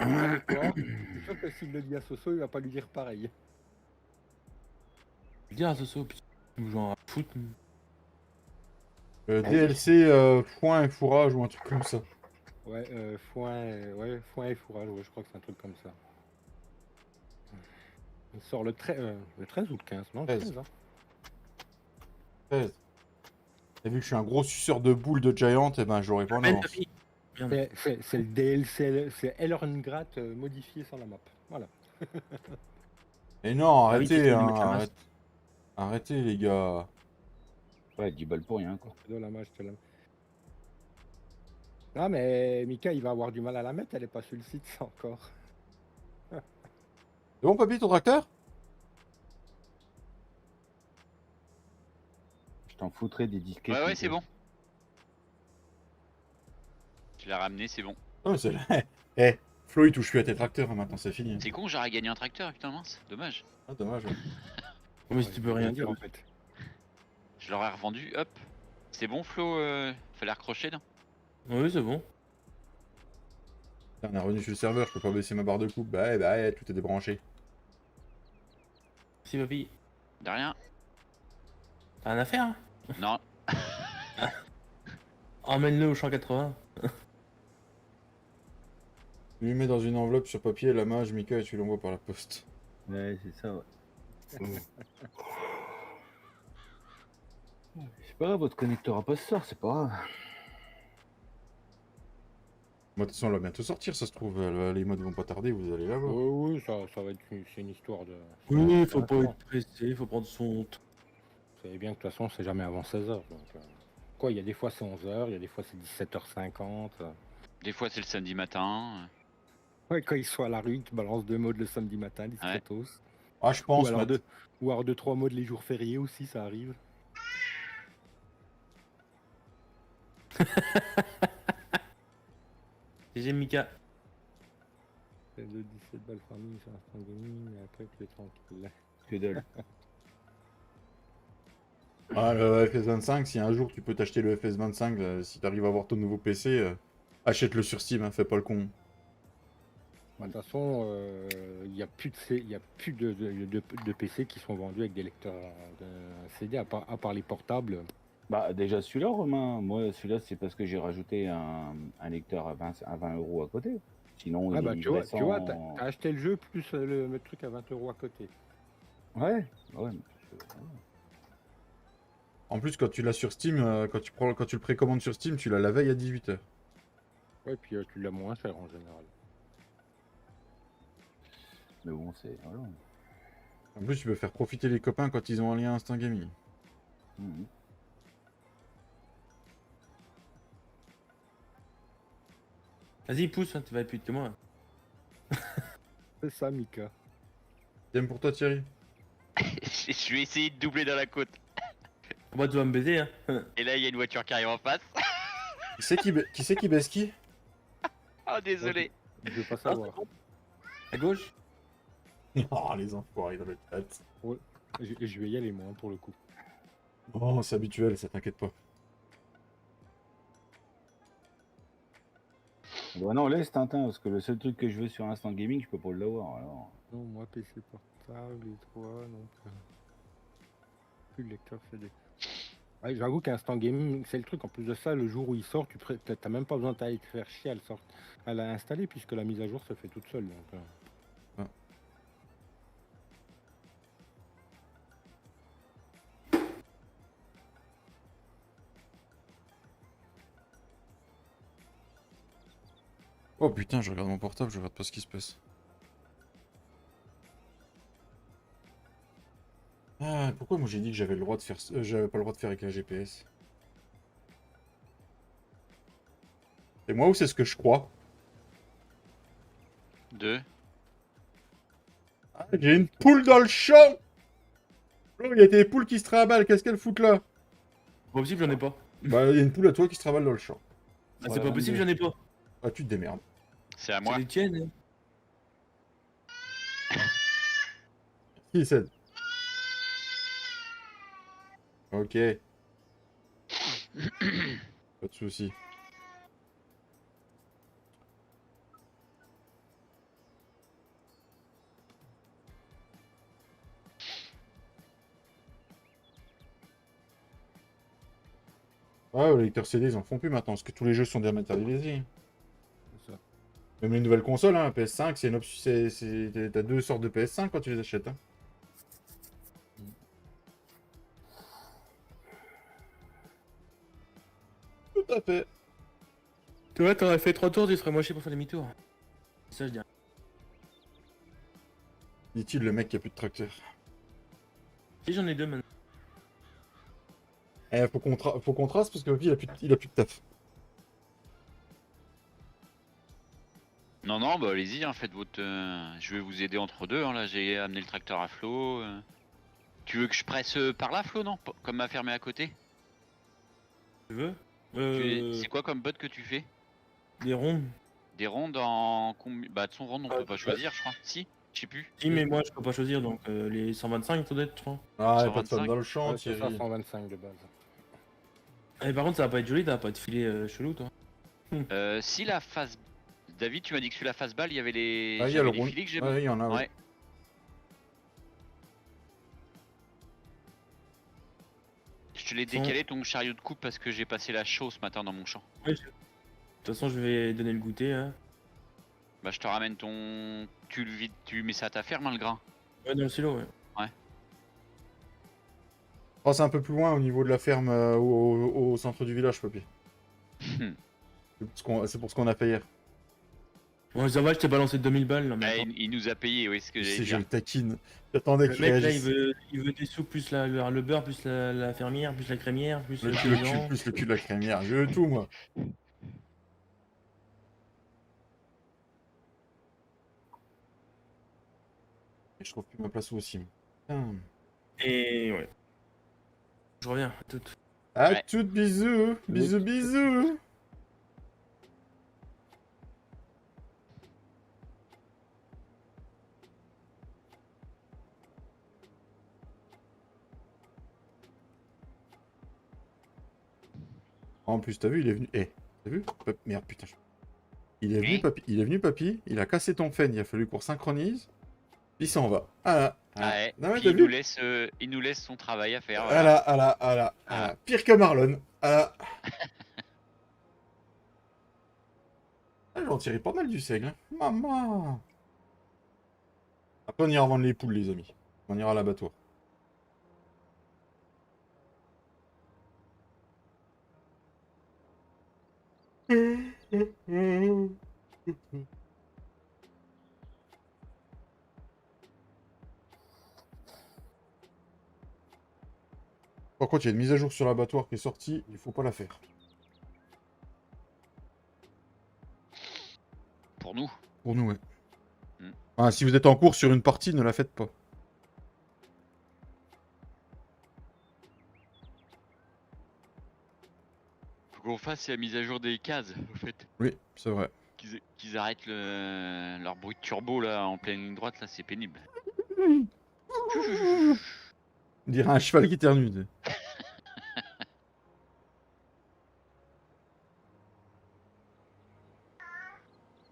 Je suis sûr que s'il le dit à Soso, il va pas lui dire pareil. Je vais dire à Soso, puis nous jouons à foot. DLC foin et fourrage ou un truc comme ça. Ouais, foin et fourrage, ouais, je crois que c'est un truc comme ça. Il sort le 13 ou le 15, non, le 13. 13, hein. 13. T'as vu que je suis un gros suceur de boules de Giant, et ben j'aurais pas en avance. C'est le DLC, c'est Elrongrat modifié sans la map. Voilà. Et non, Ah oui, arrêtez, t'as fait hein, une masse. arrêtez les gars. Ouais, 10 balles pour rien, quoi. C'est dommage, je te l'aime. Non, mais Mika, il va avoir du mal à la mettre, elle est pas sur le site, ça encore. C'est bon, papy, ton tracteur? Je t'en foutrais des disquettes. Ouais, c'est bon. Tu l'as ramené, c'est bon. Non, mais c'est... Eh, Flo, il touche plus à tes tracteurs, hein, maintenant, c'est fini. C'est con, j'aurais gagné un tracteur, putain mince, dommage. Ah, dommage. Ouais. Mais si tu peux rien dire en fait. Je l'aurais revendu, hop. C'est bon Flo, fallait recrocher là. Oui, c'est bon. Putain, on est revenu sur le serveur, je peux pas baisser ma barre de coupe. Bah, ouais, tout est débranché. Si, papy. De rien. T'as rien à faire, hein? Non. Emmène-le au champ 80. Tu lui mets dans une enveloppe sur papier, la mage, Mika, et tu l'envoies par la poste. Ouais, c'est ça, ouais. C'est pas grave, votre connecteur à pas ce soir, c'est pas grave. Moi, de toute façon, elle va bientôt sortir, ça se trouve. Les modes vont pas tarder, vous allez la voir. Oui, oui, ça va être c'est une histoire de. Oui, faut d'un pas temps. être pressé, faut prendre son temps. Vous savez bien que de toute façon, c'est jamais avant 16h. Donc, quoi, il y a des fois c'est 11h, il y a des fois c'est 17h50. Des fois, c'est le samedi matin. Ouais, quand ils sont à la rue, ils te balancent 2 modes le samedi matin, discretos. Ah, je Ou pense, alors, Matt. ou alors 2-3 modes les jours fériés aussi, ça arrive. GG Mika. C'est de 17 balles famille sur Instant Gaming, et après tu es tranquille. Que dalle. Ah, le FS25, si un jour tu peux t'acheter le FS25, si t'arrives à avoir ton nouveau PC, achète-le sur Steam, hein, fais pas le con. De toute façon, il n'y a plus, y a plus de PC qui sont vendus avec des lecteurs de CD, à part les portables. Bah déjà celui-là, Romain, moi celui-là c'est parce que j'ai rajouté un lecteur à 20 euros à côté. Sinon Ah il bah est tu vois, livré t'as sans... acheté le jeu plus le truc à 20 € à côté. Ouais, ouais. En plus, quand tu l'as sur Steam, quand tu le précommandes sur Steam, tu l'as la veille à 18h. Ouais, puis tu l'as moins cher en général. Mais bon, c'est... Voilà. En plus, tu peux faire profiter les copains quand ils ont un lien Instant Gaming. Mhm. Vas-y, pousse, hein, tu vas être plus vite que moi. C'est ça, Mika. T'aimes pour toi, Thierry? Je vais essayer de doubler dans la côte. Moi, tu vas me baiser, hein. Et là, il y a une voiture qui arrive en face. Qui c'est qui baisse qui? Oh, désolé. Je veux pas savoir. À gauche. Oh, les enfoirés dans le chat. Je vais y aller moi pour le coup. Oh, c'est habituel, ça t'inquiète pas. Bah non, laisse Tintin, parce que le seul truc que je veux sur Instant Gaming, je peux pas l'avoir, alors... Non, moi PC portable, les 3, donc plus de lecteur CD. Ouais, j'avoue qu'Instant Gaming, c'est le truc. En plus de ça, le jour où il sort, t'as même pas besoin d'aller te faire chier à l'installer, puisque la mise à jour se fait toute seule. Donc, Oh putain, je regarde mon portable, je regarde pas ce qui se passe. Ah, pourquoi moi j'ai dit que j'avais le droit de faire... j'avais pas le droit de faire avec la GPS? C'est moi ou c'est ce que je crois? 2. Ah, j'ai une poule dans le champ! Oh, il y a des poules qui se trimballent, qu'est-ce qu'elles foutent là? Pas possible, j'en ai pas. Bah, il y a une poule à toi qui se trimballe dans le champ. Ah, c'est pas possible, j'en ai pas. Ah, tu te démerdes. C'est à C'est moi. les tiennes. Qui cède? Ok. Pas de soucis. Ouais, les lecteurs CD, ils en font plus maintenant, parce que tous les jeux sont dématérialisés. c'est ça. Même les nouvelles consoles, hein, PS5, c'est une option. T'as deux sortes de PS5 quand tu les achètes. Hein. Tout à fait. Tu vois, t'aurais fait 3 tours, tu serais moché pour faire demi-tour. Ça, je dirais. Dit-il le mec qui a plus de tracteur. Si, j'en ai 2 maintenant. Eh, faut qu'on trace parce que il a plus de taf. Non, non, bah allez-y, hein, faites votre. Je vais vous aider entre deux. Hein, là, j'ai amené le tracteur à Flo. Tu veux que je presse par là, Flo, non? Comme m'a fermé à côté. Tu veux C'est quoi comme bot que tu fais? Des rondes. Des rondes en bah de son ronde on Ah, peut pas choisir je crois. Si, je sais plus. Si, mais moi, je peux pas choisir, donc les 125, ça doit être, je crois. Ah, y a pas de 125. femme dans le champ, Ouais, c'est ça, Thierry. 125 de base. Et par contre, ça va pas être joli, ça va pas être filé chelou, toi. Si la phase. David, tu m'as dit que sur la phase balle, il y avait les, Ah, il y a j'avais le les rond. filets que j'ai. Ouais, il y en a, Ouais. ouais. Je te l'ai décalé ton chariot de coupe parce que j'ai passé la chaux ce matin dans mon champ. Ouais, de toute façon, je vais donner le goûter, hein. Bah je te ramène ton. Tu le vides, tu mets ça à ta ferme hein, le grain. Ouais, dans le silo, ouais. Oh, c'est un peu plus loin au niveau de la ferme au centre du village, papy. Hmm. C'est pour ce qu'on a fait hier. Bon, ça va, je t'ai balancé 2000 balles là Bah, maintenant. il nous a payé, oui, ce que j'allais Si je dire. le taquine. J'attendais Le qu'il mec là, réagisse. il veut des sous, plus le beurre, plus la fermière, plus la crémière, plus Le le cul, le cul, paysan. plus le cul de la crémière. Je veux tout, moi. Et je trouve plus ma place où aussi. Putain. Et ouais. Je reviens, à tout. À Ouais. toutes, bisous. Bisous, bisous. En plus, t'as vu, il est venu. Eh, t'as vu? Merde, putain. Il est venu, Oui. papy. Il est venu, papy. Il a cassé ton fen. Il a fallu qu'on synchronise. Puis il s'en va. Ah là. Ah ouais. Non, mais Puis t'as vu? il nous laisse son travail à faire. Ah Voilà. là, ah là, ah là, ah là. Pire que Marlon. Ah là. Ah, j'en tirais pas mal du seigle. Hein. Maman. Après, on ira vendre les poules, les amis. On ira à l'abattoir. Par contre, il y a une mise à jour sur l'abattoir qui est sortie. Il faut pas la faire. Pour nous. Pour nous, ouais. Mm. Ah, si vous êtes en cours sur une partie, ne la faites pas. Faut qu'on fasse la mise à jour des cases, au fait. Oui, c'est vrai. Qu'ils arrêtent leur bruit de turbo là en pleine ligne droite, là, c'est pénible. On dirait un cheval qui éternue. Tu sais.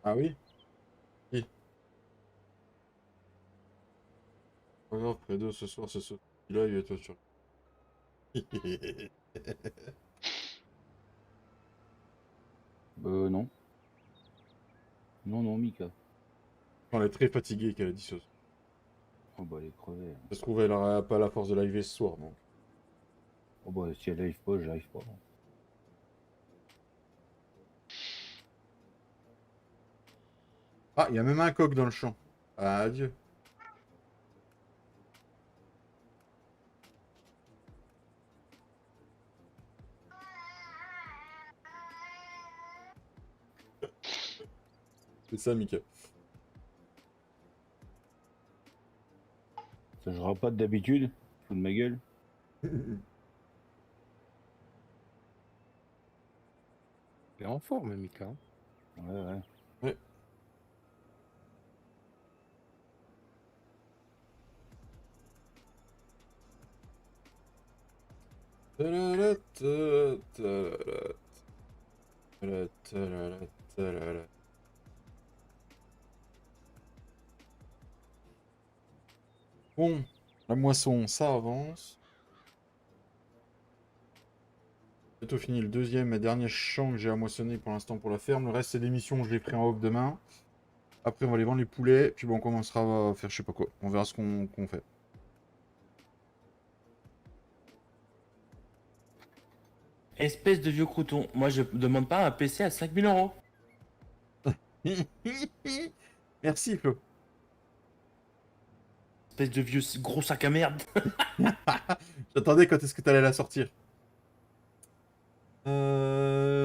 Ah oui? Qui? Regarde, Fredo, ce soir, c'est ce là, il est toi sur. Non. Non, Mika. Elle est très fatiguée qu'elle a dit ça. Oh bah, elle est crevée. Ça se trouve, elle n'aurait pas la force de live ce soir, donc. Oh bah, si elle arrive pas, j'arrive pas. Ah, il y a même un coq dans le champ. Ah, adieu. C'est ça, Mika. Ça jouera pas d'habitude. Fous de ma gueule. Il est en forme, Mika. Ouais. Ouais. Bon, la moisson, ça avance. Bientôt fini le deuxième et dernier champ que j'ai à moissonner pour l'instant pour la ferme. Le reste, c'est des missions, je les ferai en off demain. Après, on va aller vendre les poulets, puis bon, on commencera à faire je sais pas quoi. On verra ce qu'on fait. Espèce de vieux crouton. Moi, je demande pas un PC à 5000 euros. Merci, Flo. Espèce de vieux gros sac à merde. J'attendais quand est-ce que t'allais la sortir.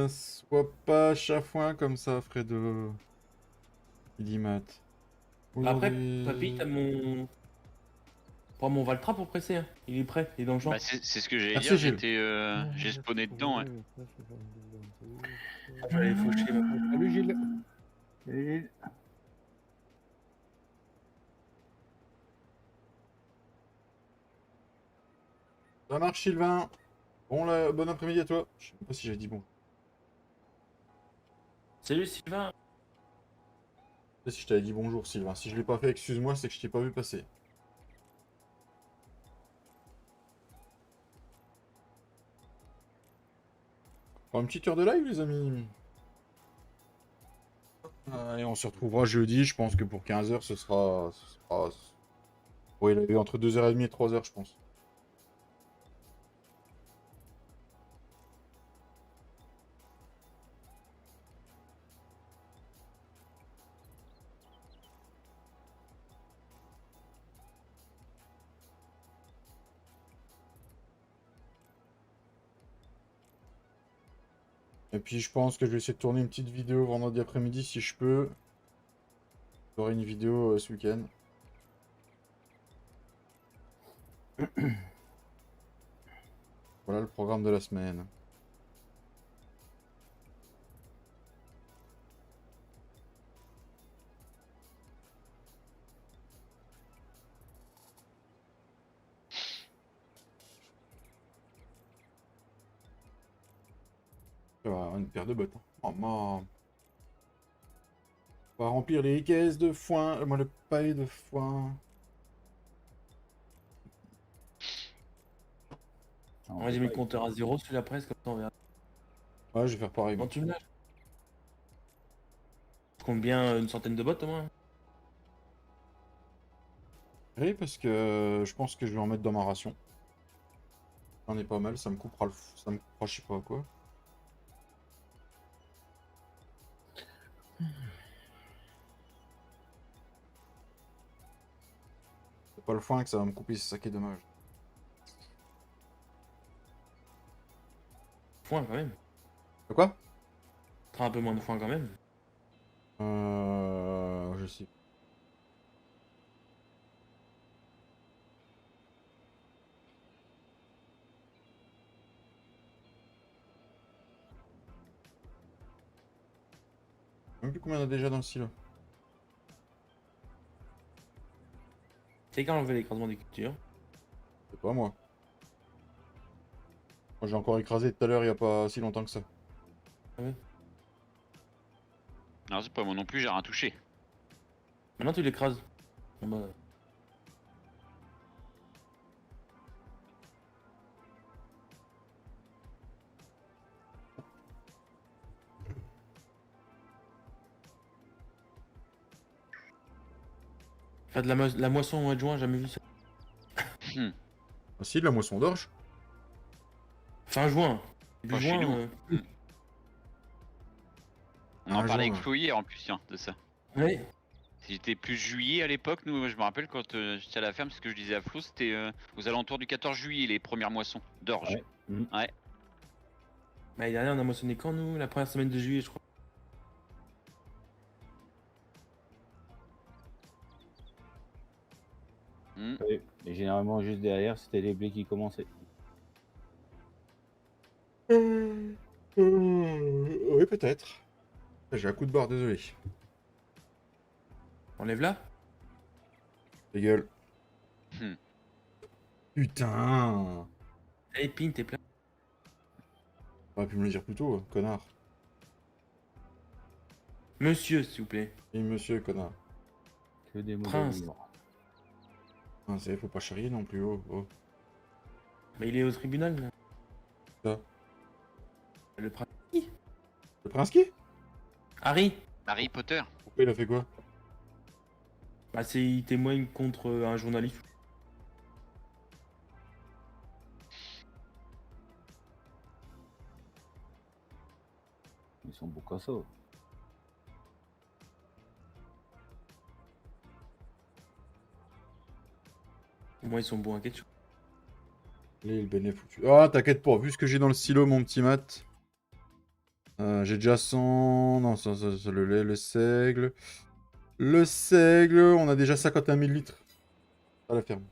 Sois pas chafouin comme ça, Fredo. Il dit Matt. Après, Aujourd'hui- papy, t'as mon. Prends mon Valtra pour presser. Hein. Il est prêt, il est dans le champ. Bah, c'est ce que j'allais Merci, dire, Gilles. j'ai spawné dedans. Ouais. Je vais aller faucher ma. Salut Gilles. Et... Ça marche, Sylvain. Bon après-midi à toi. Je sais même pas si j'ai dit bon. Salut Sylvain. Je sais pas si je t'avais dit bonjour, Sylvain. Si je l'ai pas fait, excuse-moi, c'est que je t'ai pas vu passer. Pour une petite heure de live, les amis. Et on se retrouvera jeudi. Je pense que pour 15h, ce sera. Ouais, il a eu entre 2h30 et 3h, je pense. Et puis je pense que je vais essayer de tourner une petite vidéo vendredi après-midi si je peux. J'aurai une vidéo ce week-end. Voilà le programme de la semaine. Ça va, une paire de bottes. Hein. Maman. On va remplir les caisses de foin. Moi, le paillet de foin. Non, Moi, j'ai mis le compteur à 0 sur la presse, comme ça on verra. Ouais, je vais faire pareil. Comment tu me lâches? Je compte bien une centaine de bottes au moins. Oui, parce que je pense que je vais en mettre dans ma ration. J'en ai pas mal, ça me coupera ça me coupera je sais pas quoi. C'est pas le foin que ça va me couper, c'est ça qui est dommage. Foin quand même. De quoi? Fera un peu moins de foin quand même. Je sais. Je sais même plus combien on a déjà dans le silo. C'est quand on enlevé l'écrasement des cultures. C'est pas moi. Moi j'ai encore écrasé tout à l'heure il y a pas si longtemps que ça. Non, c'est pas moi non plus, j'ai rien touché. Maintenant tu l'écrases. Bon, bah, faire de la moisson au mois de juin, jamais vu ça. Ah si, de la moisson d'orge. Fin juin. Début Pas chez juin, nous. On en Ah, parlait avec genre, Flo hier en plus, tiens, de ça. ouais. C'était plus juillet à l'époque, nous, je me rappelle quand j'étais à la ferme, ce que je disais à Flo, c'était aux alentours du 14 juillet, les premières moissons d'orge. Ouais. Mhm. Bah, l'année dernière, on a moissonné quand nous? La première semaine de juillet, je crois. Ouais. Et généralement, juste derrière, c'était les blés qui commençaient. Oui, peut-être. J'ai un coup de barre, désolé. On lève là? Ta gueule. Hmm. Putain. Allez, pin, t'es plein. T'aurais pu me le dire plus tôt, connard. Monsieur, s'il vous plaît. Oui, monsieur, connard. Que des mots Prince. d'amour. Ah, c'est faut pas charrier non plus, oh. Oh. Bah, il est au tribunal, là. Ça. Le prince. Le prince qui? Harry. Harry Potter. Pourquoi il a fait quoi? Bah, il témoigne contre un journaliste. Ils sont beaux qu'à ça. Au moins, ils sont bons à quelque chose. Allez, le béné foutu. Ah, t'inquiète pas, vu ce que j'ai dans le silo, mon petit mat. J'ai déjà 100... Non, ça, le lait, le seigle. Le seigle, on a déjà 51 000 litres à la ferme.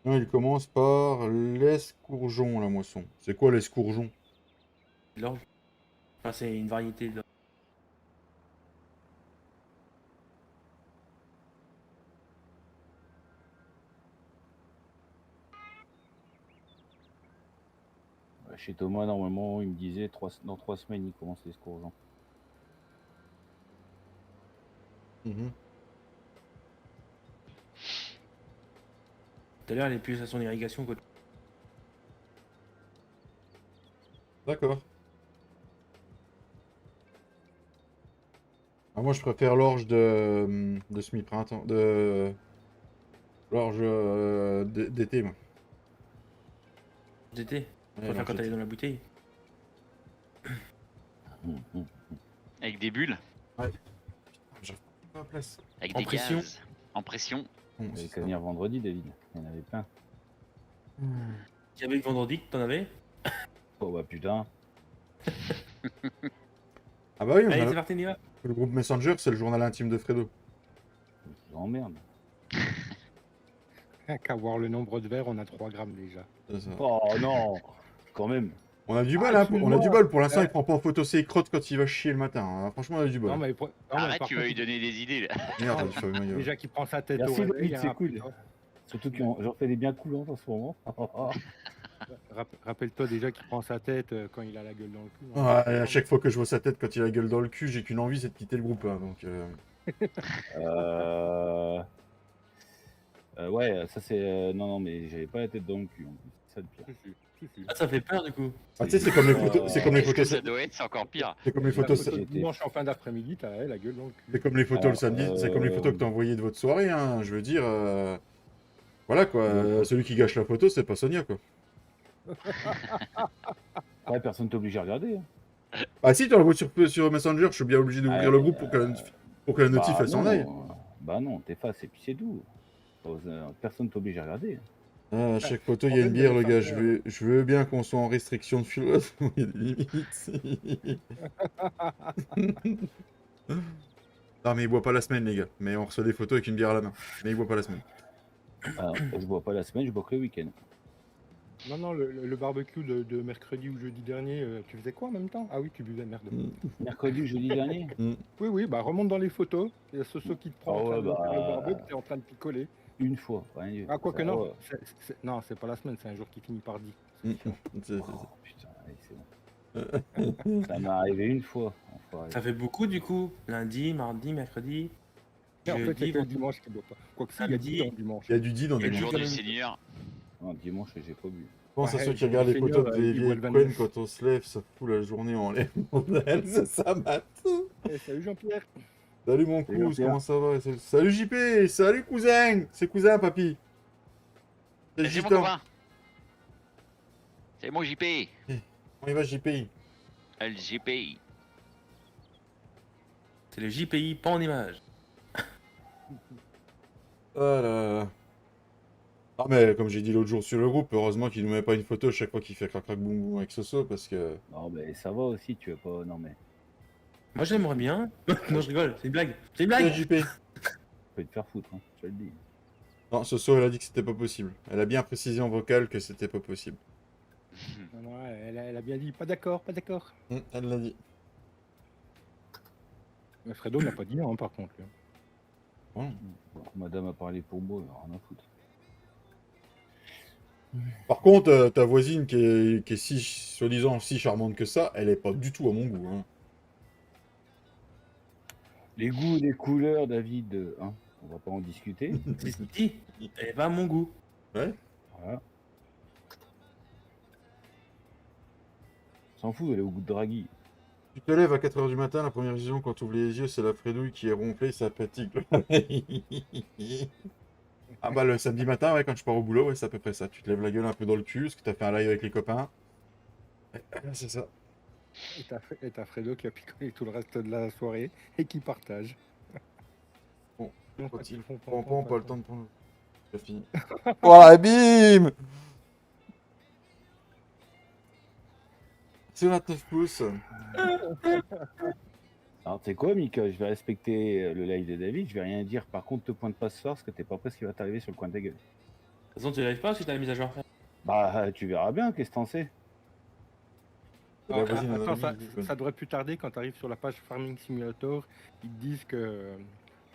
Non, il commence par l'escourgeon, la moisson. C'est quoi l'escourgeon? L'orge. Enfin, c'est une variété de. Chez Thomas, normalement, il me disait dans 3 semaines, il commence les escourgeons. Mhm. Tout à l'heure, elle est plus à son irrigation quoi. D'accord. Ah, moi, je préfère l'orge de semi-printemps. L'orge d'été, moi. D'été. Ouais, Faut faire quand l'orge elle est d'été. dans la bouteille. Avec des bulles, J'arrive pas à la place. avec En des pression. gaz, en pression. Bon, Il c'est avait ça. qu'à venir vendredi, David. Il y en avait plein. Il y avait le vendredi que t'en avais. Oh bah putain. Ah bah oui, Allez, c'est parti, on y va. le groupe Messenger, c'est le journal intime de Fredo. Je vous emmerde. Qu'à voir le nombre de verres, on a 3 grammes déjà. C'est ça. Oh non. Quand même. On a du Ah, bol, hein, on a du bol. Pour l'instant, Ouais. il prend pas en photo ses crottes quand il va chier le matin. Hein. Franchement, on a du bol. Non, mais, Arrête, par tu vas contre, lui donner des idées là. Merde, il fait ma gueule. déjà qu'il prend sa tête Merci, au réveil, David, c'est hein, cool. putain. Surtout que j'en fais des bien coulantes en ce moment. Rappelle-toi déjà qu'il prend sa tête quand il a la gueule dans le cul. Ouais, à chaque fois que je vois sa tête quand il a la gueule dans le cul, j'ai qu'une envie, c'est de quitter le groupe. Hein, donc, Ouais, ça c'est. Non, non, mais j'avais pas la tête dans le cul en plus. C'est ça le pire. Ah, ça fait peur du coup. Ah, tu sais, c'est comme les photos. C'est comme les Qu'est-ce que photos. ça doit être, c'est encore pire. C'est comme les La photos. photo de J'étais- dimanche en fin d'après-midi, t'as la gueule dans le cul. C'est comme les photos le samedi. C'est comme les photos que t'as envoyées de votre soirée. Hein. Je veux dire, voilà quoi. Celui qui gâche la photo, c'est pas Sonia quoi. Ouais, personne t'oblige à regarder. Hein. Ah si, tu l'envoies sur Messenger, je suis bien obligé d'ouvrir le groupe pour que la notif elle s'en aille. Bah non, t'effaces et puis c'est tout. Personne t'oblige à regarder. Ah, à chaque photo, il y a une bière, le gars. Je veux bien qu'on soit en restriction de fuel. Il y a des limites. Non, mais il boit pas la semaine, les gars. Mais on reçoit des photos avec une bière à la main. Mais il boit pas la semaine. Alors, je bois pas la semaine, je bois que le week-end. Non, non, le barbecue de mercredi ou jeudi dernier, tu faisais quoi en même temps? Ah oui, tu buvais, merde. Mercredi ou jeudi dernier. Oui, oui, bah remonte dans les photos. Il y a Soso qui te prend Ah en train ouais, de faire le bah, barbecue, t'es en train de picoler. Une fois, rien du- Ah, quoi que ça, non. ouais. Non, c'est pas la semaine, c'est un jour qui finit par 10. Oh, putain, allez, c'est bon. Ça m'est arrivé une fois. Enfoiré. Ça fait beaucoup du coup. Lundi, mardi, mercredi. En fait, jeudi, c'est que le dimanche qui doit pas. Quoique si, il y a Samedi. 10 dans le dimanche. Il y a du dit dans Et des Le le jour jours. du Seigneur. Non, dimanche, j'ai pas bu. Je pense à Ouais, ceux qui j'ai regardent le les Seigneur, photos de il vieilles boit le Quen 29. quand on se lève, ça fout la journée en l'air. Bordel, ça mate. Eh, salut Jean-Pierre. Salut mon Salut, cousin, Jean-Pierre. comment ça va? Salut JP, salut cousin. C'est cousin, papy. C'est C'est mon Gitan. copain. C'est mon JP. On y va JP. Le JP. C'est le JPI, pas en image. Ah là là. Ah mais comme j'ai dit l'autre jour sur le groupe, heureusement qu'il nous met pas une photo chaque fois qu'il fait crac crac boum boum avec Soso parce que... Non, mais ça va aussi, tu veux pas. Non, mais. Moi j'aimerais bien. Non, je rigole, c'est une blague. C'est une Eh, blague. JP. Tu peux te faire foutre, hein, je te le dis. Non, Soso elle a dit que c'était pas possible. Elle a bien précisé en vocal que c'était pas possible. Non, non, elle a bien dit, pas d'accord, pas d'accord. Elle l'a dit. Mais Fredo n'a pas dit non, par contre. lui. Bon. Bon, madame a parlé pour moi, rien à foutre. Par contre, ta voisine qui est si, soi-disant, si charmante que ça, elle est pas du tout à mon goût. Hein. Les goûts, les couleurs, David, hein, on va pas en discuter. C'est ce qu'il dit. Elle va à mon goût. Ouais. Voilà. S'en fout, elle est au goût de Draghi. Tu te lèves à 4h du matin, la première vision quand tu ouvres les yeux, c'est la frédouille qui est ronflée, ça fatigue. Ah bah le samedi matin, ouais, quand je pars au boulot, ouais, c'est à peu près ça. Tu te lèves la gueule un peu dans le cul, parce que t'as fait un live avec les copains. C'est ça. Et t'as Fredo qui a picolé tout le reste de la soirée et qui partage. Bon, Non, Quand ils il font prend pas le temps de prendre. C'est fini. Voilà, bim. C'est 29 pouces. Alors, tu sais quoi, Mika, je vais respecter le live de David, je vais rien dire. Par contre, te pointe pas ce soir, parce que t'es pas prêt ce qui va t'arriver sur le coin de ta gueule. De toute façon, tu n'arrives pas si t'as la mise à jour à faire. Bah, tu verras bien, qu'est-ce que t'en sais. Bah, vas-y, Attends, Nadal, ça, vas-y. ça devrait plus tarder quand tu arrives sur la page Farming Simulator. Ils te disent que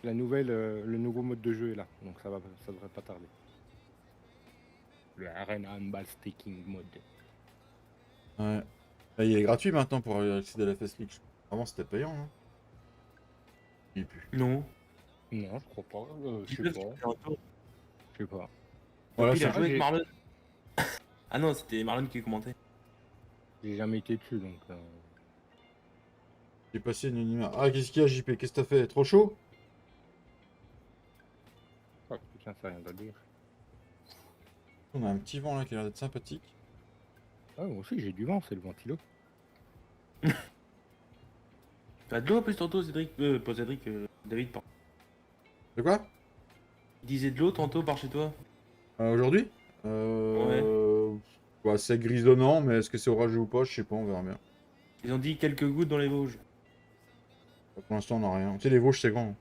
la nouvelle, le nouveau mode de jeu est là. Donc ça devrait pas tarder. Le Arena Handball Staking Mode. Ouais. Là, il est gratuit maintenant pour accéder à la Fast League. Avant, c'était payant. Hein. Il est plus. Non. Non, je crois pas. Je sais Dis-le, pas. tu fais un tour. Je sais pas. Voilà, Puis il a ça. joué avec j'ai- Marlon. Ah non, c'était Marlon qui commentait. J'ai jamais été dessus donc. J'ai passé une nuit. Ah, qu'est-ce qu'il y a, JP? Qu'est-ce que t'as fait? Trop chaud? Oh, putain, ça rien à dire. On a un petit vent là qui a l'air d'être sympathique. Ah, moi aussi j'ai du vent, c'est le ventilo. T'as de l'eau en plus tantôt, Cédric. Pas Cédric, David, pardon. De quoi? Il disait de l'eau tantôt par chez toi. Aujourd'hui? Bah, c'est grisonnant, mais est-ce que c'est orageux ou pas? Je sais pas, on verra bien. Ils ont dit quelques gouttes dans les Vosges. Pour l'instant, on n'a rien. Tu sais, les Vosges, c'est grand.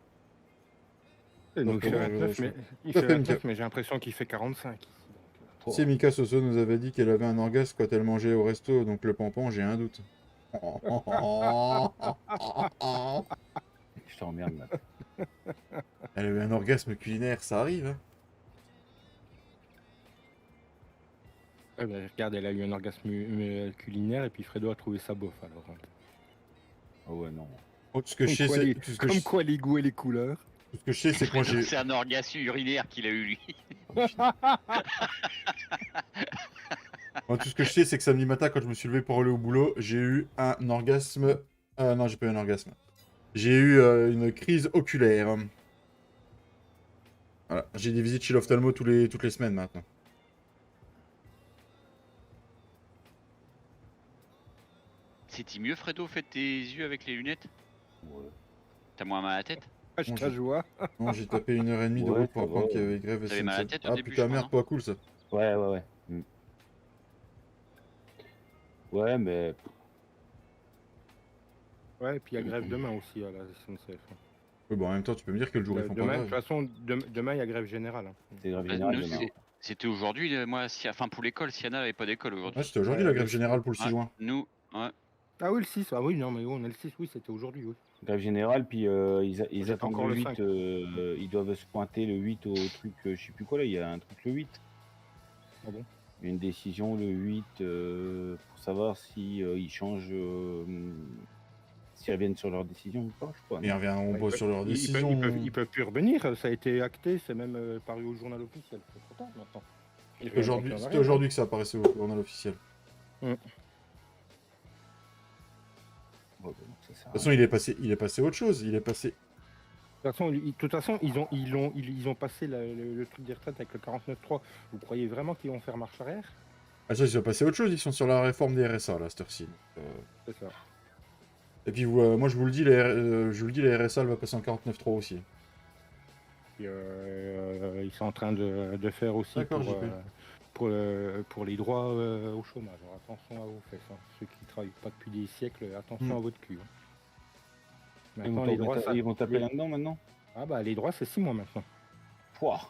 Et nous, il fait D'accord, 29, mais, il Tout à fait fait, 29, mais j'ai l'impression qu'il fait 45 ici. Tu sais, Mika Soso nous avait dit qu'elle avait un orgasme quand elle mangeait au resto, donc le pompon, j'ai un doute. Je t'emmerde, là. Elle avait un orgasme culinaire, ça arrive, hein. Eh ben, regarde, elle a eu un orgasme culinaire et puis Fredo a trouvé ça bof alors. Oh ouais, non. Oh, tout ce que je sais, c'est... Tout ce que Comme je... quoi les goûts et les couleurs. tout ce que je sais, c'est que moi, j'ai... C'est un orgasme urinaire qu'il a eu lui. Moi, tout ce que je sais, c'est que samedi matin, quand je me suis levé pour aller au boulot, j'ai eu un orgasme... non, j'ai pas eu un orgasme. J'ai eu une crise oculaire. Voilà, j'ai des visites chez l'ophtalmo toutes les semaines maintenant. C'était mieux, Fredo, faites tes yeux avec les lunettes. Ouais. T'as moins mal à la tête? Je Bon, ta j'ai- joie. Non, j'ai tapé 1h30 de Ouais, route pour ça apprendre va, qu'il y avait grève T'avais mal à la SNCF. tête au Ah début, putain, je crois, merde, pas cool ça. Ouais. Ouais, mais Ouais, et puis il y a grève demain aussi à la SNCF. Oui, bon, en même temps, tu peux me dire que le jour ils font pas Demain, de toute grève. façon, demain il y a grève générale. Hein. c'est grave Bah, général nous, demain. c'était aujourd'hui, moi, enfin pour l'école, Siana n'avait pas d'école aujourd'hui. Ouais, c'était aujourd'hui Ouais, la grève le- générale pour le 6 Ouais, juin. nous, ouais. Ah oui, le 6. Ah oui, non, mais on est le 6, oui, c'était aujourd'hui. Oui. Grève générale, puis ils J'étais attendent encore le le 8. 5. Ils doivent se pointer le 8 au truc, je sais plus quoi là, il y a un truc le 8. Ah bon? Il y a une décision le 8 pour savoir si ils changent, s'ils reviennent sur leur décision ou pas, je crois. Et on revient, on Ouais, bosse sur leur décision. Ils peuvent plus revenir, ça a été acté, c'est même paru au journal officiel. C'est trop tard maintenant. C'était aujourd'hui que ça apparaissait au journal officiel. Ouais, bah, donc, ça sert De à toute façon, il est passé autre chose. Il est passé. De toute façon, ils ont passé le truc des retraites avec le 49.3. Vous croyez vraiment qu'ils vont faire marche arrière? Ah, ça, il s'est passé autre chose. Ils sont sur la réforme des RSA, là, cette heure-ci. C'est ça. Et puis, moi, je vous le dis, les RSA, elle va passer en 49.3 aussi. Et, ils sont en train de faire aussi D'accord, JP. pour les droits au chômage. Alors, attention à vos fesses. Hein. Ceux qui travaillent pas depuis des siècles, attention à votre cul. Hein. Maintenant, les droits, ils vont taper là-dedans maintenant. Ah bah les droits, c'est 6 mois maintenant. Pouah.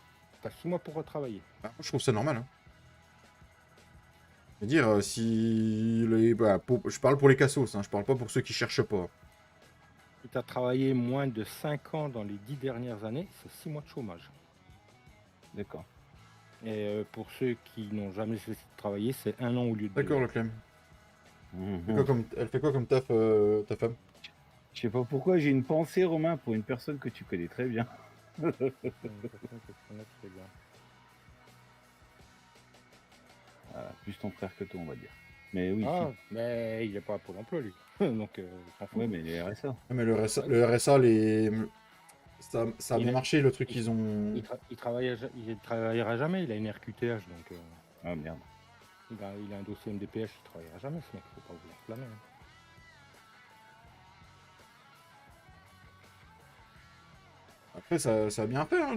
T'as 6 mois pour retravailler. Ah, moi, je trouve ça normal. Hein. Je veux dire, si je parle pour les cassos, hein, je parle pas pour ceux qui cherchent pas. Si tu as travaillé moins de 5 ans dans les 10 dernières années, c'est 6 mois de chômage. D'accord. Et pour ceux qui n'ont jamais cessé de travailler, c'est 1 an au lieu de 2 D'accord, ans. le Clem. Mhm. Elle fait quoi comme taf, ta femme? Je sais pas pourquoi j'ai une pensée, Romain, pour une personne que tu connais très bien. Une personne que je connais très bien. Voilà, plus ton frère que toi, on va dire. Mais oui, Ah, mais il est pas à Pôle emploi lui. Donc, s'en si. fout. Ouais, mais les RSA. Ah, mais le RSA ça a bien marché, le truc qu'ils ont... Il travaillera jamais, il a une RQTH, donc Ah merde. il a un dossier MDPH, il travaillera jamais ce mec, faut pas vous enflammer. Hein. Après, ça a bien fait, hein,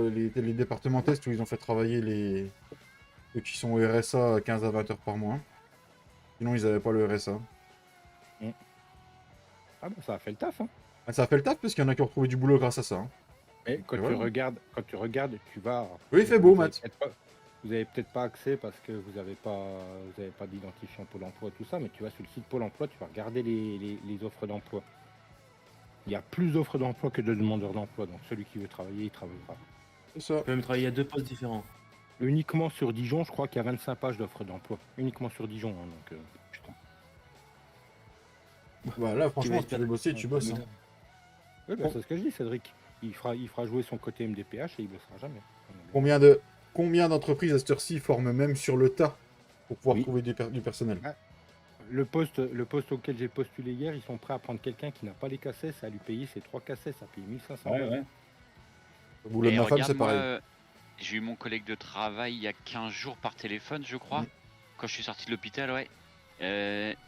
les départements tests où ils ont fait travailler ceux qui sont au RSA à 15 à 20 heures par mois. Sinon, ils n'avaient pas le RSA. Ah bah ça a fait le taf, hein. Ah, ça a fait le taf parce qu'il y en a qui ont retrouvé du boulot grâce à ça. Hein. Mais quand Et tu voilà. regardes, tu vas. Oui, il fait beau, Matt. Vous avez peut-être pas accès parce que vous n'avez pas d'identifiant Pôle emploi, tout ça, mais tu vas sur le site Pôle emploi, tu vas regarder les offres d'emploi. Il y a plus d'offres d'emploi que de demandeurs d'emploi, donc celui qui veut travailler, il travaillera. C'est ça. Tu peux même travailler à 2 postes différents. Uniquement sur Dijon, je crois qu'il y a 25 pages d'offres d'emploi. Uniquement sur Dijon, hein, donc. Putain. Bah, là, franchement, vas si tu veux bosser, tu bosses. Hein. Oui, bah, c'est ce que je dis, Cédric. Il fera jouer son côté MDPH et il bossera jamais. Combien d'entreprises à cette heure-ci forment même sur le tas pour pouvoir trouver du personnel? Le poste auquel j'ai postulé hier, ils sont prêts à prendre quelqu'un qui n'a pas les cassettes, à lui payer ses 3 cassettes, ça paye 1500 Ouais, euros. ouais. Au boulot de Et ma femme, regarde, c'est moi, pareil. j'ai eu mon collègue de travail il y a 15 jours par téléphone, je crois. Quand je suis sorti de l'hôpital, ouais.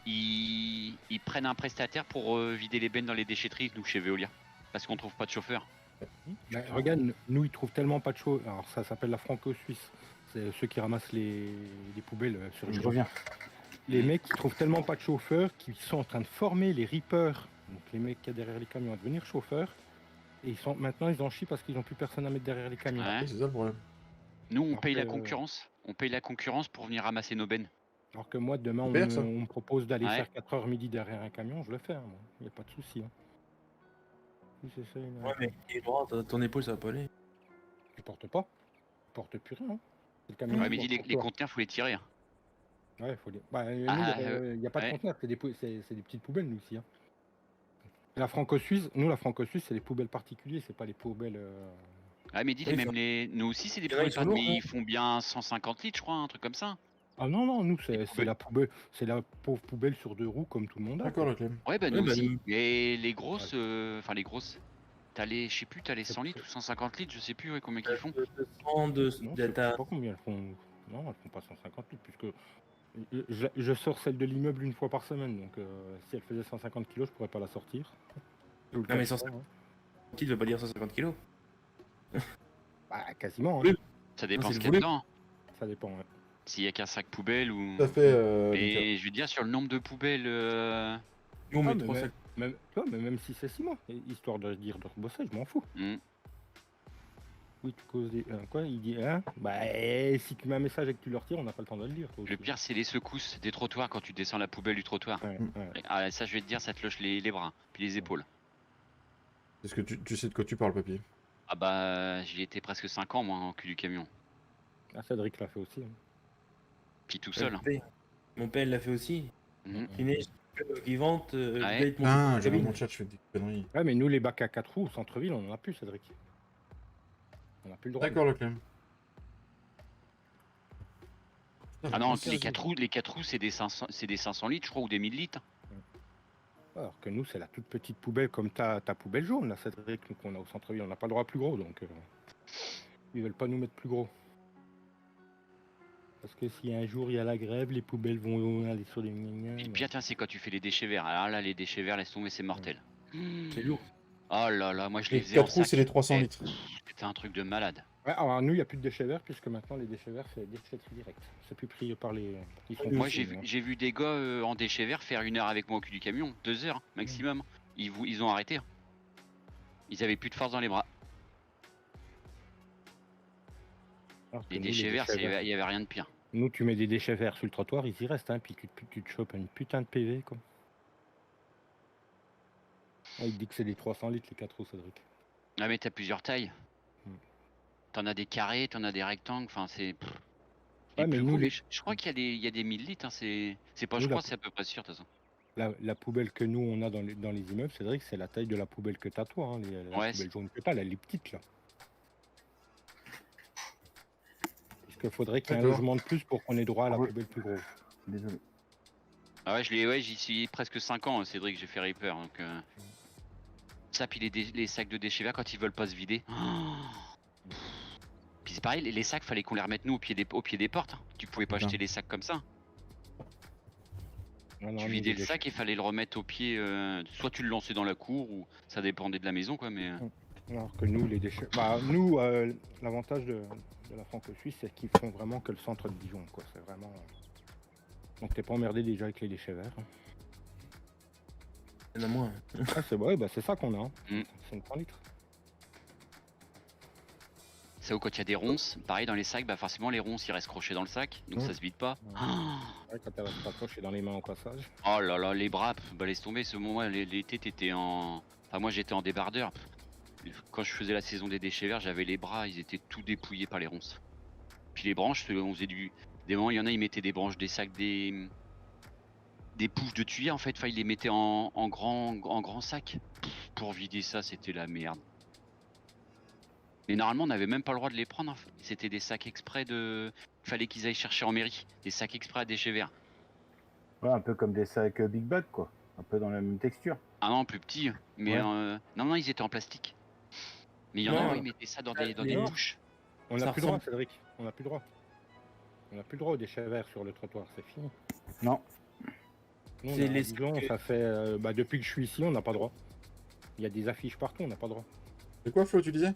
Ils prennent un prestataire pour vider les bennes dans les déchetteries, nous, chez Veolia. Parce qu'on trouve pas de chauffeur. Regarde, nous, ils trouvent tellement pas de choses. Alors, ça s'appelle la franco-suisse. C'est ceux qui ramassent les poubelles sur Je les reviens. Les mecs qui trouvent tellement pas de chauffeurs qu'ils sont en train de former les rippers, donc les mecs qui y a derrière les camions, à devenir chauffeurs. Et maintenant ils en chient parce qu'ils n'ont plus personne à mettre derrière les camions. Ouais. Oui, c'est ça le problème. Nous, on Alors paye la que- concurrence. On paye la concurrence pour venir ramasser nos bennes. Alors que moi, demain, Super, ça. on me propose d'aller Ouais. faire 4h midi derrière un camion, je le fais, il n'y a pas de souci. Hein. Oui, c'est ça, Ouais, mais il est droit, ton épaule, ça va pas aller. tu portes pas, tu portes plus rien. Hein. C'est le camion Ouais, qui mais porte dis, pour les toi. conteneurs, faut les tirer. Hein. Ouais, faut les... Bah, nous, Ah, il n'y a pas de ouais. conteneurs, c'est des petites poubelles, nous aussi. Hein. La franco-suisse, c'est les poubelles particulières, c'est pas les poubelles. Ouais, mais dis, Oui, même ça- les. Nous aussi, c'est des Il y en a, ils poubelles, sont mais lourds, ils font bien 150 litres, je crois, un truc comme ça. Ah non, nous, Les c'est la poubelle, c'est la pauvre poubelle sur 2 roues comme tout le monde a. D'accord, quoi. le Clem. Ouais, bah nous Ouais, bah, aussi. nous- Mais les grosses, enfin les grosses. T'as les, je sais plus, t'as les 100 litres ou 150 litres, je sais plus ouais, combien qu'ils font. 200, Non, je sais pas combien elles font. Non, elles font pas 150 litres, puisque je sors celle de l'immeuble une fois par semaine, donc si elle faisait 150 kilos, je pourrais pas la sortir. Non, mais 150 kilos veut pas dire 150 kilos. Bah, quasiment, hein. Oui. Ça dépend c'est ce le qu'il y a volume. dedans. Ça dépend. Ouais. S'il y a qu'un sac poubelle ou. Tout à fait, Lucas. Et je veux dire, sur le nombre de poubelles. Nous, on met Ah, mais 3 même- sacs. Même, tu vois, mais même si c'est 6 mois, histoire de dire de rebosser, je m'en fous. hmm. Oui, tu causes des. Quoi il dit, hein bah, si tu mets un message et que tu le retires, on n'a pas le temps de le lire. toi Le aussi. pire, c'est les secousses des trottoirs quand tu descends la poubelle du trottoir. Ouais, Mm. ouais. Ah, ça, je vais te dire, ça te loche les bras, puis les épaules. Est-ce que tu sais de quoi tu parles, papy? Ah bah, j'y étais presque 5 ans, moi, en cul du camion. Ah, Cédric l'a fait aussi. Hein. Puis tout seul. hein. Mon père l'a fait aussi. Mhm. Qui neige vivante. Ouais. Ah, j'ai vu mon chat, je fais des conneries. Ouais, mais nous, les bacs à 4 roues au centre-ville, on en a plus, Cédric. On n'a plus le droit. D'accord, le Clem. Ah non, Putain, les 4 roues, c'est des 500 litres, je crois, ou des 1000 litres. Alors que nous, c'est la toute petite poubelle comme ta poubelle jaune, là, Cédric, qu'on a au centre-ville. On n'a pas le droit à plus gros, donc ils veulent pas nous mettre plus gros. Parce que si un jour il y a la grève, les poubelles vont aller sur les miens. Et le pire, tiens, c'est quand tu fais les déchets verts. Alors là, les déchets verts, laisse tomber, c'est mortel. C'est lourd. Oh là là, moi je les Les faisais en 4 roues, sac. c'est les 300 Eh, litres. C'était un truc de malade. Ouais, alors nous, il n'y a plus de déchets verts, puisque maintenant les déchets verts, c'est déchetterie directe. C'est plus pris par les. Ils sont Moi, poussés, j'ai vu des gars en déchets verts faire 1 heure avec moi au cul du camion, 2 heures maximum. Ils ont arrêté. hein. Ils avaient plus de force dans les bras. Alors que Les nous, déchets verts, verts- il y avait rien de pire. Nous, tu mets des déchets verts sur le trottoir, ils y restent, hein, puis tu te chopes une putain de PV, quoi. Ah, il dit que c'est des 300 litres, les 4 roues, Cédric. Ah, mais t'as plusieurs tailles. Mm. T'en as des carrés, t'en as des rectangles, enfin c'est. Les Ouais, mais plus nous, gros, les- je crois qu'il y a des 1000 litres, hein, c'est pas, Nous, je la- crois, c'est à peu près sûr de toute façon. La poubelle que nous, on a dans les immeubles, Cédric, c'est la taille de la poubelle que t'as, toi. Hein, la Ouais, poubelle jaune que t'as, elle est petite, là. Parce qu'il faudrait qu'il y ait un D'accord. logement de plus pour qu'on ait droit à la Ouais. poubelle plus grosse. Désolé. Ah ouais, j'y suis presque 5 ans, Cédric, j'ai fait Reaper, donc. Ça, puis les sacs de déchets verts quand ils veulent pas se vider. Puis c'est pareil, les sacs, fallait qu'on les remette nous au pied des portes. hein. Tu pouvais pas Putain. jeter les sacs comme ça. Non, non, Tu nous, vidais les le déchets- sac et fallait le remettre au pied. Soit tu le lançais dans la cour ou ça dépendait de la maison, quoi. Mais Alors que nous, les déchets. Bah, nous, l'avantage de la franco-suisse, c'est qu'ils font vraiment que le centre de Dijon, quoi. C'est vraiment. Donc t'es pas emmerdé déjà avec les déchets verts. hein. Il y en a moins. Ah, c'est vrai, bah, c'est ça qu'on a. Hein. Mm. C'est une 3 litres. ça ou quand il y a des ronces, pareil dans les sacs, bah forcément les ronces ils restent crochés dans le sac, donc Ouais. ça se vide pas. Ouais. Ouais, quand elle reste pas proche, c'est dans les mains au passage. Oh là là, les bras, bah laisse tomber. Ce moment, l'été t'étais en. Enfin, moi j'étais en débardeur. Quand je faisais la saison des déchets verts, j'avais les bras, ils étaient tout dépouillés par les ronces. Puis les branches, on faisait des moments, il y en a, ils mettaient des branches, des sacs, des pouches de tuyaux en fait. Enfin, ils les mettaient en grand sac. Pour vider ça, c'était la merde. Mais normalement, on n'avait même pas le droit de les prendre. hein. C'était des sacs exprès de. Il fallait qu'ils aillent chercher en mairie. Des sacs exprès à déchets verts. Ouais, un peu comme des sacs Big Bag, quoi. Un peu dans la même texture. Ah non, plus petits. Mais Ouais. non, ils étaient en plastique. Mais il y en a, Non. oui, ils mettaient ça dans des non. bouches. On Ça n'a plus le droit, ressemble- Cédric. On n'a plus le droit. On n'a plus le droit aux déchets verts sur le trottoir, c'est fini. Non. Nous, on C'est a- les disons, sacs- ça fait. Bah, depuis que je suis ici, on n'a pas le droit. Il y a des affiches partout, on n'a pas le droit. C'est quoi, Flo, tu disais?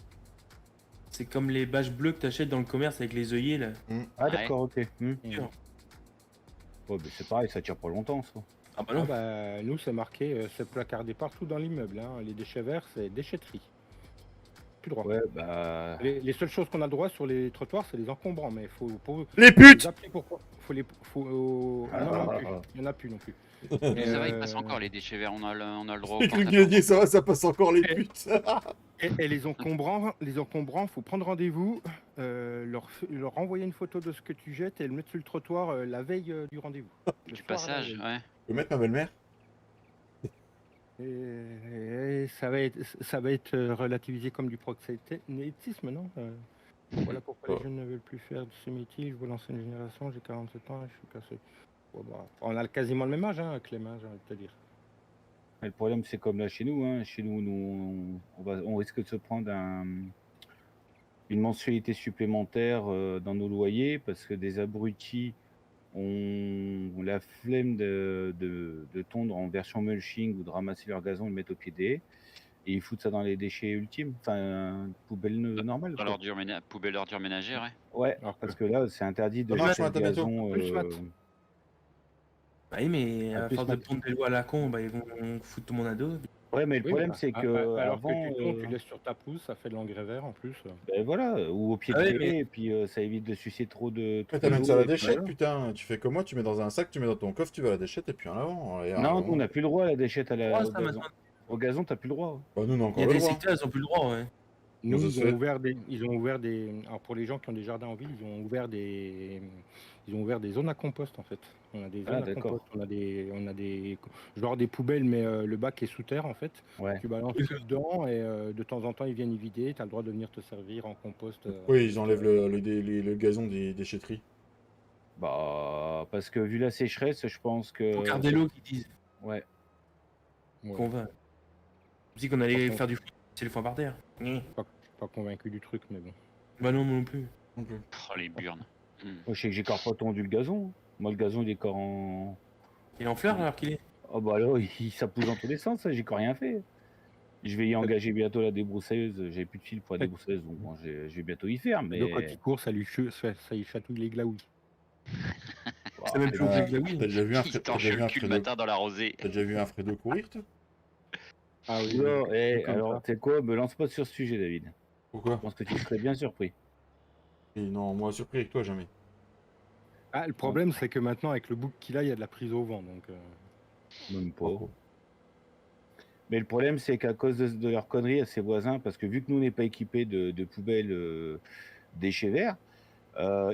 C'est comme les bâches bleues que t'achètes dans le commerce avec les œillets là. Ah Ouais. d'accord, ok. Sûr. Ouais, bah, c'est pareil, ça tire pas longtemps ça. Ah bah Ah non. bah, nous, c'est marqué, c'est placardé partout dans l'immeuble. Hein. Les déchets verts, c'est déchetterie. Plus droit. Ouais, bah. Les seules choses qu'on a le droit sur les trottoirs, c'est les encombrants, mais faut Les putes les appeler pourquoi. Ah non, non plus. Il n'y en a plus non plus. Mais ça va, il Euh, passe encore les déchets verts, on a le droit au J'ai cru porte-à-porte. qu'il a dit ça va, ça passe encore les putes. Et les encombrants, faut prendre rendez-vous, leur envoyer une photo de ce que tu jettes et le mettre sur le trottoir la veille du rendez-vous. Le Du soir à la passage, veille. ouais. Je peux mettre ma belle-mère? Et ça va être relativisé comme du proxénétisme, non Voilà pourquoi les jeunes ne veulent plus faire de ce métier. Je veux lancer une génération, j'ai 47 ans et je suis cassé. Bon, bah, on a quasiment le même âge, hein, Clément, j'ai envie de te dire. Mais le problème, c'est comme là chez nous. Hein. Chez nous, on risque de se prendre une mensualité supplémentaire dans nos loyers parce que des abrutis ont la flemme de tondre en version mulching ou de ramasser leur gazon et le mettre au pied des haies. Et ils foutent ça dans les déchets ultimes, enfin, poubelle normale. Dans quoi. l'ordure poubelle ordure ménagère, ouais. Ouais, Alors parce que là, c'est interdit de Ça marche, jeter le Matt, à bientôt. gazon. Plus, Matt. Bah oui, mais Ah, à plus force de Matt. prendre des lois à la con, bah ils vont foutre tout le monde à dos. Ouais, mais le Oui, problème, bah, c'est que alors avant, que tu tombes, tu laisses sur ta pousse, ça fait de l'engrais vert en plus. ben voilà, ou au pied Ah de ouais, tes haies, mais- et puis ça évite de sucer trop de. Mais t'amènes ça à la d'eau, et puis déchette, voilà. putain. Tu fais comme moi, tu mets dans un sac, tu mets dans ton coffre, tu vas à la déchette et puis en avant. Et Non, nous, on n'a plus le droit à la déchette Ouais, au ça, gazon. maintenant. Au gazon, t'as plus le droit. Bah, nous, on a Il y encore a le des droit. secteurs, ils ont plus le droit, ouais. Nous, ça se fait. ils ont ouvert des. Alors pour les gens qui ont des jardins en ville, ils ont ouvert des zones à compost en fait. On a des zones Ah, à d'accord. compost. On a des genre des poubelles, mais le bac est sous terre en fait. Ouais. Tu balances tout dedans et de temps en temps ils viennent y vider. Tu as le droit de venir te servir en compost. Oui, ils enlèvent le gazon des déchetteries. Bah, parce que vu la sécheresse, je pense que. Faut garder l'eau qu'ils disent Ouais. Ouais, qu'on va. Si qu'on allait Par faire du foin, c'est le foin par terre. pas convaincu du truc, mais bon. Bah non, moi non plus. Non plus. Oh, les burnes. Moi, je sais que j'ai encore pas tondu le gazon. Moi, le gazon, il est encore en. Il est en fleurs alors qu'il est. Oh, bah là, ça pousse dans tous les sens, j'ai encore rien fait. Je vais y engager bientôt la débroussailleuse. J'avais plus de fil pour la débroussailleuse, donc bon, je vais bientôt y faire. Mais. Donc quand il court, ça y chatouille les glaouis. Bah, C'est même plus là, que la oui. T'as déjà vu un Il Fre- t'as torche déjà vu le un cul le Fredo matin dans la rosée. T'as déjà vu un Fredo courir, toi? Ah oui. oula, c'est comme alors, ça. tu sais quoi, me lance pas sur ce sujet, David. Pourquoi? Je pense que tu serais bien surpris. Et non, moi, surpris avec toi, jamais. Ah, le problème, c'est que maintenant, avec le bouc qu'il a, il y a de la prise au vent. Donc, Même pas. Mais le problème, c'est qu'à cause de leur connerie à ses voisins, parce que vu que nous, on n'est pas équipés de poubelles déchets verts,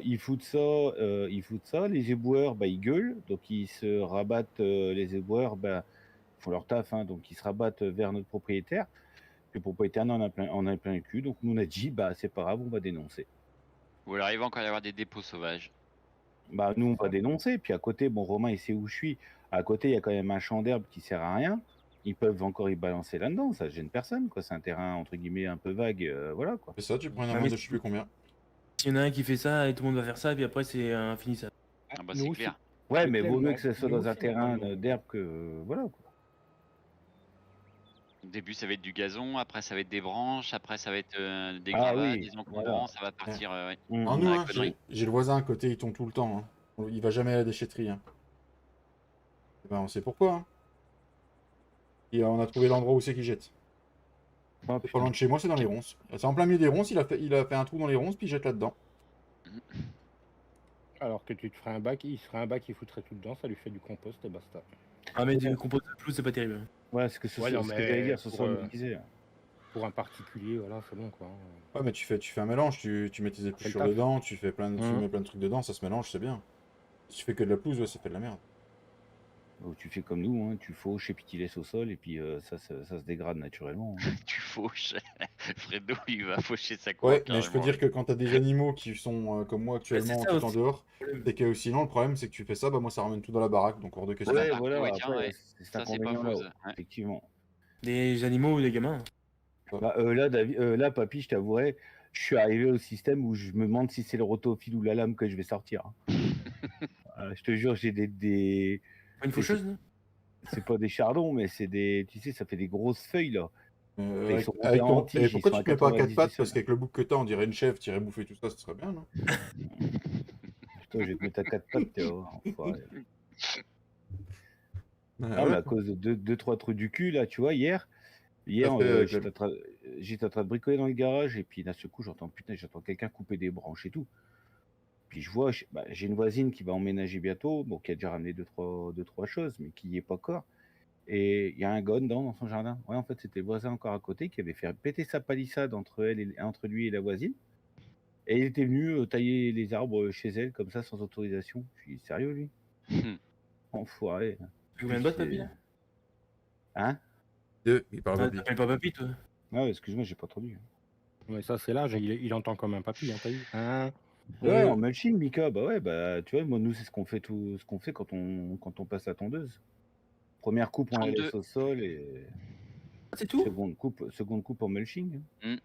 ils foutent ça, les éboueurs, bah, ils gueulent, donc ils se rabattent, les éboueurs, bah, font leur taf, hein, donc ils se rabattent vers notre propriétaire. Le propriétaire, on a plein le cul, donc nous, on a dit, bah, c'est pas grave, on va dénoncer. Ou alors il va encore y avoir des dépôts sauvages. Bah, nous, on va dénoncer, puis à côté, bon, Romain, il sait où je suis, à côté, il y a quand même un champ d'herbe qui sert à rien. Ils peuvent encore y balancer là-dedans, ça gêne personne, quoi. C'est un terrain, entre guillemets, un peu vague, voilà, quoi. Fais ça, tu prends une Ah, amende mais de je sais plus combien. S'il y en a un qui fait ça et tout le monde va faire ça, puis après c'est infinissable. Ah bah nous c'est aussi. clair. Ouais, C'est mais clair, vaut mieux mais que ce soit nous dans un aussi, terrain normalement. d'herbe que, voilà, quoi. Au début ça va être du gazon, après ça va être des branches, après ça va être des Ah gravats, oui, des encombrants, voilà. ça va partir. Ouais. Mmh, Ah, mmh. nous, la hein, connerie. j'ai le voisin à côté, il tombe tout le temps. Hein. Il va jamais à la déchetterie. Hein. Eh ben, on sait pourquoi. Hein. Et on a trouvé l'endroit où c'est qu'il jette. Ah, C'est pas loin de chez moi, c'est dans les ronces. C'est en plein milieu des ronces, il a fait un trou dans les ronces, puis il jette là-dedans. Alors que tu te ferais un bac, il se ferait un bac, il foutrait tout dedans, ça lui fait du compost et basta. Ah mais du compost de flou, c'est pas terrible. Ouais, c'est ce Ouais, que non, ce que mais j'allais dire, ce pour, soir, on me disait. Pour un particulier, voilà, c'est bon quoi. Ouais, mais tu fais un mélange, tu mets tes le épluchures taf. dedans, tu fais tu Mhm. mets plein de trucs dedans, ça se mélange, c'est bien. Si tu fais que de la pelouse, ouais, ça fait de la merde. Donc, tu fais comme nous, hein, tu fauches et puis tu laisses au sol, et puis ça se dégrade naturellement. Hein. Tu fauches. Fredo il va faucher sa cour. Ouais, mais je peux carrément, dire que quand t'as des animaux qui sont comme moi actuellement, c'est ça tout en aussi. dehors, et que sinon le problème c'est que tu fais ça, bah moi ça ramène tout dans la baraque, donc hors de question. Ouais, Ouais, bah, voilà, ouais, tiens, après, ouais. c'est cet Ça, c'est pas inconvénient-là, faux, ça. Ouais. effectivement. Des animaux ou des gamins. Bah, là, là, papy, je t'avouerai, je suis arrivé au système où je me demande si c'est le rotophile ou la lame que je vais sortir. Hein. Je te jure, j'ai Pas une faucheuse, non c'est pas des chardons, mais c'est des, tu sais, ça fait des grosses feuilles là. Ils sont montés en tige, Et ils pourquoi sont tu à te mets pas à 4 90 pattes? du Parce sol. qu'avec le bouc que t'as, on dirait une chèvre, t'irais bouffer tout ça, ce serait bien, non? Putain, je vais te mettre à 4 pattes, t'es enfoiré. Ah Ah, mais ouais, à cause de 2-3 trucs du cul, là, tu vois, hier, fait avec j'étais en train de bricoler dans le garage, et puis d'un seul coup, j'entends quelqu'un couper des branches et tout. Puis je vois, j'ai une voisine qui va emménager bientôt, bon, qui a déjà ramené deux, trois choses, mais qui n'y est pas encore. Et il y a un gars dedans, dans son jardin. Ouais, en fait, c'était le voisin encore à côté qui avait fait péter sa palissade entre lui et la voisine. Et il était venu tailler les arbres chez elle, comme ça, sans autorisation. Je suis sérieux, lui? Enfoiré. Combien de bottes, papy, là? Hein? il parle Ah, pas t'appelles pas papy, toi? Ah, ouais, excuse-moi, j'ai pas entendu. Mais ça, c'est l'âge, il entend comme un papy, hein, t'as vu? Hein? Ouais, en mulching, Mika, bah ouais, bah tu vois, moi, nous, c'est ce qu'on fait quand on passe la tondeuse. Première coupe, on la 32. laisse au sol, et C'est tout? seconde coupe en mulching. Je crois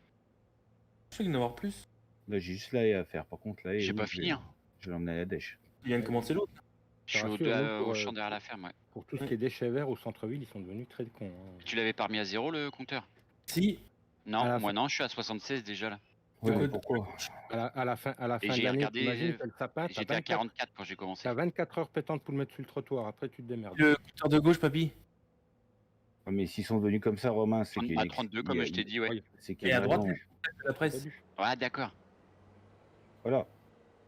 qu'il y en a avoir plus. Là, j'ai juste la haie à faire. Par contre, la haie, J'ai oui, pas fini. Hein. je vais l'emmener à la dèche. Il vient de commencer l'autre. Je suis rassure, nous, au pour, champ derrière la ferme, ouais. Pour tout ce qui est déchets verts au centre-ville, ils sont devenus très cons. Hein. Tu l'avais pas remis à 0 le compteur? Si. Non, À la moi fin. non, je suis à 76 déjà là. Ouais, Ouais. pourquoi? À la fin Et de j'ai l'année, regardé, t'imagines, t'as le sapin, j'étais à 44 quand j'ai commencé. t'as 24 heures pétantes pour le mettre sur le trottoir, après tu te démerdes. Le compteur de gauche, papy. Ouais, mais s'ils sont devenus comme ça, Romain, c'est qu'il y a À 32 comme je t'ai dit, ouais. c'est qu'il y Et a à une droite, raison. la presse. Ouais, d'accord. Voilà.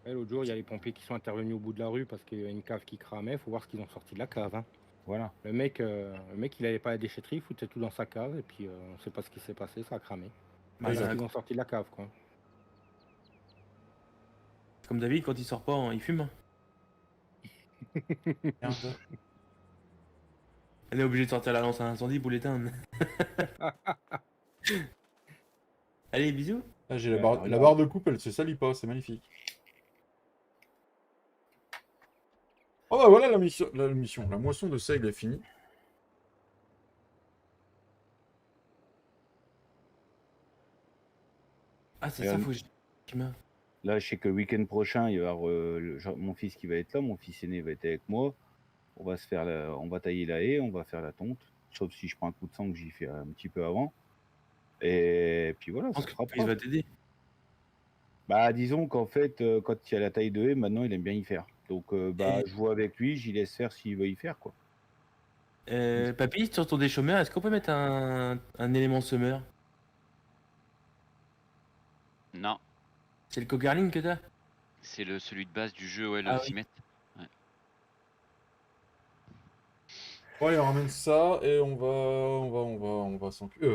Ouais, l'autre jour, il y a les pompiers qui sont intervenus au bout de la rue parce qu'il y a une cave qui cramait. Il faut voir ce qu'ils ont sorti de la cave. Hein. Voilà. Le mec, il n'allait pas à la déchetterie, il foutait tout dans sa cave et puis on ne sait pas ce qui s'est passé, ça a cramé. Bah, Parce il a- qu'ils ont sorti de la cave, quoi. Comme David, quand il sort pas, il fume. Merde. Elle est obligée de sortir la lance à incendie pour l'éteindre. Allez, bisous. Là, j'ai Ouais, la regarde. barre de coupe, elle se salit pas, c'est magnifique. Oh bah voilà la mission, la moisson de seigle est finie. Ah, c'est Et ça, on- faut que je... Là, je sais que le week-end prochain, il va y avoir mon fils qui va être là, mon fils aîné va être avec moi. On va tailler la haie, on va faire la tonte. Sauf si je prends un coup de sang que j'y fais un petit peu avant. Et puis voilà, Je pense ça que sera il va propre. t'aider. Bah, disons qu'en fait, quand il y a la taille de haie, maintenant, il aime bien y faire. Donc, Et- je vois avec lui, j'y laisse faire s'il veut y faire, quoi. Papy, sur ton déchômeur, est-ce qu'on peut mettre un élément semeur? Non, C'est le Cogarling que t'as? c'est celui de base du jeu, ouais, le Ah oui. 6 mètres. Bon allez, on ramène ça et on va s'enculer.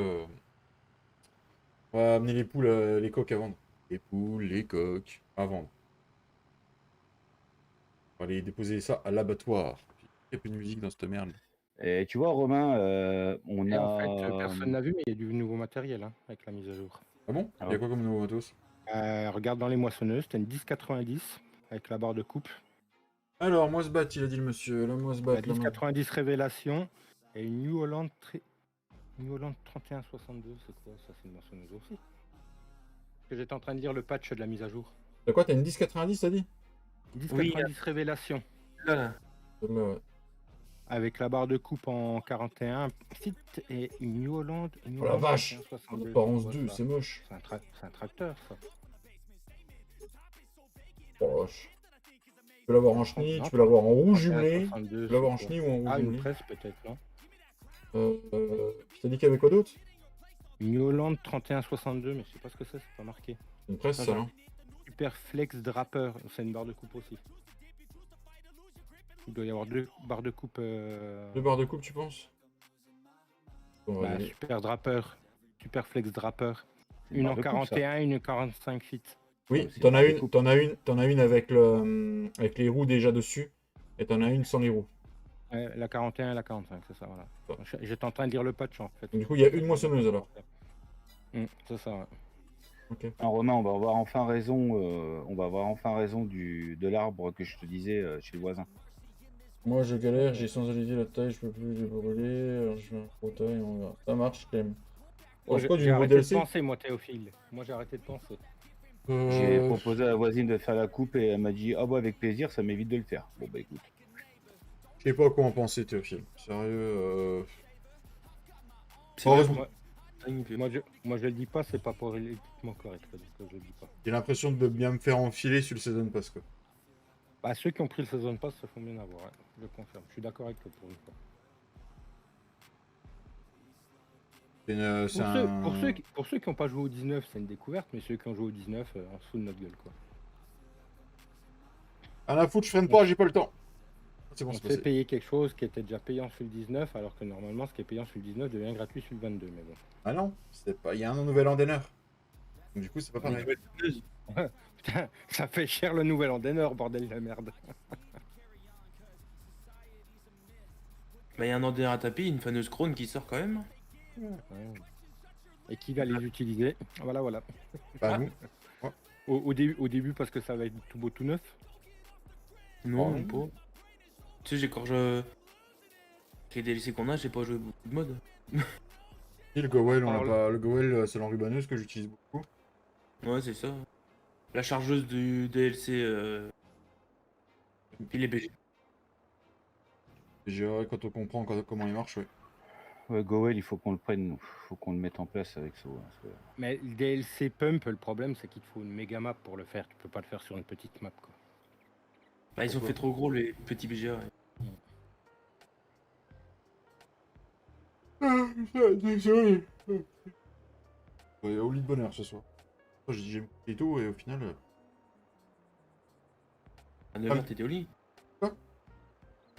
On va amener les poules, les coques à vendre. Les poules, les coques à vendre. On va aller déposer ça à l'abattoir. Il n'y a plus de musique dans cette merde. Et tu vois, Romain, on Et a. en fait, personne n'a vu, mais il y a du nouveau matériel hein, avec la mise à jour. Ah bon? Il y a quoi comme nouveau matos? Regarde dans les moissonneuses, t'as une 1090 avec la barre de coupe. Alors, Moisbat, il a dit le monsieur. La Moisbat, La 1090 Révélation et une New Holland 3162, c'est quoi ça? C'est une moissonneuse aussi. Parce que j'étais en train de lire le patch de la mise à jour. T'as quoi? T'as une 1090, t'as dit? 1090 Révélation Là, là. Celle-là, ouais. avec la barre de coupe en 41 fit et une New Holland. Oh la vache! 3162. Pas c'est 11-2, quoi, ça c'est moche. C'est un tracteur, ça. Oh, tu peux l'avoir en chenille, tu peux l'avoir en rouge jumelé. 62, Tu peux l'avoir en c'est chenille ou en rouge Ah, une jumelé. presse peut-être, non? Je t'ai dit qu'il y avait quoi d'autre? Une New Holland 3162, mais je sais pas ce que c'est pas marqué. Une presse, Ah, ça, ça. hein. Super Flex Draper, c'est une barre de coupe aussi. Il doit y avoir deux barres de coupe. Deux barres de coupe, tu penses? On va aller- Super Draper, Super Flex Draper. C'est une Une barre en de coupe, ça. 41, une en 45 feet. Oui, c'est t'en une as barre de une, coupe. t'en as une avec les roues déjà dessus, et t'en as une sans les roues. La 41 et la 45, c'est ça, voilà. Ah. J'étais en train de lire le patch en fait. Donc, du coup, il y a une moissonneuse alors. C'est ça, ouais. Ok. Alors, Romain, on va avoir enfin raison, de l'arbre que je te disais chez le voisin. Moi, je galère, j'ai sans olivier la taille, je peux plus les brûler, alors je vais un fauteuil, on verra. Ça marche, quand même. Moi, Pense quoi du j'ai nouveau arrêté de DLC? penser, moi, Théophile. Moi, j'ai arrêté de penser. J'ai proposé à la voisine de faire la coupe et elle m'a dit ah bah avec plaisir, ça m'évite de le faire. Bon bah écoute. Je sais pas quoi en penser, Théophile. Sérieux, C'est heureusement. Moi, Moi je le dis pas, c'est pas pour l'équipement correct, donc je le dis pas. J'ai l'impression de bien me faire enfiler sur le Season Pass, quoi. Bah, ceux qui ont pris le Season Pass se font bien avoir, hein, je confirme. Je suis d'accord avec toi pour une fois. Pour ceux qui n'ont pas joué au 19, c'est une découverte, mais ceux qui ont joué au 19, on se fout de notre gueule, quoi. À la foutre, je freine pas, j'ai pas le temps. C'est bon, On c'est fait passé. payer quelque chose qui était déjà payant sur le 19, alors que normalement, ce qui est payant sur le 19 devient gratuit sur le 22, mais bon. Ah non, c'est pas. Il y a un nouvel an d'honneur. Donc du coup, c'est pas Une pareil. nouvelle faneuse. Putain, ça fait cher le nouvel an d'honneur, bordel de merde. Bah, il y a un ordinateur à tapis, une faneuse Krone qui sort quand même. Ouais. Et qui va les utiliser? Voilà. Bah, nous. Au début, parce que ça va être tout beau, tout neuf. Non, Oh. même pas. Tu sais, quand les DLC qu'on a, j'ai pas joué beaucoup de mode. Et le Gowell, on Alors, l'a pas. Le Gowell, c'est l'enrubanneuse que j'utilise beaucoup. Ouais, c'est ça. La chargeuse du DLC. Puis les BG. Déjà, quand on comprend comment il marche, ouais. Ouais, Gowell, il faut qu'on le prenne, nous. Faut qu'on le mette en place avec ça. Mais le DLC Pump, le problème, c'est qu'il te faut une méga map pour le faire. Tu peux pas le faire sur une petite map, quoi. Bah, ils ont Pourquoi fait trop gros les petits BGA. Désolé. Ouais, au lit de bonheur ce soir. J'ai dit j'ai et tout, et au final. À 9h, t'étais au lit. Quoi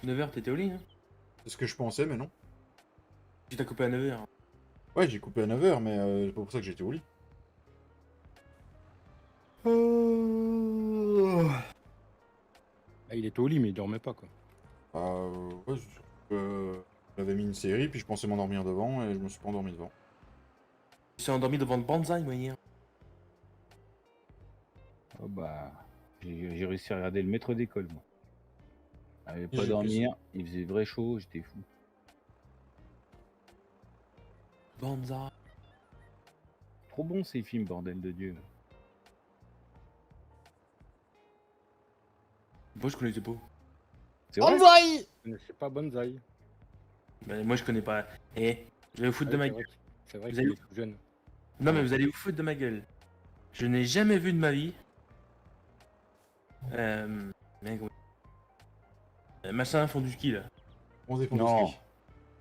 9h, t'étais au lit, hein. C'est ce que je pensais, mais non. Tu t'as coupé à 9h. Ouais, j'ai coupé à 9h, mais c'est pas pour ça que j'étais au lit. Ah, il était au lit, mais il dormait pas, quoi. Bah, ouais, j'avais mis une série, puis je pensais m'endormir devant, et je me suis pas endormi devant. Je suis endormi devant le Banzai, moi, hier. Oh, bah, j'ai réussi à regarder le maître d'école, moi. J'avais pas J'ai dormir, il faisait vrai chaud, j'étais fou. Banzai. Trop bon ces films, bordel de Dieu. Moi, je connaissais pas. C'est vrai? Mais c'est pas Banzai. Bah, moi, je connais pas. Eh, je vais vous foutre de ma Ouais, gueule. c'est vrai Vous qu'il allez- est tout jeune. Non, mais vous allez vous foutre de ma gueule. Je n'ai jamais vu de ma vie. Mec, machin fond du ski là. On se Non.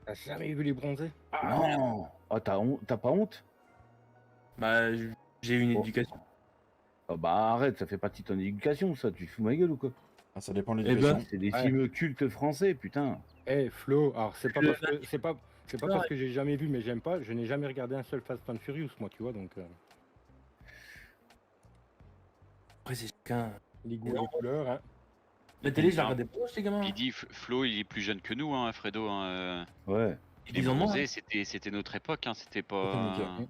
T'as jamais vu les bronzés? Non. Oh, t'as pas honte? Bah, j'ai eu une Oh. éducation. Oh, bah arrête, ça fait partie de ton éducation, ça. Tu fous ma gueule ou quoi? Ah, ça dépend de Eh ben, l'éducation. C'est des Ouais. films cultes français, putain. Eh Flo, alors c'est pas Le- parce que c'est pas parce que j'ai jamais vu mais j'aime pas, je n'ai jamais regardé un seul Fast and Furious moi tu vois donc Après, c'est chacun. les goûts et Non. les couleurs hein. La télé, je la regardais pas, ces gamins. Il dit Flo, il est plus jeune que nous, hein, Fredo. Hein. Ouais. Ils Les disent en moi. bronzés, c'était notre époque, hein, c'était pas. Nickel.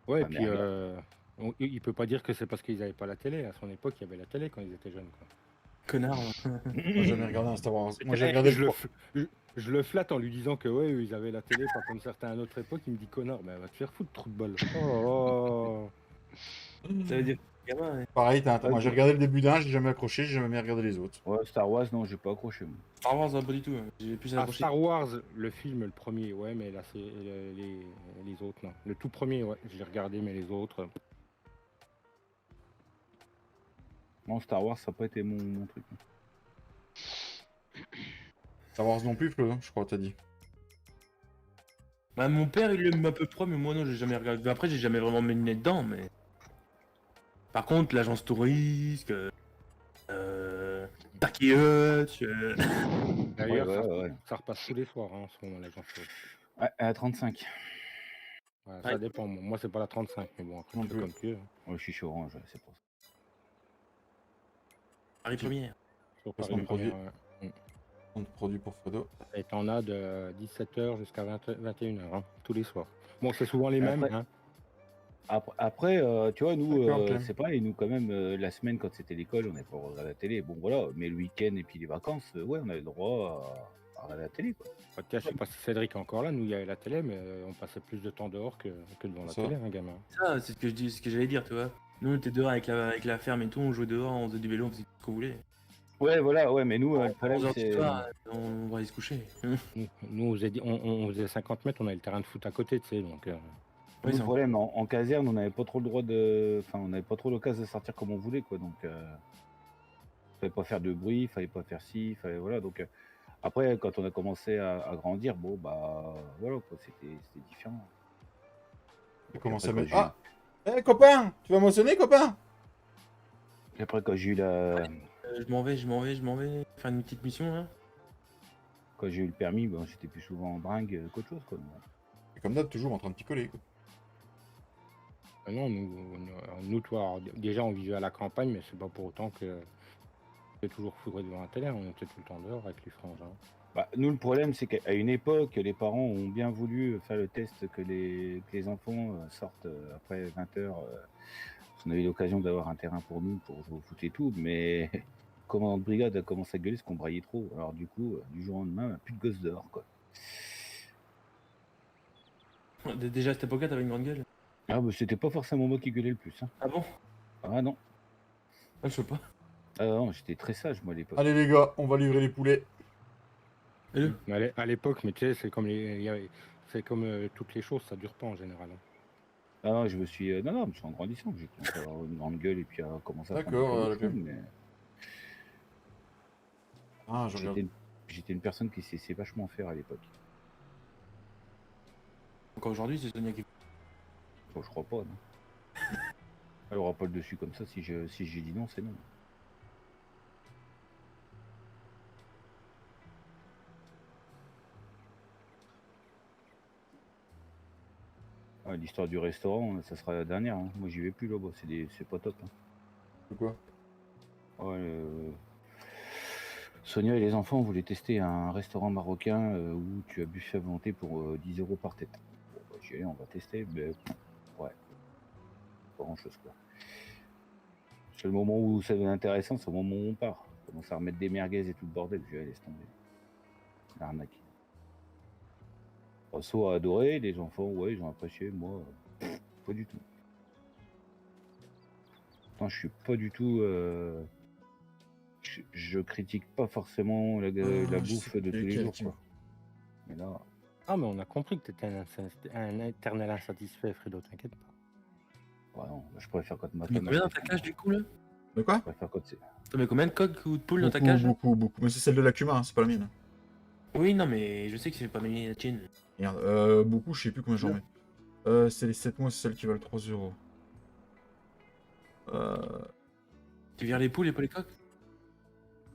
Ouais, Ah, puis merde. il peut pas dire que c'est parce qu'ils avaient pas la télé, à son époque il y avait la télé quand ils étaient jeunes quoi. Connard. Moi, j'ai jamais regardé un Star Wars. Moi, j'ai regardé je, le. je le flatte en lui disant que ouais, eux, ils avaient la télé pas comme certains à notre époque, il me dit connard, bah va te faire foutre trou de balle. Oh. Ça veut dire que gamin, ouais. Pareil, moi, j'ai regardé le début d'un, j'ai jamais accroché, j'ai jamais regardé les autres. Ouais, Star Wars, non, j'ai pas accroché. Moi. Star Wars, pas du tout. Hein. J'ai plus Ah, accroché. Star Wars, le film, le premier, ouais, mais là c'est les autres non. Le tout premier, ouais, j'ai regardé mais les autres. Non, Star Wars, ça n'a pas été mon truc. Star Wars non plus, Flo, hein, je crois, t'as dit. Bah, mon père, il l'aime à peu près, mais moi, non, j'ai jamais regardé. Après, j'ai jamais vraiment mis le nez dedans, mais. Par contre, l'agence touriste, Darky Hutch, D'ailleurs, Ouais. ça repasse tous les soirs hein, en ce moment, l'agence touriste. Ouais, à 35. Ouais, Ouais. ça dépend. Moi, c'est pas la 35, mais bon, après, Non tu fais plus. comme tu veux. Ouais, je suis chaud orange, ouais, c'est pour ça. Paris Première. Sur Placement Paris de produit. Première, ouais. On te produit pour Fredo. Et t'en as de 17h jusqu'à 21h, hein, tous les soirs. Bon, c'est souvent les Et mêmes. après- Hein. Après, tu vois, nous, D'accord, Clem. c'est pareil, nous, quand même, la semaine, quand c'était l'école, on n'avait pas regardé la télé. Bon, voilà, mais le week-end et puis les vacances, ouais, on avait le droit à regarder la télé, quoi. Bah, tiens, je sais pas si Cédric est encore là. Nous, il y avait la télé, mais on passait plus de temps dehors que devant la Ça. télé, hein, gamin. Ça, c'est ce que je dis, ce que j'allais dire, tu vois. Nous, on était dehors avec la ferme et tout, on jouait dehors, on faisait du vélo, on faisait ce qu'on voulait. Ouais, voilà, ouais, mais nous, le À problème, 11h du c'est. soir, on va aller se coucher. Nous, on faisait 50 mètres, on avait le terrain de foot à côté, tu sais, donc Nous, c'est le problème, en caserne, on n'avait pas trop le droit de. Enfin, on n'avait pas trop l'occasion de sortir comme on voulait, quoi. Donc, fallait pas faire de bruit, fallait pas faire ci, fallait. Voilà. Donc, après, quand on a commencé à grandir, bon, bah, voilà, quoi. C'était différent. Tu Puis commences après, à quand mettre. Ah copain! Tu vas mentionner, copain? j'ai eu la. Je m'en vais faire une petite mission là. Quand j'ai eu le permis, bon, j'étais plus souvent en bringue qu'autre chose, quoi. C'est comme d'hab, toujours en train de picoler, quoi. Ah non, nous toi, alors, déjà on vivait à la campagne, mais c'est pas pour autant que c'est toujours foudré devant la télé, on était tout le temps dehors avec les frangins. Bah, nous, le problème, c'est qu'à une époque, les parents ont bien voulu faire le test que les enfants sortent après 20h. On a eu l'occasion d'avoir un terrain pour nous, pour jouer au foot et tout, mais le commandant de brigade a commencé à gueuler parce qu'on braillait trop. Alors du coup, du jour au lendemain, plus de gosses dehors, quoi. Déjà à cette époque-là, t'avais une grande gueule. Ah, bah, c'était pas forcément moi qui gueulais le plus. Hein. Ah bon? Ah non. Ah, je sais pas. Ah non, j'étais très sage, moi, à l'époque. Allez les gars, on va livrer les poulets. Et eux Mais à l'époque, mais tu sais, c'est comme c'est comme toutes les choses, ça dure pas en général. Hein. Ah non, je me suis... non, mais c'est en grandissant que j'ai commencé à avoir une grande gueule et puis à commencer à D'accord, prendre d'accord. mais Ah, je regarde. j'étais une personne qui sait vachement faire à l'époque. Encore aujourd'hui, c'est Sonia qui. Bon, je crois pas, non. Elle aura pas le dessus comme ça, si j'ai dit non, c'est non. Ouais, l'histoire du restaurant, ça sera la dernière. Hein. Moi, j'y vais plus là-bas, c'est pas top. Hein. C'est quoi? Ouais, Sonia et les enfants voulaient tester un restaurant marocain où tu as buffet à volonté pour 10 € par tête. Bon, bah, j'y allais, on va tester, mais ouais, pas grand-chose quoi. C'est le moment où ça devient intéressant, c'est au moment où on part. On commence à remettre des merguez et tout le bordel, je vais laisser tomber. L'arnaque. Rosso a adoré, les enfants, ouais, ils ont apprécié, moi, pas du tout. Pourtant, je suis pas du tout... je critique pas forcément la bouffe de tous les jours, quoi. Mais là... Ah, mais on a compris que t'étais un éternel insatisfait, Fredo, t'inquiète pas. Ouais, non, je préfère quand ma T'as mis femme... combien dans ta cage du coup là? De quoi? Je préfère quand c'est... T'as mis combien de coques ou de poules dans ta cage? Beaucoup. Mais c'est celle de la Cuma, hein, c'est pas la mienne. Oui, non, mais je sais que c'est pas mis la tienne. Merde, beaucoup, je sais plus combien j'en mets. C'est les 7 mois, c'est celles qui valent 3 €. Tu vires les poules et pas les coques?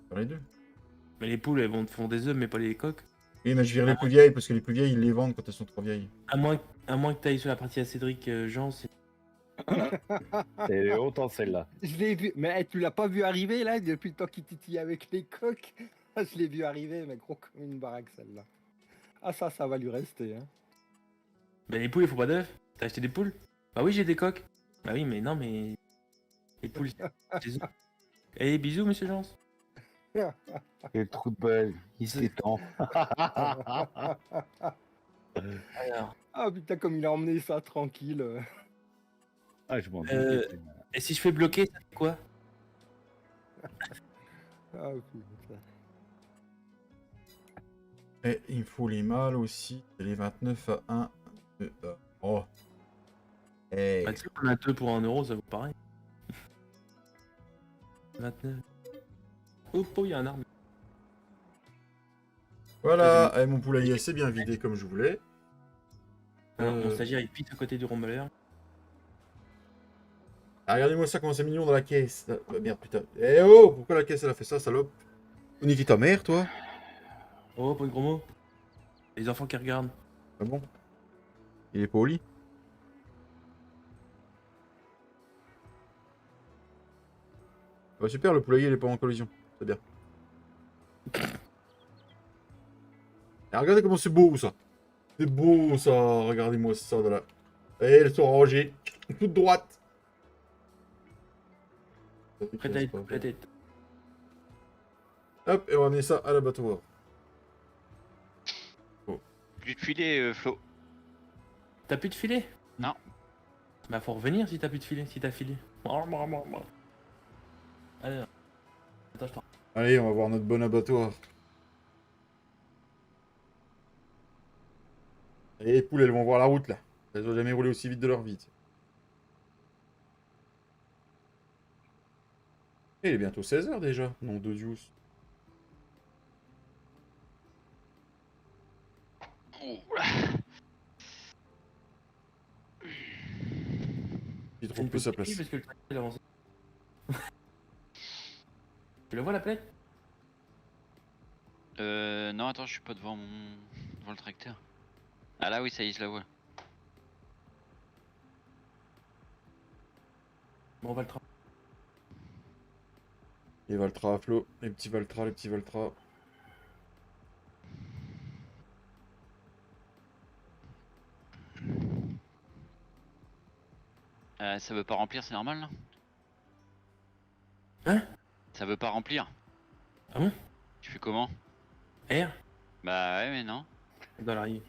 Faire les deux. Mais les poules, elles font des œufs, mais pas les coques. Oui, mais je vire les plus vieilles parce que les plus vieilles, ils les vendent quand elles sont trop vieilles. À moins que t'ailles sur la partie à Cédric Jean, c'est. C'est autant celle-là. Je l'ai vu, mais tu l'as pas vu arriver là depuis le temps qu'il titille avec les coques. Je l'ai vu arriver, mais gros comme une baraque celle-là. Ah ça va lui rester. Hein. Bah les poules, il faut pas d'œufs. T'as acheté des poules? Bah oui, j'ai des coques. Bah oui, mais non, mais. Les poules, c'est des œufs. Eh, bisous, monsieur Jean. Et le trou de balle, il s'étend. Alors. Ah putain, comme il a emmené ça tranquille. Ah, je m'en doutais. Et si je fais bloquer, ça fait quoi? Ah putain. Et il me faut les mâles aussi. C'est les 29 à 1. Oh. Hey. Bah tu sais qu'on a 2 pour 1 €, ça vaut pareil. 29. Oh, il y a un arbre. Voilà, et mon poulailler s'est bien vidé comme je voulais. Mon stagiaire il pisse à côté du rumbleur. Ah, regardez-moi ça, comment c'est mignon dans la caisse. Ah, merde, putain. Eh oh, pourquoi la caisse elle a fait ça, salope? On niquait ta mère, toi? Oh, pas de gros mots. Les enfants qui regardent. Ah bon? Il est pas au lit? Bah super, le poulailler il est pas en collision. C'est bien. Et regardez comment c'est beau ça. C'est beau ça. Regardez-moi ça de là. Et elles sont rangées. Toute droite. Prête la tête. Hop, et on va amener ça à l'abattoir. Plus de filet, Flo. T'as plus de filet? Non. Bah faut revenir si t'as plus de filet, si t'as filé. Allez, attends, je t'en... Allez, on va voir notre bon abattoir. Et les poules, elles vont voir la route là. Elles ont jamais roulé aussi vite de leur vie. Et il est bientôt 16h déjà, non de Dieu. Oh. Il C'est trouve une plus sa pause pipi place. parce que le tracteur il avance. Tu la vois la plaque? Non, attends, je suis pas devant le tracteur. Ah là, oui, ça y est, je la vois. Bon, on va le travailler. Les Valtra à flot, les petits Valtra, les petits Valtra. Ça veut pas remplir, c'est normal, là? Hein? Ça veut pas remplir. Ah bon? Tu fais comment? R? Bah ouais, mais non. Dans l'arrière.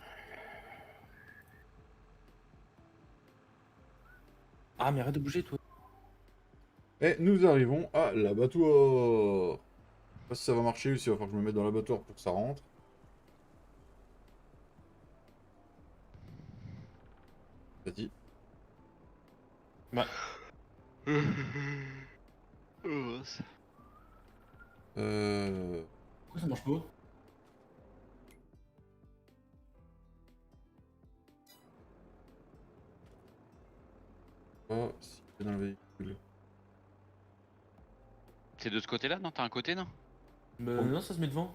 Ah, mais arrête de bouger, toi. Et nous arrivons à l'abattoir. Je sais pas si ça va marcher ou s'il va falloir que je me mette dans l'abattoir pour que ça rentre. Vas-y. Bah, pourquoi ça marche pas? Pas si c'est dans le véhicule. C'est de ce côté-là, non? T'as un côté, non? Bah, non, ça se met devant.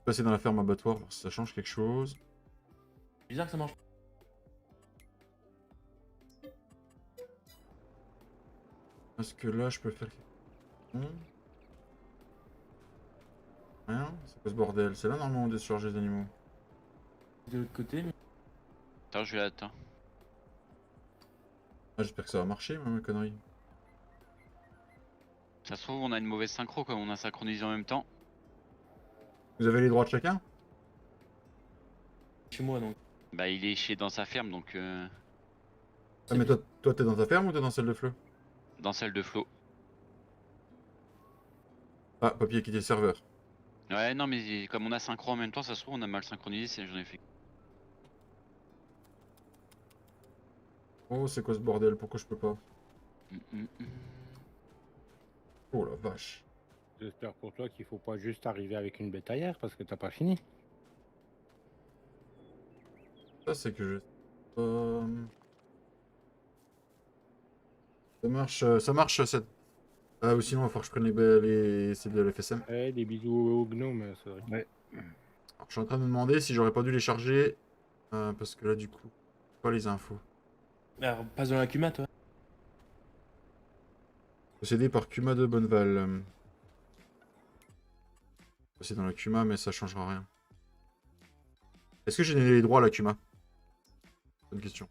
Passer dans la ferme abattoir voir si ça change quelque chose. Bizarre que ça marche. Est-ce que là je peux faire quelque chose? Rien? C'est quoi ce bordel? C'est là normalement on décharge les animaux. De l'autre côté, mais. Attends, je vais là-dedans. Ah, j'espère que ça va marcher, ma connerie. Ça se trouve, on a une mauvaise synchro comme on a synchronisé en même temps. Vous avez les droits de chacun? Chez moi donc. Bah, il est dans sa ferme, donc Ah, mais toi t'es dans ta ferme ou t'es dans celle de Fleu? dans celle de Flo. Ah, papier quitté le serveur. Ouais, non, mais comme on a synchro en même temps, ça se trouve, on a mal synchronisé, j'en ai fait. Oh, c'est quoi ce bordel? Pourquoi je peux pas? Mm. Oh la vache. J'espère pour toi qu'il faut pas juste arriver avec une bétaillère parce que t'as pas fini. Ça, c'est que je. Ça marche cette. Ah, ou sinon, il va falloir que je prenne celles de l'FSM. Ouais, des bisous aux gnomes, c'est vrai. Ouais. Alors, je suis en train de me demander si j'aurais pas dû les charger. Parce que là, du coup, pas les infos. Alors, passe dans la Kuma, toi. Possédé par Kuma de Bonneval. C'est dans la Kuma, mais ça changera rien. Est-ce que j'ai donné les droits à la Kuma? Bonne question.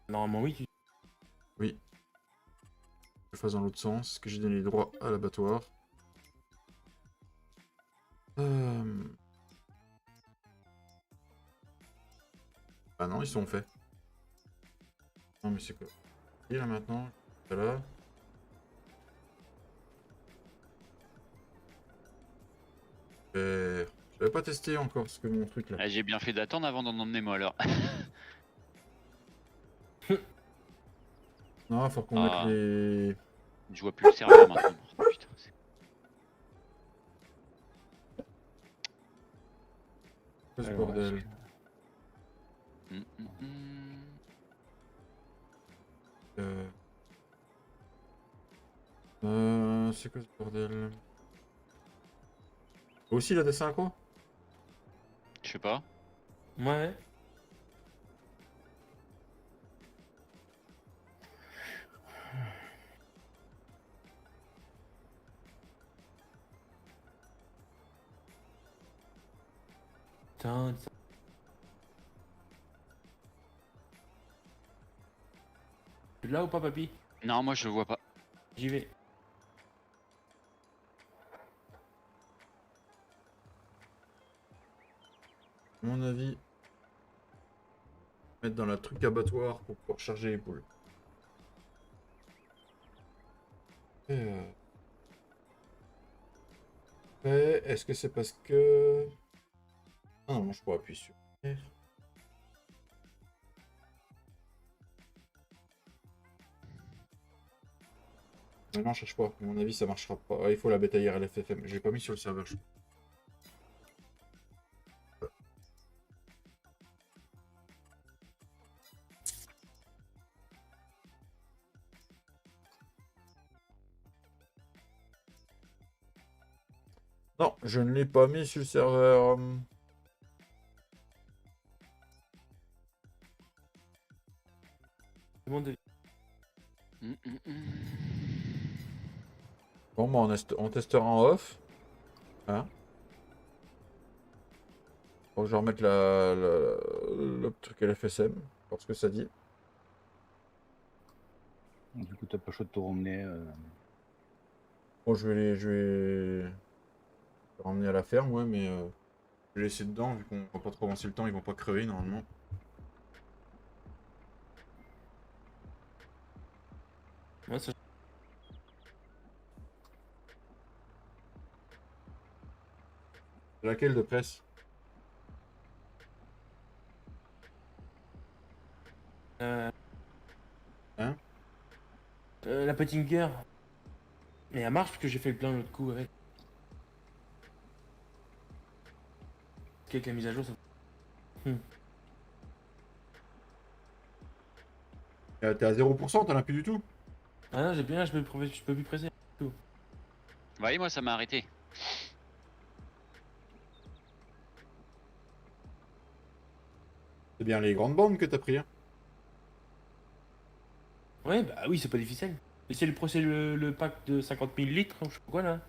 Normalement, oui. Oui. Je fasse dans l'autre sens. Est-ce que j'ai donné les droits à l'abattoir? Ah non, ils sont faits. Non, mais c'est quoi? Et là maintenant, là. Je l'avais pas testé encore ce que mon truc là. Ah, j'ai bien fait d'attendre avant d'en emmener moi alors. Non, faut qu'on Ah. mette les. Je vois plus le serveur maintenant. Oh, putain, Quoi ce Alors, bordel? Mm. C'est quoi ce bordel? Aussi la dessin synchro? Je sais pas. Ouais. Putain, ça- Tu l'as ou pas, papy? Non, moi je le vois pas. J'y vais. À mon avis, mettre dans la truc abattoir pour pouvoir charger les poules. Après, est-ce que c'est parce que Ah non, je pourrais appuyer sur R. Non, cherche pas. À mon avis, ça marchera pas. Ah, il faut la bêta IRL FFM. Je l'ai pas mis sur le serveur. Non, je ne l'ai pas mis sur le serveur. Demande de- Bon, bah, on testera en off. Hein? Bon, je vais remettre le truc LFSM. Voir ce que ça dit. Du coup, t'as pas chaud de te ramener. Bon, je vais les ramener à la ferme, ouais, mais je vais les laisser dedans, vu qu'on va pas trop avancer le temps, ils vont pas crever normalement. Moi, ça... Laquelle de presse? Euh, Hein? La Pottinger. Mais elle marche parce que j'ai fait le plein l'autre coup avec. Avec la mise à jour, ça... T'es à 0%, t'en as plus du tout? Ah non, j'ai bien, je peux plus presser. Ouais, moi ça m'a arrêté. C'est bien les grandes bandes que t'as pris, hein? Ouais, bah oui, c'est pas difficile. Et c'est le pack de 50 000 litres, je sais pas quoi là.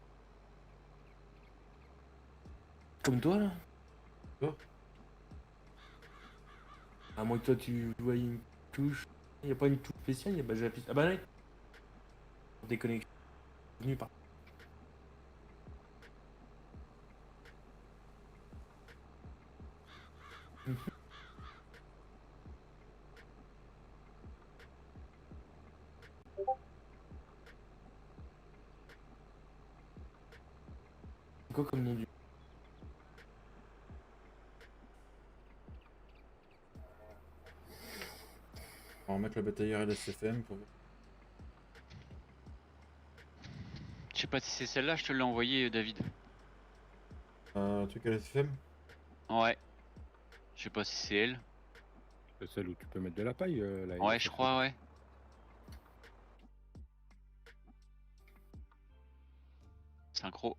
Comme toi là. Oh. À moins que toi tu vois une touche. Il a pas une touche spéciale, bah j'appuie. Ah bah ouais. Déconnecté. Venu par. Quoi comme nom du. On va remettre la bataille LSFM pour voir. Je sais pas si c'est celle-là, je te l'ai envoyé, David. Un truc LSFM? Ouais. Je sais pas si c'est elle. C'est celle où tu peux mettre de la paille. Là, Ouais, je crois, ouais. Synchro.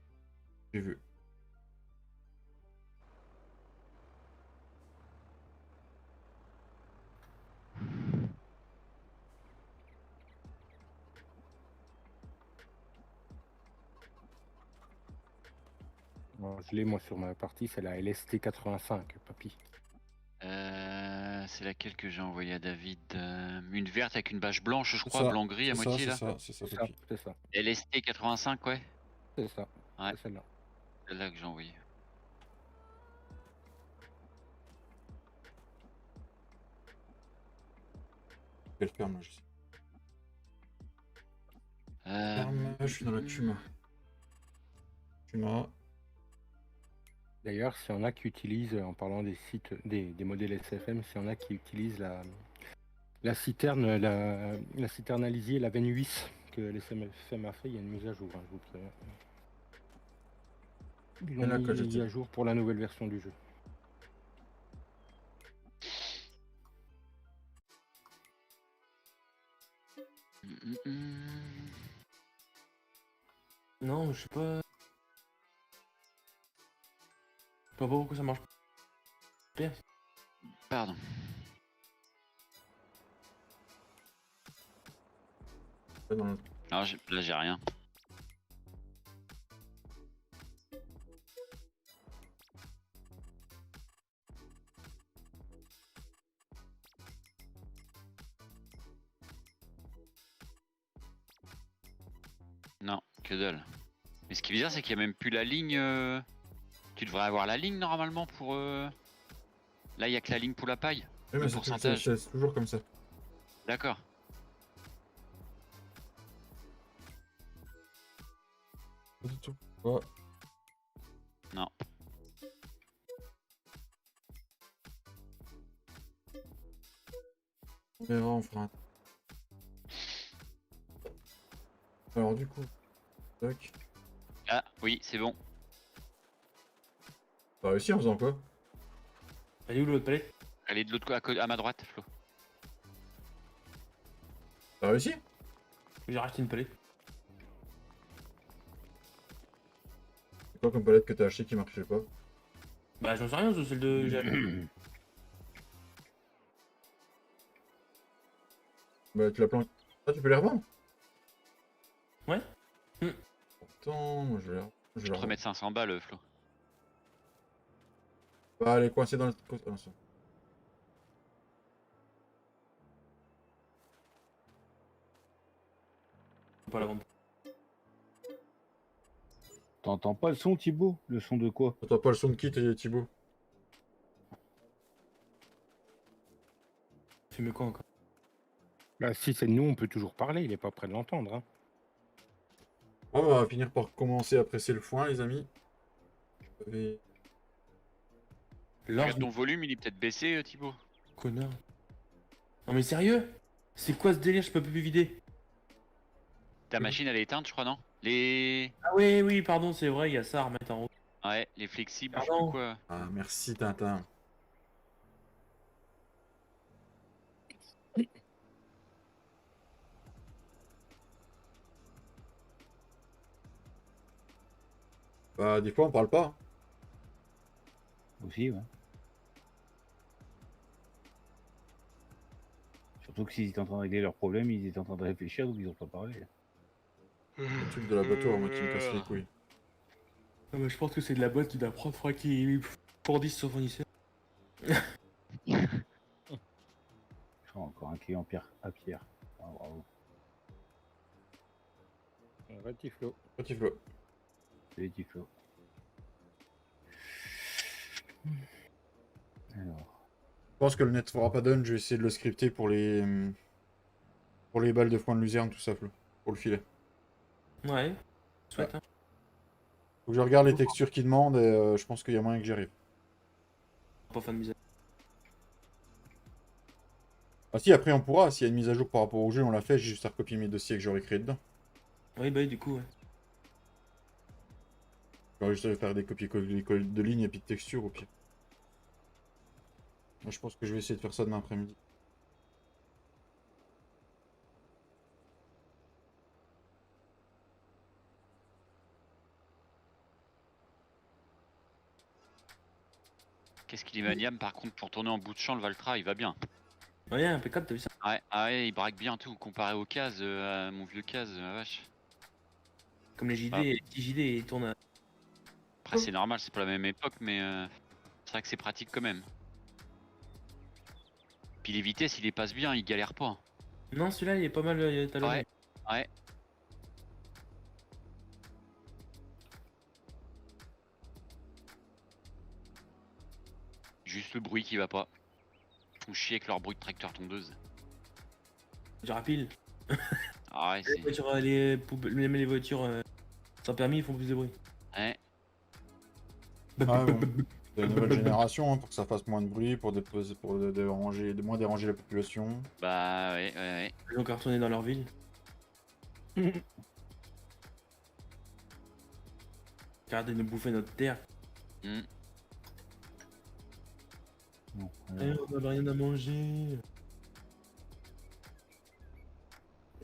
J'ai vu. Je l'ai moi sur ma partie, c'est la LST 85, papy. C'est laquelle que j'ai envoyé à David une verte avec une bâche blanche, je C'est crois, ça, blanc-gris à c'est ça, moitié c'est là. ça, c'est ça, C'est ça, Poppy. c'est ça, LST 85, ouais. c'est ça, Ouais. c'est celle-là. C'est celle-là que j'ai envoyé. Quelle ferme là, je sais. Ferme, je suis dans la Cuma. Cuma. D'ailleurs, s'il y en a qui utilisent, en parlant des sites, des modèles SFM, s'il y en a qui utilisent la citerne, la citerne à lisier, la veine 8 que l'SFM a fait, il y a une mise à jour, hein, je vous préviens. Ils Et là, l'ont quand mis j'étais- à jour pour la nouvelle version du jeu. Non, je sais pas. Je sais pas pourquoi ça marche pas. Pardon. dans le- Non, là j'ai rien. Non, que dalle. Mais ce qui est bizarre, c'est qu'il n'y a même plus la ligne. Tu devrais avoir la ligne normalement pour. Là, il n'y a que la ligne pour la paille. Oui, mais Le c'est pourcentage. c'est toujours comme ça. D'accord. Pas du tout. Ouais. Non. On verra, on fera un... Alors du coup, tac. Ah oui, c'est bon. T'as réussi en faisant quoi? Elle est où l'autre palette? Elle est de l'autre côté, à ma droite, Flo. T'as réussi? J'ai racheté une palette. C'est quoi comme palette que t'as acheté qui marchait pas? Bah j'en sais rien, c'est celle de... Bah tu la planques. Ah, tu peux les revendre? Ouais. Attends, moi je vais la... Je vais Je la te remettre 500 balles, Flo. Bah, elle est coincée dans le côté. Ah, non, c'est bon. Faut pas la vendre. T'entends pas le son, Thibaut? Le son de quoi? T'as pas le son de kit et Thibaut? Fume quoi encore? Bah, si c'est de nous, on peut toujours parler, il est pas prêt de l'entendre. Hein. Ah, bah, on va finir par commencer à presser le foin, les amis. Et... Large Regarde ton volume, il est peut-être baissé, Thibaut. connard. Non mais sérieux? C'est quoi ce délire? Je peux plus vider. Ta machine, elle est éteinte, je crois, non? Les... Ah oui, oui, pardon, c'est vrai, il y a ça à remettre en route. Ouais, les flexibles, je sais Pardon. plus quoi. Ah, merci Tintin. Bah, des fois on parle pas. Hein. Aussi, ouais. Surtout que s'ils étaient en train de régler leurs problèmes, ils étaient en train de réfléchir, donc ils ont pas parlé. Le truc de l'abattoir, moi qui me casse les couilles. Ah bah, je pense que c'est de la boîte qui doit prendre, faudra qu'il fournisse son fournisseur. Je crois encore un client à Pierre. Ah, bravo. Vas-y, Flo. Petit Flo. Salut, Tiflo. Alors, Je pense que le net fera pas donne, je vais essayer de le scripter pour les balles de foin de luzerne, tout ça, Flo. Pour le filet. Ouais. Souhaite, hein. Faut que je regarde les textures qu'il demande et je pense qu'il y a moyen que j'y arrive. Pas fan de misère. Ah si, après on pourra, s'il y a une mise à jour par rapport au jeu, on l'a fait, j'ai juste à recopier mes dossiers que j'aurais créés dedans. Oui, bah oui, du coup, ouais. J'aurais juste à faire des copier-coller de lignes et puis de textures au pire. Moi, je pense que je vais essayer de faire ça demain après-midi. Qu'est-ce qu'il est maniable, par contre, pour tourner en bout de champ, le Valtra, il va bien. Ouais, impeccable, t'as vu ça? Ouais, ah ouais, il braque bien tout, comparé au Case, à mon vieux Case, la vache. Comme les JD, Ah. les petits JD, ils tournent à... Après, c'est normal, c'est pas la même époque, mais c'est vrai que c'est pratique quand même. Puis les vitesses, il les passe bien, il galère pas. Non, celui-là, il est pas mal talonné. Ouais, ouais. Juste le bruit qui va pas. Ils font chier avec leur bruit de tracteur tondeuse. Je rappelle. Ah ouais, Les c'est... voitures, même les voitures sans permis, ils font plus de bruit. Ouais. Ah bon. De la nouvelle génération, hein, pour que ça fasse moins de bruit, pour déranger, moins déranger la population. Bah ouais, ouais, ouais. Ils ont cartonné dans leur ville. Arrêtez de nous bouffer notre terre. Hmm. bon, Eh, on n'avait rien à manger.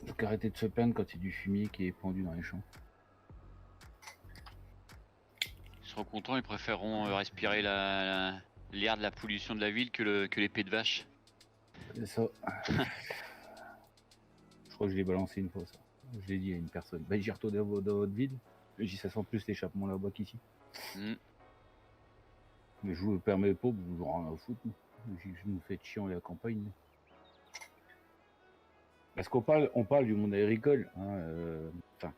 faut qu'arrêter de se plaindre quand il y a du fumier qui est pendu dans les champs. Ils seront contents, ils préféreront respirer l'air de la pollution de la ville que l'épée de vache. C'est ça. Je crois que je l'ai balancé une fois, ça. Je l'ai dit à une personne. Bah, j'y retourne dans votre ville. J'ai dit, ça sent plus l'échappement là-bas qu'ici. Hmm. Mais je vous permets pas, vous vous en rien à foutre. Je nous fais chiant à la campagne. Parce qu'on parle du monde agricole. Hein, enfin,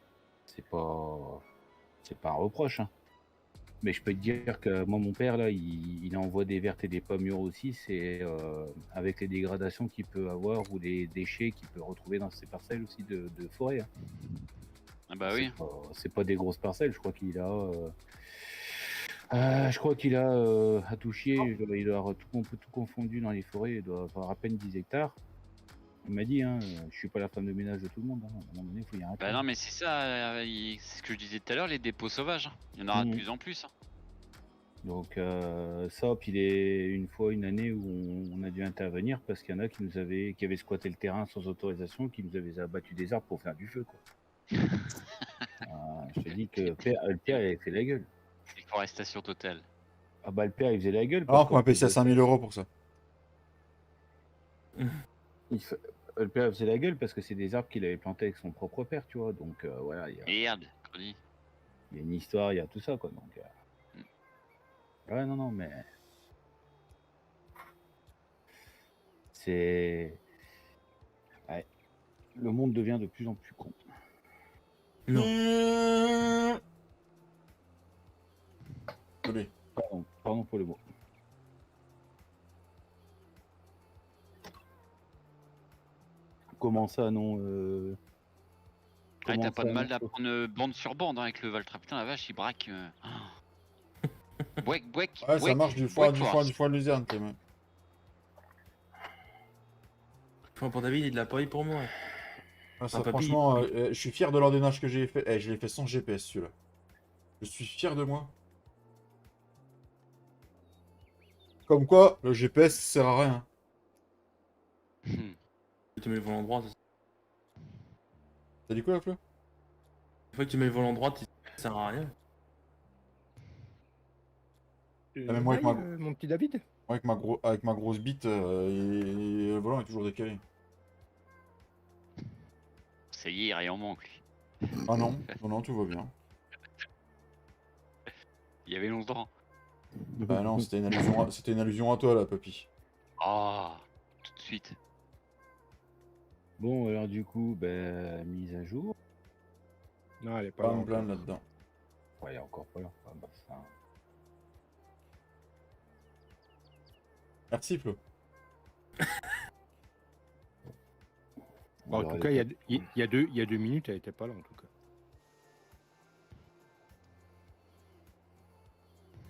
c'est pas un reproche. Hein. Mais je peux te dire que moi, mon père, là, il envoie des vertes et des pommes mûres aussi. C'est avec les dégradations qu'il peut avoir ou les déchets qu'il peut retrouver dans ses parcelles aussi de forêt. Hein. Ah bah oui. C'est pas des grosses parcelles. Je crois qu'il a... à tout chier, il doit avoir tout confondu dans les forêts. Il doit avoir à peine 10 hectares. Il m'a dit, hein, je suis pas la femme de ménage de tout le monde. Hein. À un moment donné, il faut y arrêter. Bah non, mais c'est ça, c'est ce que je disais tout à l'heure, les dépôts sauvages. Il y en aura de Mhm. plus en plus. Donc ça, puis une fois, une année où on a dû intervenir parce qu'il y en a qui avaient squatté le terrain sans autorisation, qui nous avaient abattu des arbres pour faire du feu, quoi. Je te dis que le père, il avait fait la gueule. Déforestation totale. Ah bah le père, il faisait la gueule. Alors qu'on qu'en m'a payé plus ça de 5000 euros pour ça. le père faisait la gueule parce que c'est des arbres qu'il avait plantés avec son propre père, tu vois. Donc voilà, il Merde, Cody. y a une histoire, il y a tout ça, quoi. Donc ouais, non, mais c'est ouais. Le monde devient de plus en plus con. Non. Désolé. Pardon pour le mot. Comment ça, non Ouais, comment t'as pas ça, de mal non d'apprendre bande sur bande avec le Valtra. Putain, la vache, il braque. Bouec, bouec, Ouais, ça bouec, marche du foie bouec force. de luzerne, t'es même. Enfin, pour David, il est de la paille pour moi. Ah, ça, papy, franchement, je suis fier de l'ordonnage que j'ai fait. Je l'ai fait sans GPS, celui-là. Je suis fier de moi. Comme quoi, le GPS sert à rien. Tu te mets le volant droit. T'as dit quoi, Flo? Une fois que tu mets le volant droit, ça sert à rien. mais moi, avec Mon petit David. Moi, avec ma grosse bite, le volant est toujours décalé. Ça y est, rien en manque, lui. Ah non, non, tout va bien. Il y avait longtemps. Bah non, c'était une allusion à toi, là, papy. Ah, tout de suite. Bon, alors du coup, mise à jour. Non, elle est pas Pas là me encore. plaindre là-dedans. Ouais, il y a encore pas là. Ah, bah, ça... Merci, Flo. Bon, en tout cas, il y a 2 minutes, elle était pas là en tout cas.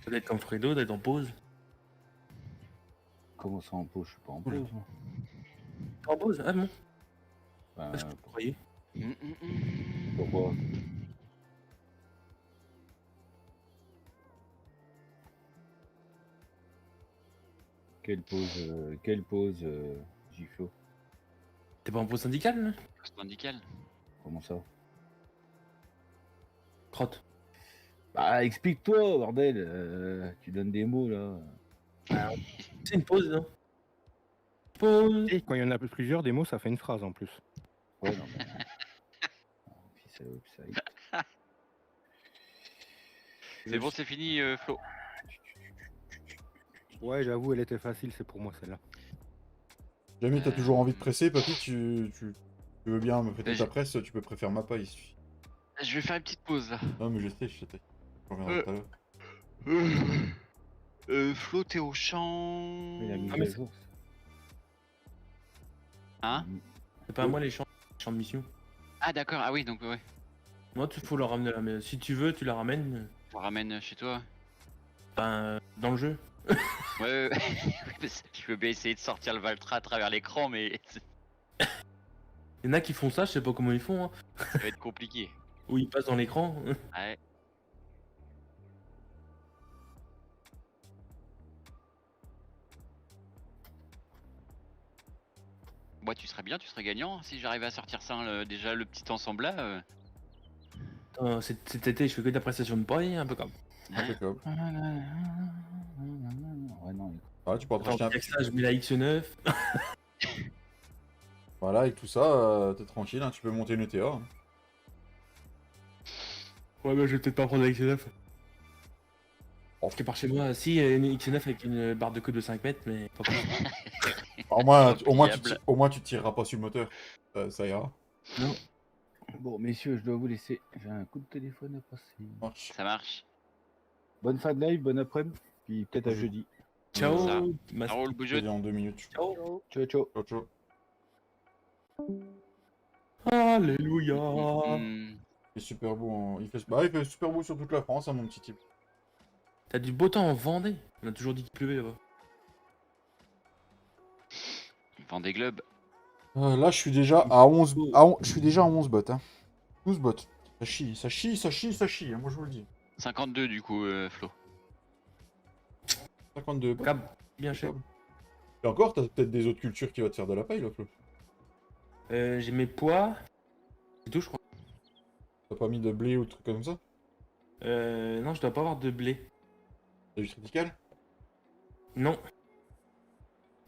Ça doit être comme Fredo, d'être en pause. Comment ça en pause? Je suis pas en Oula. pause. moi. En pause? Ah bon? Bah, Ah, je croyais. pourquoi? Quelle pause, Giflo? T'es pas en pause syndicale, là? Syndical. Comment ça? Crotte. Bah, explique-toi, bordel. Tu donnes des mots là. C'est une pause, non? Pause. Et quand il y en a plusieurs, des mots, ça fait une phrase en plus. Ouais, non, mais... Puis ça y est. C'est bon, c'est fini, Flo. Ouais, j'avoue, elle était facile, c'est pour moi celle-là. Jamais t'as toujours envie de presser, papy, tu veux bien me prêter Mais ta presse, tu peux préférer ma paille. Il suffit. Je vais faire une petite pause là. Non, mais je sais. Je reviendrai tout à l'heure. Flo, t'es au Mais la champ. mise Ah, mais à jour. Hein? C'est pas à moi les champs de mission. Ah, d'accord, ah oui, donc ouais. Moi, tu faut le ramener là. Mais si tu veux, tu la ramènes. On ramène chez toi. Ben, dans le jeu. Ouais, je veux bien essayer de sortir le Valtra à travers l'écran, mais Il y en a qui font ça, je sais pas comment ils font. Hein. ça va être compliqué. Où ils passent dans l'écran. Ouais. Moi, tu serais bien, tu serais gagnant si j'arrivais à sortir ça, déjà le petit ensemble là. Cet été, je fais que de la prestation de paille, un peu comme. Impeccable. Ouais, non, Voilà, tu pourras te Attends, racheter un... avec ça, je mets la X9. Voilà, avec tout ça, t'es tranquille, hein, tu peux monter une ETA. Hein. Ouais, mais je vais peut-être pas prendre la X9. Parce que par chez moi, si, il y a une X9 avec une barre de queue de 5 mètres, mais pas plus. Au moins, tu tireras pas sur le moteur. Ça ira. Non. Bon, messieurs, je dois vous laisser. J'ai un coup de téléphone à passer. Ça marche. Ça marche. Bonne fin de live, bon après-midi, puis peut-être à Bonjour. jeudi. Ciao. Ça. Ma- Ça roule, Je te bougeotte. dis en 2 minutes. Ciao. Ciao, ciao. Ciao, ciao. Alléluia. Hmm. Il fait super beau. Il fait super beau sur toute la France, hein, mon petit type. T'as du beau temps en Vendée. On a toujours dit qu'il pleuvait là-bas. Vendée Globe. Là, je suis déjà à 11, je suis déjà à 11 bots. Hein. 12 bots. Ça chie, ça chie, ça chie, ça chie. Hein, moi, je vous le dis. 52 du coup, Flo. 52 bots. Cab, bien cher. Et encore, t'as peut-être des autres cultures qui vont te faire de la paille, là, Flo. J'ai mes pois. C'est tout, je crois. T'as pas mis de blé ou de trucs comme ça? Non, je dois pas avoir de blé. T'as du triticale? Non.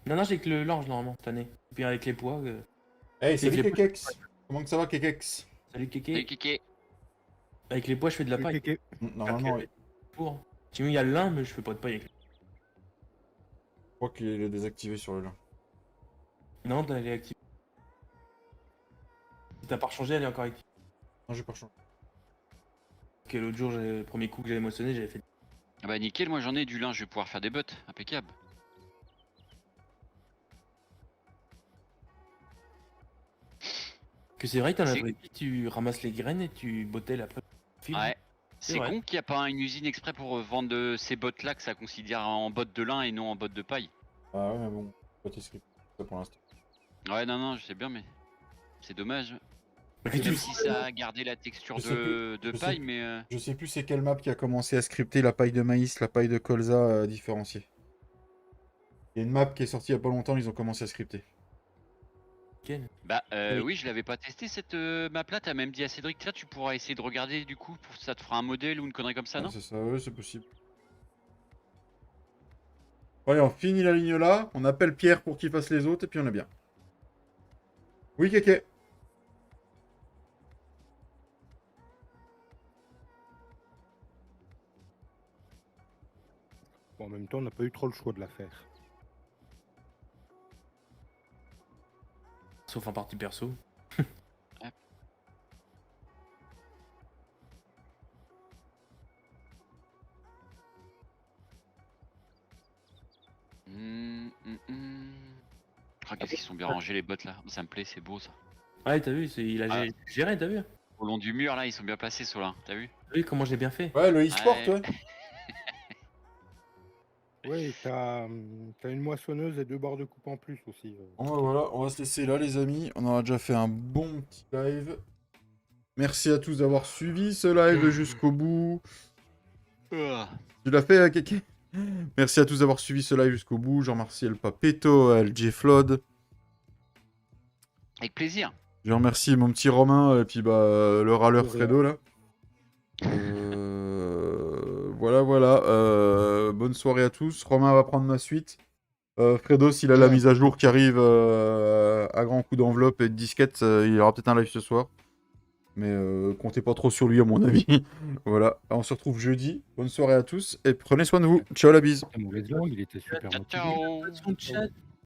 Non, j'ai que le l'orge normalement cette année. Et puis avec les pois. Hey, salut les Kekex. Comment que ça va, Kekex? Salut Kéké. Salut Kéké. Avec les pois, je fais de la paille. Ok. Normalement, Ok. Pour. Sinon, il y a le lin, mais je fais pas de paille avec. je crois qu'il est désactivé sur le lin. Non, elle est active. Si t'as pas rechangé, elle est encore active. Non, j'ai pas changé. Ok, l'autre jour, le premier coup que j'avais moissonné, j'avais fait. Ah bah nickel, moi j'en ai du lin, je vais pouvoir faire des bottes. Impeccable. Que c'est vrai que dans la C'est- vraie vie, tu ramasses les graines et tu bottelles après. Fil. Ouais. C'est vrai. con qu'il n'y a pas une usine exprès pour vendre ces bottes là que ça considère en bottes de lin et non en bottes de paille. Ah ouais, mais bon, pas tes scripts, ça pour l'instant. Ouais, non, je sais bien, mais c'est dommage. Mais que Même tu- si ça a gardé la texture Je sais de je sais paille, plus. mais Je sais plus c'est quelle map qui a commencé à scripter la paille de maïs, la paille de colza différenciée. Il y a une map qui est sortie il y a pas longtemps, ils ont commencé à scripter. Ken. bah Oui. oui, je l'avais pas testé cette map là. T'as même dit à Cédric, tiens, tu pourras essayer de regarder du coup, ça te fera un modèle ou une connerie comme ça, non? C'est ça, ouais, c'est possible. Allez, on finit la ligne là, on appelle Pierre pour qu'il fasse les autres, et puis on est bien. Oui, Kéké. Bon, en même temps, on n'a pas eu trop le choix de la faire. Sauf en partie perso. Ah, qu'est-ce qu'ils sont bien rangés les bottes là, ça me plaît, c'est beau ça. Ouais, t'as vu, il a Ah. géré, t'as vu? Au long du mur là, ils sont bien placés ceux-là, t'as vu? T'as vu comment j'ai bien fait? Ouais, le e-sport, Ouais. ouais. Ouais, t'as une moissonneuse et 2 barres de coupe en plus aussi. Bon, bah, voilà, on va se laisser là, les amis. On aura déjà fait un bon petit live. Merci à tous d'avoir suivi ce live jusqu'au bout. Tu l'as fait, Kéké? Merci à tous d'avoir suivi ce live jusqu'au bout. Je remercie El Papeto, LJ Flood. Avec plaisir. Je remercie mon petit Romain et puis bah, le râleur De rien. Fredo là. Voilà. Bonne soirée à tous. Romain va prendre ma suite. Fredo, s'il a la mise à jour qui arrive à grands coups d'enveloppe et de disquette, il y aura peut-être un live ce soir. Mais comptez pas trop sur lui à mon avis. Voilà, on se retrouve jeudi. Bonne soirée à tous et prenez soin de vous. Ciao la bise. La mauvaise langue, il était super Ciao, motivé. ciao. Son chat.